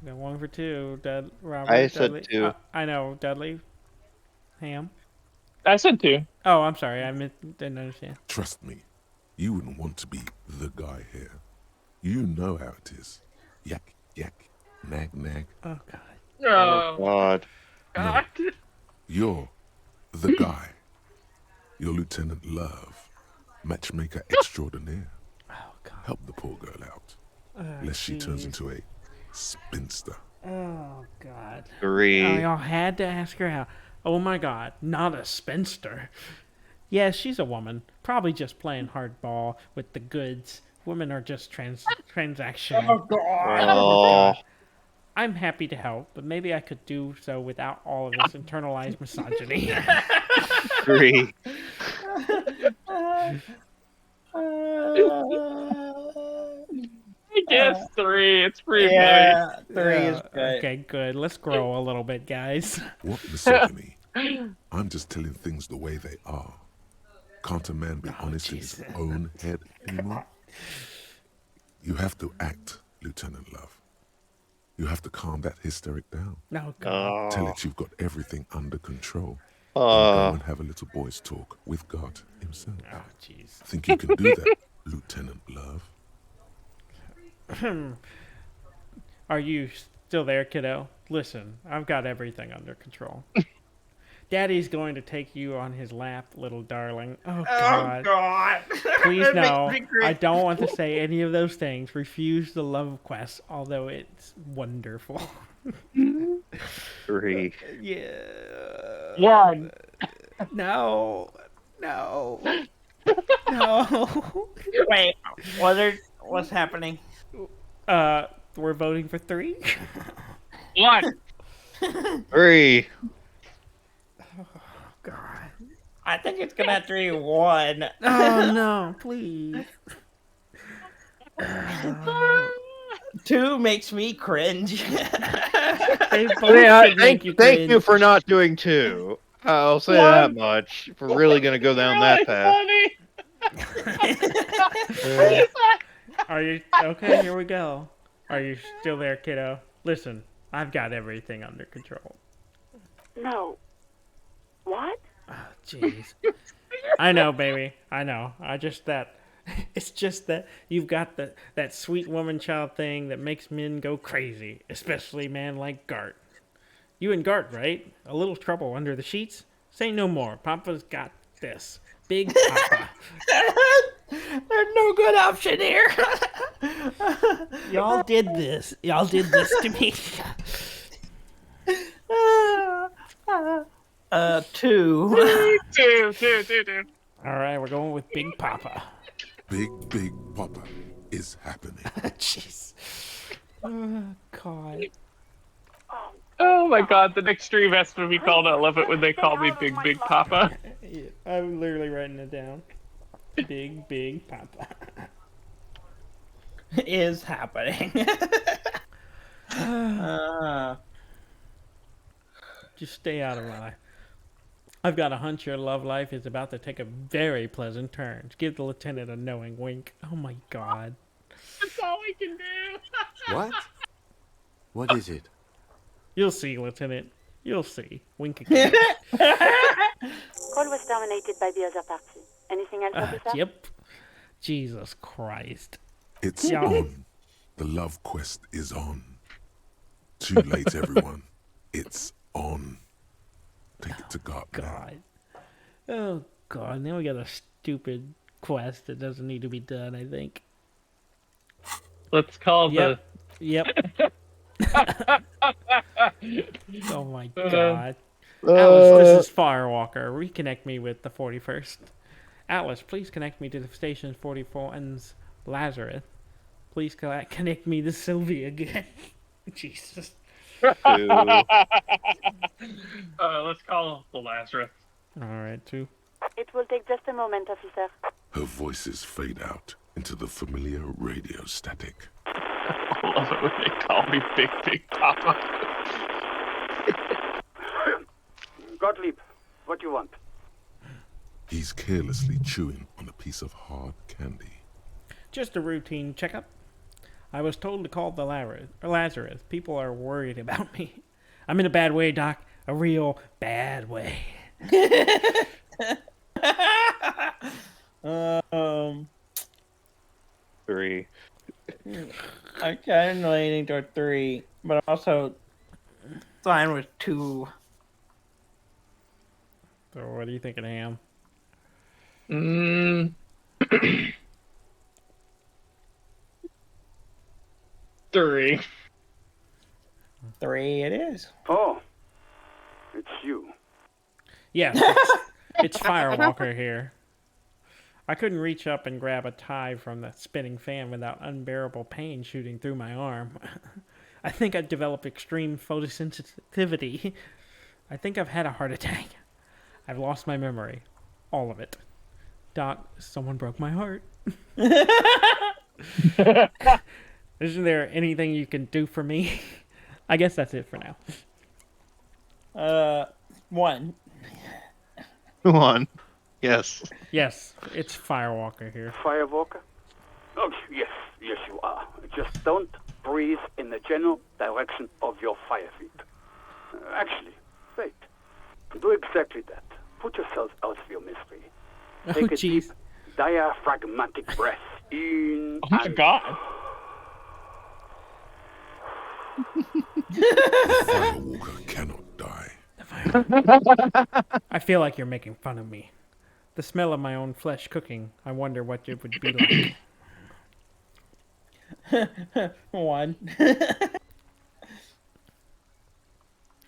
[SPEAKER 1] Got 1 for 2. Robert,
[SPEAKER 2] I said
[SPEAKER 1] Dudley.
[SPEAKER 2] 2.
[SPEAKER 1] I know, Dudley. Ham.
[SPEAKER 4] I said 2.
[SPEAKER 1] Oh, I'm sorry. Didn't understand.
[SPEAKER 5] Trust me, you wouldn't want to be the guy here. You know how it is. Yak, yak, nag, nag.
[SPEAKER 1] Oh, God.
[SPEAKER 4] Oh,
[SPEAKER 2] God.
[SPEAKER 4] God.
[SPEAKER 5] You're the guy. You're Lieutenant Love, matchmaker extraordinaire.
[SPEAKER 1] Oh, God.
[SPEAKER 5] Help the poor girl out, lest she turns into a spinster.
[SPEAKER 1] Oh, God.
[SPEAKER 2] 3.
[SPEAKER 1] Oh, y'all had to ask her out. Oh my god, not a spinster. Yeah, she's a woman. Probably just playing hardball with the goods. Women are just transactional.
[SPEAKER 3] Oh god.
[SPEAKER 1] Oh my god. I'm happy to help, but maybe I could do so without all of this internalized misogyny.
[SPEAKER 2] Agree.
[SPEAKER 4] I guess 3. It's pretty
[SPEAKER 3] Yeah, 3 is
[SPEAKER 1] Yeah,
[SPEAKER 3] good.
[SPEAKER 1] okay, good. Let's grow a little bit, guys.
[SPEAKER 5] What misogyny? I'm just telling things the way they are. Can't a man be honest in his own head anymore? You have to act, Lieutenant Love. You have to calm that hysteric down.
[SPEAKER 1] No, God.
[SPEAKER 5] Tell it you've got everything under control. And go and have a little boys' talk with God himself.
[SPEAKER 1] Oh, jeez.
[SPEAKER 5] Think you can do that, Lieutenant Love?
[SPEAKER 1] Are you still there, kiddo? Listen, I've got everything under control. Daddy's going to take you on his lap, little darling. Oh, God.
[SPEAKER 3] Oh god.
[SPEAKER 1] Please
[SPEAKER 3] That makes
[SPEAKER 1] no.
[SPEAKER 3] me cringe.
[SPEAKER 1] I don't want to say any of those things. Refuse the love quest, although it's wonderful.
[SPEAKER 2] 3.
[SPEAKER 1] Yeah.
[SPEAKER 4] 1.
[SPEAKER 1] No. No. No.
[SPEAKER 3] Wait, what's happening?
[SPEAKER 1] We're voting for 3?
[SPEAKER 4] 1.
[SPEAKER 2] 3.
[SPEAKER 1] God.
[SPEAKER 3] I think it's gonna 3-1.
[SPEAKER 1] Oh no, please.
[SPEAKER 3] 2 makes me cringe.
[SPEAKER 1] They both should make you
[SPEAKER 2] Thank
[SPEAKER 1] cringe.
[SPEAKER 2] you for not doing 2. I'll say that much. If we're really gonna go down that path.
[SPEAKER 1] Are you okay? Here we go. Are you still there, kiddo? Listen, I've got everything under control.
[SPEAKER 15] No. What?
[SPEAKER 1] Jeez. I know, baby. I know. It's just that you've got that sweet woman child thing that makes men go crazy, especially a man like Gart. You and Gart, right? A little trouble under the sheets? Say no more. Papa's got this. Big Papa.
[SPEAKER 3] There's no good option here.
[SPEAKER 1] Y'all did this. Y'all did this to me.
[SPEAKER 3] 2.
[SPEAKER 4] 2.
[SPEAKER 1] All right, we're going with Big Papa.
[SPEAKER 5] Big Papa is happening.
[SPEAKER 1] Jeez. Oh, God.
[SPEAKER 4] Oh my god, the next stream has to be called. I love it when they call me Big Papa.
[SPEAKER 1] Yeah, I'm literally writing it down. Big Papa.
[SPEAKER 3] Is happening.
[SPEAKER 1] Just stay out of my life. I've got a hunch your love life is about to take a very pleasant turn. Give the lieutenant a knowing wink. Oh my God.
[SPEAKER 4] That's all we can do.
[SPEAKER 6] What? What is it?
[SPEAKER 1] You'll see, Lieutenant. You'll see. Wink again.
[SPEAKER 15] Call was dominated by the other party. Anything else, officer?
[SPEAKER 1] Yep. Jesus Christ.
[SPEAKER 5] It's
[SPEAKER 1] Yeah.
[SPEAKER 5] on. The love quest is on. Too late, everyone. It's on. Take it to God.
[SPEAKER 1] God. Oh, God. Now we got a stupid quest that doesn't need to be done, I think.
[SPEAKER 4] Let's call
[SPEAKER 1] Yep. Oh my God. Atlas, this is Firewalker. Reconnect me with the 41st. Atlas, please connect me to the station 44 and Lazarus. Please connect me to Sylvia again. Jesus.
[SPEAKER 4] Let's call the Lazarus.
[SPEAKER 1] All right, 2.
[SPEAKER 15] It will take just a moment, officer.
[SPEAKER 5] Her voices fade out into the familiar radio static.
[SPEAKER 4] I love it when they call me Big Papa.
[SPEAKER 10] Gottlieb, what do you want?
[SPEAKER 5] He's carelessly chewing on a piece of hard candy.
[SPEAKER 1] Just a routine checkup. I was told to call the Lazarus. People are worried about me. I'm in a bad way, Doc. A real bad way.
[SPEAKER 2] 3.
[SPEAKER 3] I'm kind of leaning toward 3, but I'm also fine with 2.
[SPEAKER 1] So what are you thinking, Ham?
[SPEAKER 4] 3.
[SPEAKER 3] 3 it is.
[SPEAKER 10] Oh, it's you.
[SPEAKER 1] Yes, it's Firewalker here. I couldn't reach up and grab a tie from the spinning fan without unbearable pain shooting through my arm. I think I've developed extreme photosensitivity. I think I've had a heart attack. I've lost my memory. All of it. Doc, someone broke my heart. Isn't there anything you can do for me? I guess that's it for now.
[SPEAKER 3] 1.
[SPEAKER 2] 1. Yes.
[SPEAKER 1] Yes, it's Firewalker here.
[SPEAKER 10] Firewalker? Oh, yes, you are. Just don't breathe in the general direction of your fire feet. Actually, wait. Do exactly that. Put yourself out of your misery. Take a deep, diaphragmatic breath in.
[SPEAKER 4] Oh my god.
[SPEAKER 5] Firewalker cannot die.
[SPEAKER 1] I feel like you're making fun of me. The smell of my own flesh cooking, I wonder what it would be like.
[SPEAKER 3] 1.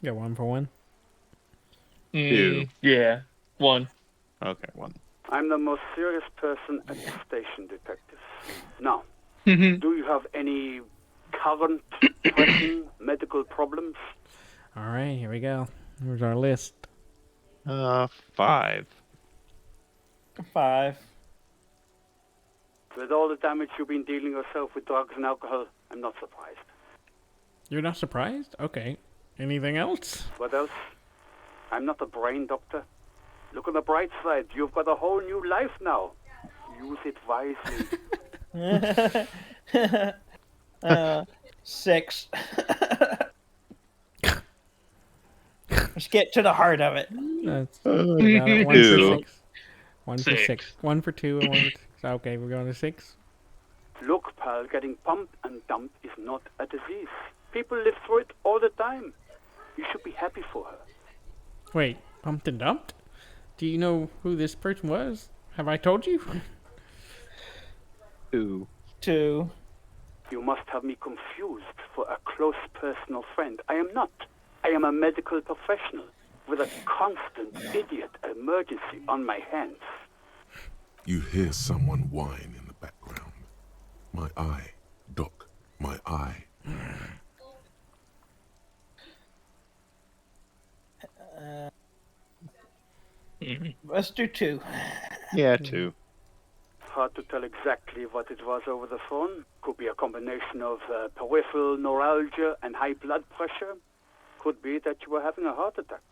[SPEAKER 1] Got 1 for 1?
[SPEAKER 2] 2.
[SPEAKER 4] Yeah. 1.
[SPEAKER 2] Okay, 1.
[SPEAKER 10] I'm the most serious person at the station, detective. Now, do you have any current pressing medical problems?
[SPEAKER 1] All right, here we go. Here's our list.
[SPEAKER 2] 5.
[SPEAKER 3] 5.
[SPEAKER 10] With all the damage you've been dealing yourself with drugs and alcohol, I'm not surprised.
[SPEAKER 1] You're not surprised? Okay. Anything else?
[SPEAKER 10] What else? I'm not a brain doctor. Look on the bright side. You've got a whole new life now. Use it wisely.
[SPEAKER 3] 6. Let's get to the heart of it.
[SPEAKER 1] That's got it. 1 for 6. 1 for 6. 1 for 2 and 1 for 6. Okay, we're going to 6.
[SPEAKER 10] Look, pal, getting pumped and dumped is not a disease. People live through it all the time. You should be happy for her.
[SPEAKER 1] Wait, pumped and dumped? Do you know who this person was? Have I told you?
[SPEAKER 2] 2.
[SPEAKER 3] 2.
[SPEAKER 10] You must have me confused for a close personal friend. I am not. I am a medical professional with a constant idiot emergency on my hands.
[SPEAKER 5] You hear someone whine in the background. My eye, Doc, my eye.
[SPEAKER 3] Let's do 2.
[SPEAKER 2] Yeah, 2.
[SPEAKER 10] Hard to tell exactly what it was over the phone. Could be a combination of peripheral neuralgia and high blood pressure. Could be that you were having a heart attack.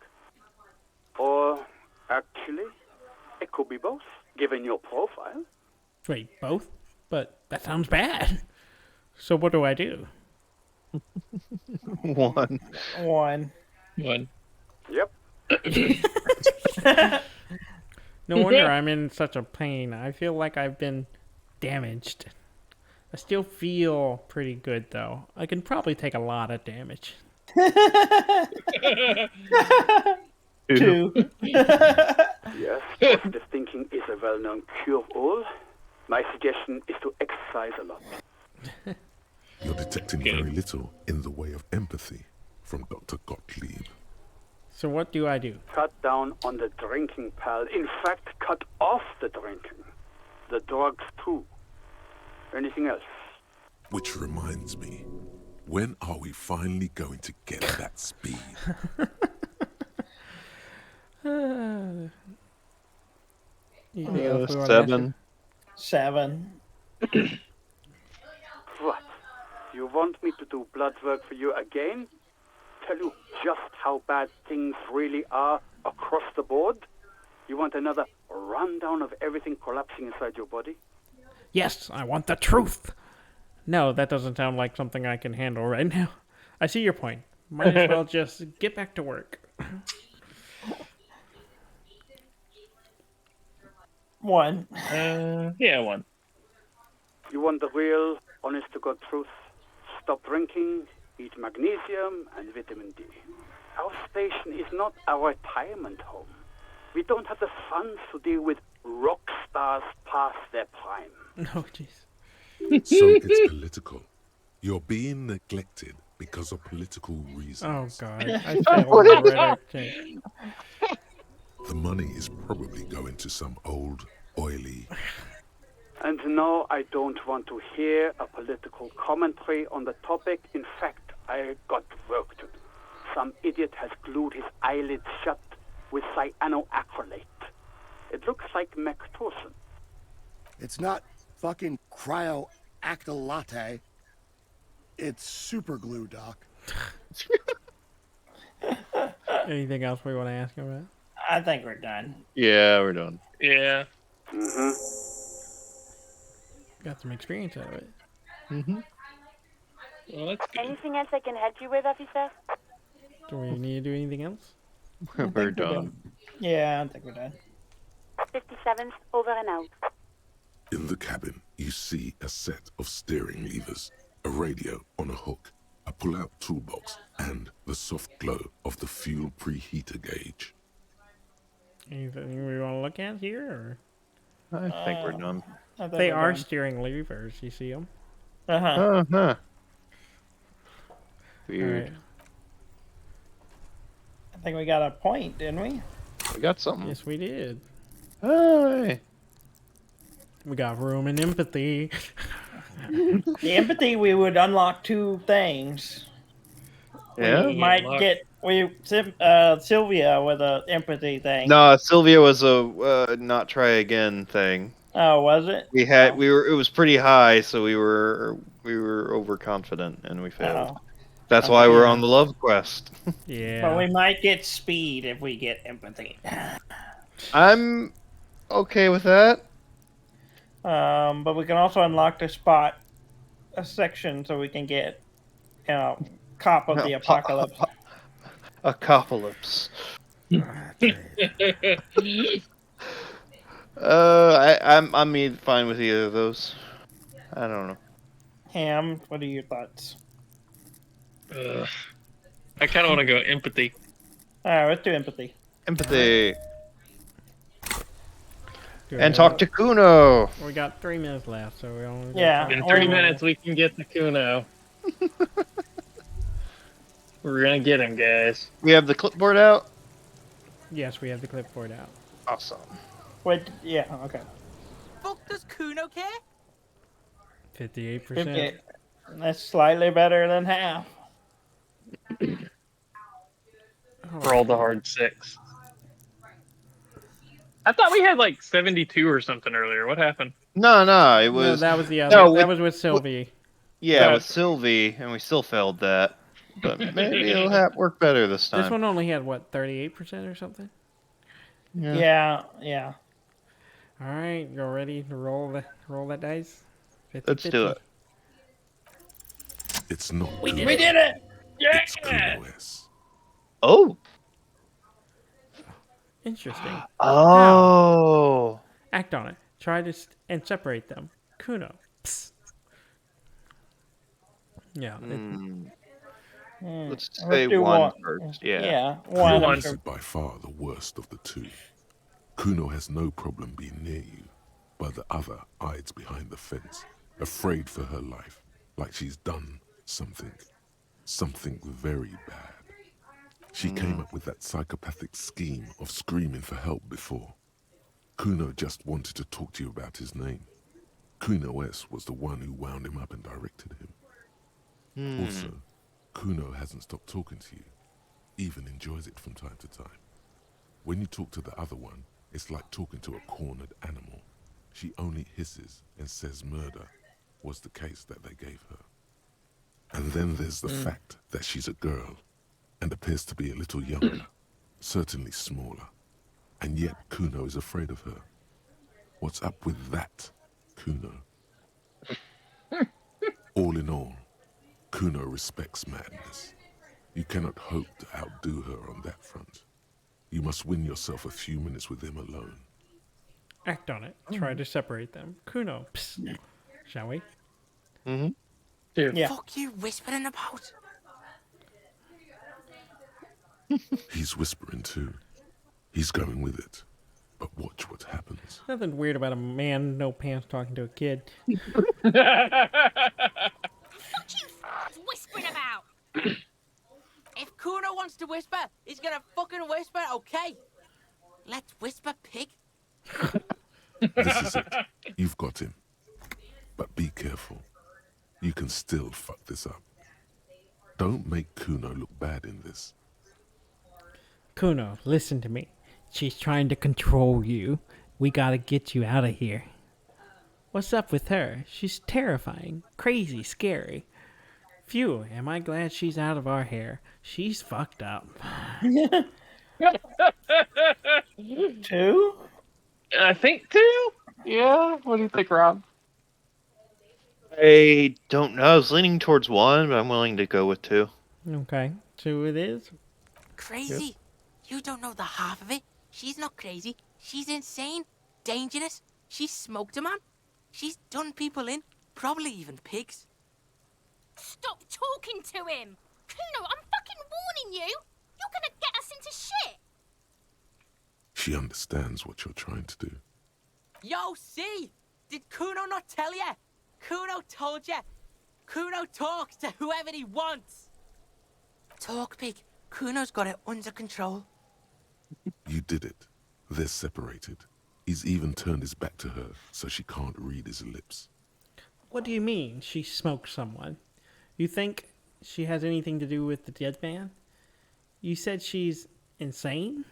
[SPEAKER 10] Or, actually, it could be both, given your profile.
[SPEAKER 1] Wait, both? But that sounds bad. So what do I do?
[SPEAKER 2] 1.
[SPEAKER 3] 1.
[SPEAKER 4] 1.
[SPEAKER 10] Yep.
[SPEAKER 1] No wonder I'm in such a pain. I feel like I've been damaged. I still feel pretty good, though. I can probably take a lot of damage.
[SPEAKER 3] 2.
[SPEAKER 10] Yes, positive thinking is a well-known cure-all. My suggestion is to exercise a lot.
[SPEAKER 5] You're detecting very little in the way of empathy from Dr. Gottlieb.
[SPEAKER 1] So what do I do?
[SPEAKER 10] Cut down on the drinking, pal. In fact, cut off the drinking. The drugs, too. Anything else?
[SPEAKER 5] Which reminds me, when are we finally going to get that speed?
[SPEAKER 1] Anything else we wanna
[SPEAKER 2] 7.
[SPEAKER 3] 7.
[SPEAKER 10] What? You want me to do blood work for you again? Tell you just how bad things really are across the board? You want another rundown of everything collapsing inside your body?
[SPEAKER 1] Yes, I want the truth. No, that doesn't sound like something I can handle right now. I see your point. Might as well just get back to work.
[SPEAKER 3] 1.
[SPEAKER 4] Yeah, 1.
[SPEAKER 10] You want the real, honest-to-God truth? Stop drinking, eat magnesium and vitamin D. Our station is not a retirement home. We don't have the funds to deal with rock stars past their prime.
[SPEAKER 1] Oh, jeez.
[SPEAKER 5] So it's political. You're being neglected because of political reasons.
[SPEAKER 1] Oh, God. I failed the rhetoric check.
[SPEAKER 5] The money is probably going to some old, oily...
[SPEAKER 10] And no, I don't want to hear a political commentary on the topic. In fact, I got work to do. Some idiot has glued his eyelids shut with cyanoacrylate. It looks like Mactorson.
[SPEAKER 16] It's not fucking cryoactylate. It's super glue, Doc.
[SPEAKER 1] Anything else we want to ask him about?
[SPEAKER 3] I think we're done.
[SPEAKER 2] Yeah, we're done.
[SPEAKER 4] Yeah.
[SPEAKER 1] Got some experience out of it.
[SPEAKER 4] Well, that's good.
[SPEAKER 15] Anything else I can help you with, officer?
[SPEAKER 1] Do we need to do anything else?
[SPEAKER 2] We're done.
[SPEAKER 3] Yeah, I think we're done.
[SPEAKER 15] 57's over and out.
[SPEAKER 5] In the cabin, you see a set of steering levers, a radio on a hook, a pull-out toolbox, and the soft glow of the fuel preheater gauge.
[SPEAKER 1] Anything we want to look at here? Or?
[SPEAKER 2] I think we're done.
[SPEAKER 1] They are steering levers. You see them?
[SPEAKER 2] Uh-huh. Weird.
[SPEAKER 1] Right.
[SPEAKER 3] I think we got a point, didn't we?
[SPEAKER 2] We got something.
[SPEAKER 1] Yes, we did.
[SPEAKER 2] Hey.
[SPEAKER 1] We got room and empathy.
[SPEAKER 3] The empathy, we would unlock 2 things.
[SPEAKER 2] Yeah?
[SPEAKER 3] We might get Sylvia with a empathy thing.
[SPEAKER 2] No, Sylvia was a not try again thing.
[SPEAKER 3] Oh, was it?
[SPEAKER 2] We had it was pretty high, so we were overconfident and we failed.
[SPEAKER 3] Oh.
[SPEAKER 2] That's why we're on the love quest.
[SPEAKER 1] Yeah.
[SPEAKER 3] But we might get speed if we get empathy.
[SPEAKER 2] I'm okay with that.
[SPEAKER 3] But we can also unlock a section so we can get, Cop of the Apocalypse.
[SPEAKER 2] Apocalypse. I'm fine with either of those. I don't know.
[SPEAKER 3] Ham, what are your thoughts?
[SPEAKER 4] I kind of want to go empathy.
[SPEAKER 3] Alright, let's do empathy.
[SPEAKER 2] Empathy. And talk to Kuno.
[SPEAKER 1] We got 3 minutes left, so we only.
[SPEAKER 3] Yeah.
[SPEAKER 4] In 3 minutes, we can get the Kuno. We're gonna get him, guys.
[SPEAKER 2] We have the clipboard out.
[SPEAKER 1] Yes, we have the clipboard out.
[SPEAKER 2] Awesome.
[SPEAKER 3] Wait, yeah, okay.
[SPEAKER 11] Fuck does Kuno care?
[SPEAKER 1] 58%.
[SPEAKER 3] 58. That's slightly better than half.
[SPEAKER 4] Roll the hard 6. I thought we had like 72 or something earlier. What happened?
[SPEAKER 2] No, it was.
[SPEAKER 1] No, that was the other.
[SPEAKER 2] No,
[SPEAKER 1] that was with Sylvie.
[SPEAKER 2] Yeah, with Sylvie, and we still failed that. But maybe it'll work better this time.
[SPEAKER 1] This one only had what, 38% or something?
[SPEAKER 3] Yeah.
[SPEAKER 1] All right, you ready to roll that dice? 50,
[SPEAKER 2] Let's do it.
[SPEAKER 5] It's not
[SPEAKER 3] We
[SPEAKER 5] Kuno.
[SPEAKER 3] did it!
[SPEAKER 5] It's
[SPEAKER 3] Yeah!
[SPEAKER 5] Kuno S.
[SPEAKER 2] Oh.
[SPEAKER 1] Interesting.
[SPEAKER 2] Oh.
[SPEAKER 1] Act on it. Try to and separate them. Kuno. Psst. Yeah.
[SPEAKER 2] Let's say one first. Yeah.
[SPEAKER 3] One.
[SPEAKER 5] Kuno is by far the worst of the 2. Kuno has no problem being near you, but the other hides behind the fence, afraid for her life, like she's done something very bad. She came up with that psychopathic scheme of screaming for help before. Kuno just wanted to talk to you about his name. Kuno S was the one who wound him up and directed him. Also, Kuno hasn't stopped talking to you, even enjoys it from time to time. When you talk to the other one, it's like talking to a cornered animal. She only hisses and says murder was the case that they gave her. And then there's the fact that she's a girl and appears to be a little younger, certainly smaller. And yet Kuno is afraid of her. What's up with that, Kuno? All in all, Kuno respects madness. You cannot hope to outdo her on that front. You must win yourself a few minutes with him alone.
[SPEAKER 1] Act on it. Try to separate them. Kuno. Psst. Shall we?
[SPEAKER 3] Yeah.
[SPEAKER 11] Fuck you whispering about?
[SPEAKER 5] He's whispering too. He's going with it. But watch what happens.
[SPEAKER 1] Nothing weird about a man, no pants, talking to a kid.
[SPEAKER 14] What you whispering about?
[SPEAKER 11] If Kuno wants to whisper, he's gonna fucking whisper, okay? Let's whisper, pig.
[SPEAKER 5] This is it. You've got him. But be careful. You can still fuck this up. Don't make Kuno look bad in this.
[SPEAKER 1] Kuno, listen to me. She's trying to control you. We gotta get you out of here. What's up with her? She's terrifying, crazy, scary. Phew, am I glad she's out of our hair. She's fucked up.
[SPEAKER 3] 2?
[SPEAKER 4] I think 2? Yeah. What do you think, Rob?
[SPEAKER 2] I don't know. I was leaning towards 1, but I'm willing to go with 2.
[SPEAKER 1] Okay, 2 it is.
[SPEAKER 11] Crazy? You don't know the half of it. She's not crazy. She's insane, dangerous. She's smoked a man. She's done people in, probably even pigs.
[SPEAKER 14] Stop talking to him! Kuno, I'm fucking warning you! You're gonna get us into shit!
[SPEAKER 5] She understands what you're trying to do.
[SPEAKER 11] Yo, see? Did Kuno not tell ya? Kuno told ya. Kuno talks to whoever he wants. Talk, pig. Kuno's got it under control.
[SPEAKER 5] You did it. They're separated. He's even turned his back to her so she can't read his lips.
[SPEAKER 1] What do you mean, she smoked someone? You think she has anything to do with the dead man? You said she's insane?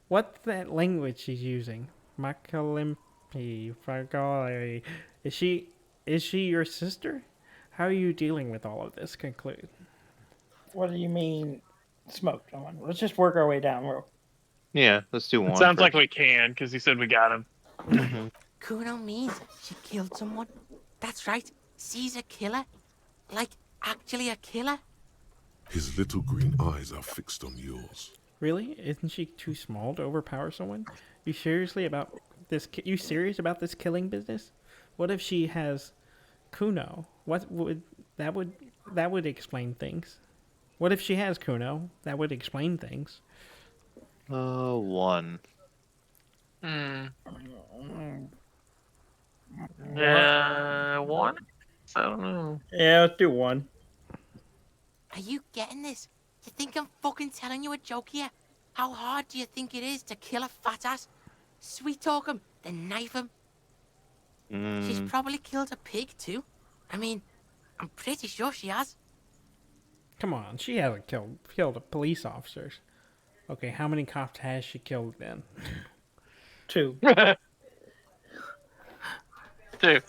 [SPEAKER 1] What's that language she's using? Makalimpi, Fagali. Is she your sister? How are you dealing with all of this? Conclude.
[SPEAKER 3] What do you mean, smoked someone? Let's just work our way down.
[SPEAKER 2] Yeah, let's do 1.
[SPEAKER 4] It sounds like
[SPEAKER 2] first.
[SPEAKER 4] we can, because he said we got him.
[SPEAKER 11] Kuno means she killed someone. That's right. She's a killer. Like, actually a killer.
[SPEAKER 5] His little green eyes are fixed on yours.
[SPEAKER 1] Really? Isn't she too small to overpower someone? You serious about this killing business? What if she has Kuno? That would explain things. What if she has Kuno? That would explain things.
[SPEAKER 2] 1.
[SPEAKER 4] Yeah, 1? I don't know.
[SPEAKER 3] Yeah, let's do 1.
[SPEAKER 11] Are you getting this? You think I'm fucking telling you a joke here? How hard do you think it is to kill a fat ass? Sweet talk him, then knife him. She's probably killed a pig too. I mean, I'm pretty sure she has.
[SPEAKER 1] Come on, she hasn't killed police officers. Okay, how many cops has she killed then?
[SPEAKER 3] 2.
[SPEAKER 4] 2.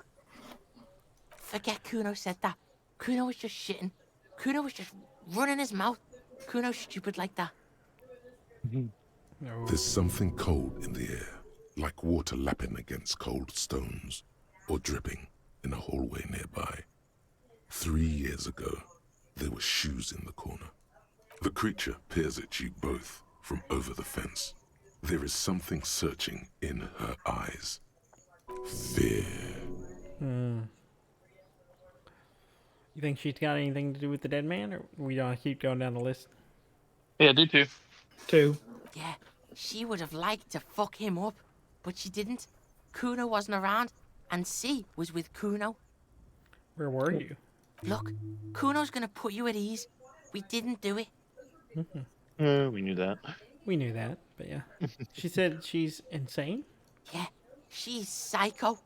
[SPEAKER 11] Forget Kuno said that. Kuno was just shitting. Kuno was just running his mouth. Kuno's stupid like that.
[SPEAKER 1] No.
[SPEAKER 5] There's something cold in the air, like water lapping against cold stones, or dripping in a hallway nearby. 3 years ago, there were shoes in the corner. The creature peers at you both from over the fence. There is something searching in her eyes. Fear.
[SPEAKER 1] You think she's got anything to do with the dead man, or we don't keep going down the list?
[SPEAKER 4] Yeah, do 2.
[SPEAKER 3] 2.
[SPEAKER 11] Yeah, she would have liked to fuck him up, but she didn't. Kuno wasn't around, and C was with Kuno.
[SPEAKER 1] Where were you?
[SPEAKER 11] Look, Kuno's gonna put you at ease. We didn't do it.
[SPEAKER 2] We knew that.
[SPEAKER 1] We knew that, but yeah. She said she's insane?
[SPEAKER 11] Yeah, she's psycho.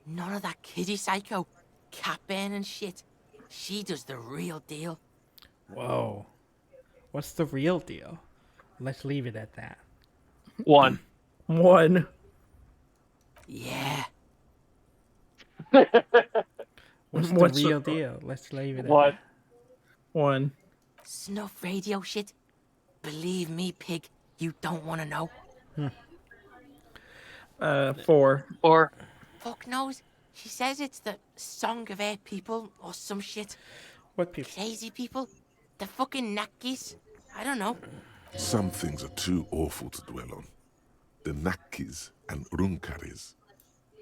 [SPEAKER 11] None of that kiddie psycho, cat burning shit. She does the real deal.
[SPEAKER 1] Whoa. What's the real deal? Let's leave it at that.
[SPEAKER 4] 1.
[SPEAKER 3] 1.
[SPEAKER 11] Yeah.
[SPEAKER 1] What's the
[SPEAKER 3] What's
[SPEAKER 1] real
[SPEAKER 3] the-
[SPEAKER 1] deal? Let's leave it at
[SPEAKER 4] What?
[SPEAKER 1] that.
[SPEAKER 3] 1.
[SPEAKER 11] Snuff radio shit. Believe me, pig, you don't want to know.
[SPEAKER 3] 4.
[SPEAKER 4] 4.
[SPEAKER 11] Fuck knows. She says it's the song of her people or some shit.
[SPEAKER 1] What people?
[SPEAKER 11] Crazy people. The fucking Nakis. I don't know.
[SPEAKER 5] Some things are too awful to dwell on. The Nakis and Runkaris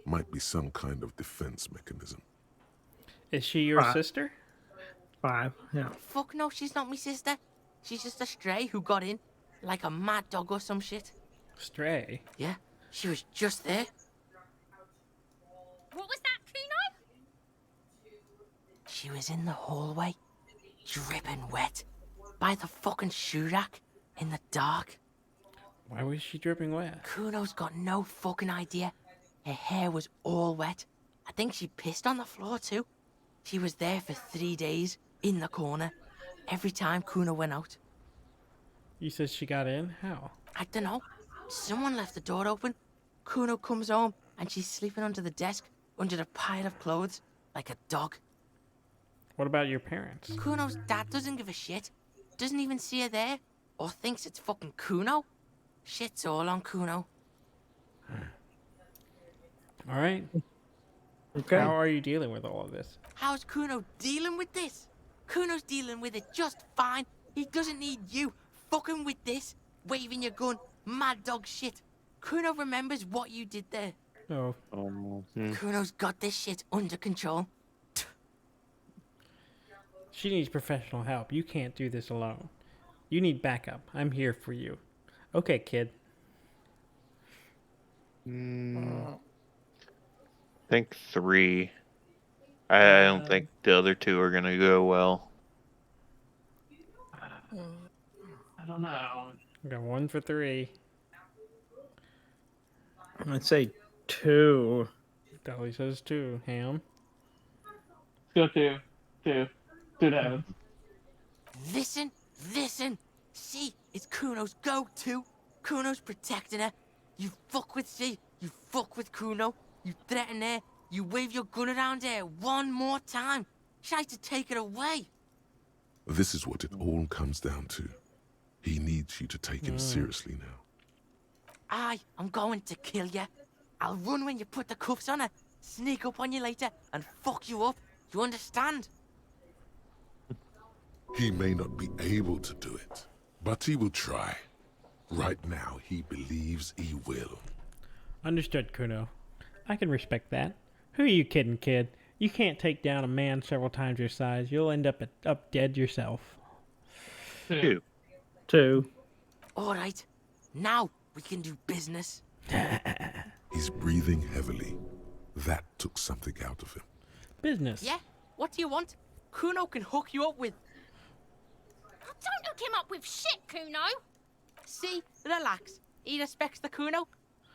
[SPEAKER 5] might be some kind of defense mechanism.
[SPEAKER 1] Is she your
[SPEAKER 3] Right.
[SPEAKER 1] sister?
[SPEAKER 3] 5. Yeah.
[SPEAKER 11] Fuck no, she's not my sister. She's just a stray who got in. Like a mad dog or some shit.
[SPEAKER 1] Stray?
[SPEAKER 11] Yeah, she was just there.
[SPEAKER 14] What was that, Kuno?
[SPEAKER 11] She was in the hallway, dripping wet, by the fucking shoe rack, in the dark.
[SPEAKER 1] Why was she dripping wet?
[SPEAKER 11] Kuno's got no fucking idea. Her hair was all wet. I think she pissed on the floor too. She was there for 3 days, in the corner, every time Kuno went out.
[SPEAKER 1] You said she got in? How?
[SPEAKER 11] I don't know. Someone left the door open. Kuno comes home and she's sleeping under the desk, under the pile of clothes, like a dog.
[SPEAKER 1] What about your parents?
[SPEAKER 11] Kuno's dad doesn't give a shit. Doesn't even see her there, or thinks it's fucking Kuno. Shit's all on Kuno.
[SPEAKER 1] All right.
[SPEAKER 3] Okay.
[SPEAKER 1] How are you dealing with all of this?
[SPEAKER 11] How's Kuno dealing with this? Kuno's dealing with it just fine. He doesn't need you fucking with this, waving your gun, mad dog shit. Kuno remembers what you did there.
[SPEAKER 1] Oh.
[SPEAKER 11] Kuno's got this shit under control.
[SPEAKER 1] She needs professional help. You can't do this alone. You need backup. I'm here for you. Okay, kid.
[SPEAKER 2] I think 3. I don't think the other 2 are gonna go well.
[SPEAKER 4] I don't know.
[SPEAKER 1] I got 1 for 3.
[SPEAKER 3] I'd say 2.
[SPEAKER 1] Dolly says 2. Ham.
[SPEAKER 4] Let's go 2. 2 to heaven.
[SPEAKER 11] Listen. See, it's Kuno's go-to. Kuno's protecting her. You fuck with C, you fuck with Kuno. You threaten her. You wave your gun around her one more time. Try to take it away.
[SPEAKER 5] This is what it all comes down to. He needs you to take him seriously now.
[SPEAKER 11] I'm going to kill you. I'll run when you put the cuffs on her, sneak up on you later, and fuck you up. You understand?
[SPEAKER 5] He may not be able to do it, but he will try. Right now, he believes he will.
[SPEAKER 1] Understood, Kuno. I can respect that. Who are you kidding, kid? You can't take down a man several times your size. You'll end up dead yourself.
[SPEAKER 2] 2.
[SPEAKER 3] 2.
[SPEAKER 11] All right. Now we can do business.
[SPEAKER 5] He's breathing heavily. That took something out of him.
[SPEAKER 1] Business.
[SPEAKER 11] Yeah? What do you want? Kuno can hook you up with...
[SPEAKER 14] Don't hook him up with shit, Kuno.
[SPEAKER 11] See? Relax. He respects the Kuno.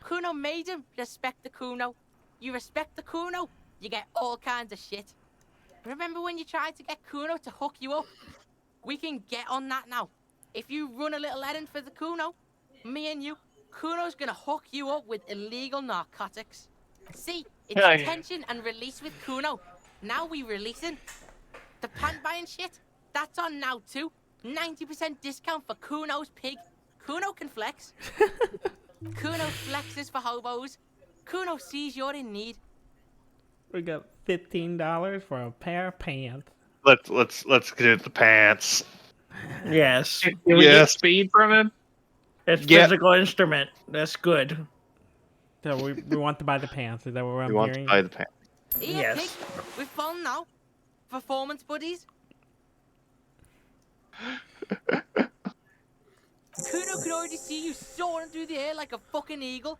[SPEAKER 11] Kuno made him respect the Kuno. You respect the Kuno, you get all kinds of shit. Remember when you tried to get Kuno to hook you up? We can get on that now. If you run a little errand for the Kuno, me and you, Kuno's gonna hook you up with illegal narcotics. See, it's tension and release with Kuno. Now we releasing. The pant buying shit, that's on now too. 90% discount for Kuno's pig. Kuno can flex. Kuno flexes for hobos. Kuno sees you're in need.
[SPEAKER 1] We got $15 for a pair of pants.
[SPEAKER 2] Let's get the pants.
[SPEAKER 3] Yes.
[SPEAKER 4] Can we get speed from him?
[SPEAKER 3] It's physical instrument. That's good.
[SPEAKER 1] So we want to buy the pants. Is that what I'm
[SPEAKER 2] We want
[SPEAKER 1] hearing?
[SPEAKER 2] to buy the pants.
[SPEAKER 11] Here, pig. We're fun now. Performance buddies. Kuno can already see you soaring through the air like a fucking eagle.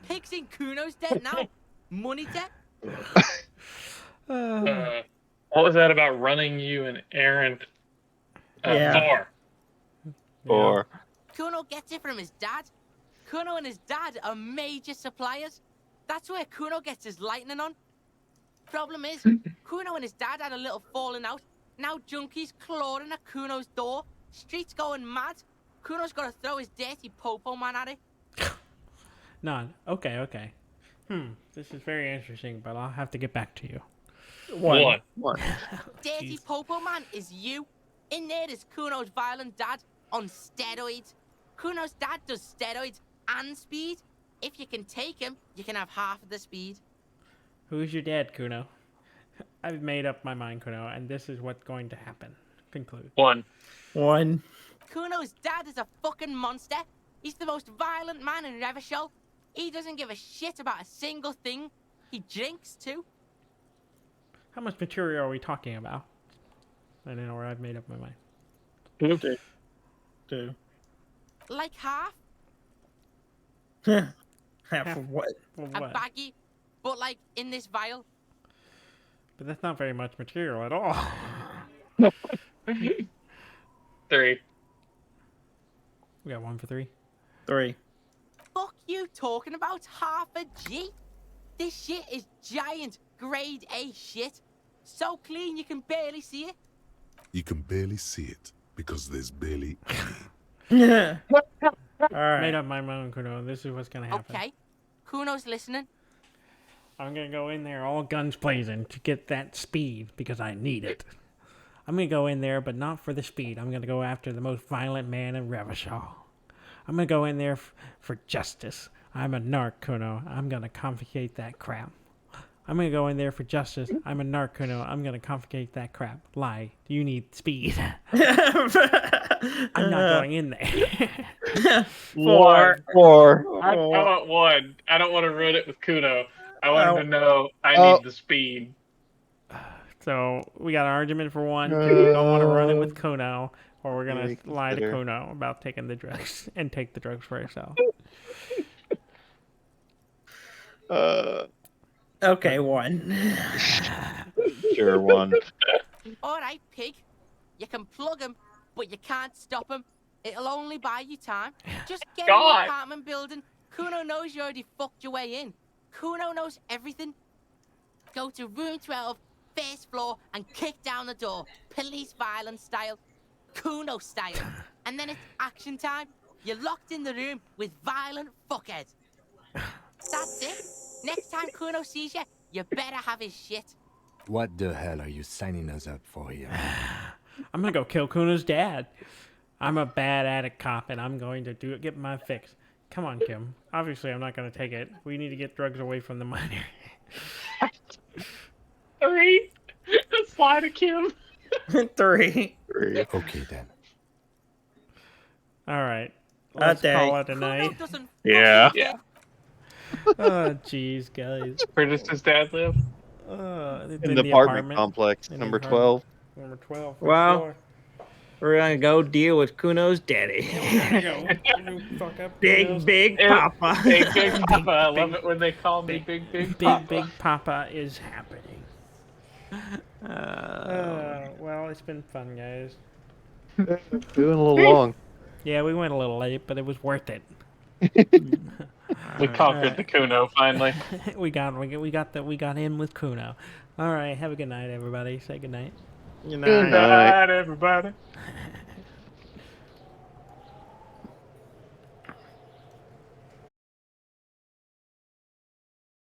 [SPEAKER 11] Pig's in Kuno's debt now. Money debt.
[SPEAKER 4] What was that about running you an errand? 4.
[SPEAKER 2] 4.
[SPEAKER 11] Kuno gets it from his dad. Kuno and his dad are major suppliers. That's where Kuno gets his lightning on. Problem is, Kuno and his dad had a little falling out. Now junkies clawing at Kuno's door. Streets going mad. Kuno's got to throw his dirty popo man at it.
[SPEAKER 1] None. Okay. This is very interesting, but I'll have to get back to you.
[SPEAKER 3] 1.
[SPEAKER 11] Dirty popo man is you. In there is Kuno's violent dad on steroids. Kuno's dad does steroids and speed. If you can take him, you can have half of the speed.
[SPEAKER 1] Who's your dad, Kuno? I've made up my mind, Kuno, and this is what's going to happen. Conclude.
[SPEAKER 4] 1.
[SPEAKER 11] Kuno's dad is a fucking monster. He's the most violent man in Revachol. He doesn't give a shit about a single thing. He drinks too.
[SPEAKER 1] How much material are we talking about? I don't know where I've made up my mind.
[SPEAKER 3] 2.
[SPEAKER 11] Like half.
[SPEAKER 3] Half of what?
[SPEAKER 11] A baggie, but like in this vial.
[SPEAKER 1] But that's not very much material at all.
[SPEAKER 4] 3.
[SPEAKER 1] We got 1 for 3.
[SPEAKER 3] 3.
[SPEAKER 11] Fuck you talking about half a G? This shit is giant grade A shit. So clean you can barely see it.
[SPEAKER 5] You can barely see it because there's barely
[SPEAKER 1] All
[SPEAKER 3] right.
[SPEAKER 1] Made up my mind, Kuno. This is what's gonna happen.
[SPEAKER 11] Okay. Kuno's listening.
[SPEAKER 1] I'm gonna go in there all guns blazing to get that speed because I need it. I'm gonna go in there, but not for the speed. I'm gonna go after the most violent man in Revachol. I'm gonna go in there for justice. I'm a narc, Kuno. I'm gonna confiscate that crap. I'm gonna go in there for justice. I'm a narc, Kuno. I'm gonna confiscate that crap. Lie. You need speed. I'm not going in there.
[SPEAKER 3] 4.
[SPEAKER 4] I want 1. I don't want to ruin it with Kuno. I want him to know I need the speed.
[SPEAKER 1] So we got an argument for 1 because you don't want to run it with Kuno, or we're gonna lie to Kuno about taking the drugs and take the drugs for yourself.
[SPEAKER 3] Okay, 1.
[SPEAKER 2] Sure, 1.
[SPEAKER 11] Alright, pig. You can plug him, but you can't stop him. It'll only buy you time. Just get in the apartment building. Kuno knows you already fucked your way in. Kuno knows everything. Go to room 12, first floor, and kick down the door. Police violence style. Kuno style. And then it's action time. You're locked in the room with violent fuckheads. That's it. Next time Kuno sees you, you better have his shit.
[SPEAKER 6] What the hell are you signing us up for here?
[SPEAKER 1] I'm gonna go kill Kuno's dad. I'm a bad addict cop, and I'm going to get my fix. Come on, Kim. Obviously, I'm not gonna take it. We need to get drugs away from the minor.
[SPEAKER 4] 3. Let's lie to Kim.
[SPEAKER 3] 3.
[SPEAKER 6] Okay, then.
[SPEAKER 1] All right. Let's call it a night.
[SPEAKER 2] Yeah.
[SPEAKER 4] Yeah.
[SPEAKER 1] Oh, jeez, guys.
[SPEAKER 4] Where does his dad live?
[SPEAKER 2] In the apartment complex, number 12.
[SPEAKER 1] Number 12.
[SPEAKER 3] Well, we're gonna go deal with Kuno's daddy. Big Papa.
[SPEAKER 4] Big Papa. I love it when they call me Big Papa.
[SPEAKER 1] Big Papa is happening. Well, it's been fun, guys.
[SPEAKER 2] Doing a little long.
[SPEAKER 1] Yeah, we went a little late, but it was worth it.
[SPEAKER 4] We conquered the Kuno finally.
[SPEAKER 1] we got in with Kuno. All right, have a good night, everybody. Say good night.
[SPEAKER 3] Good
[SPEAKER 4] night, everybody.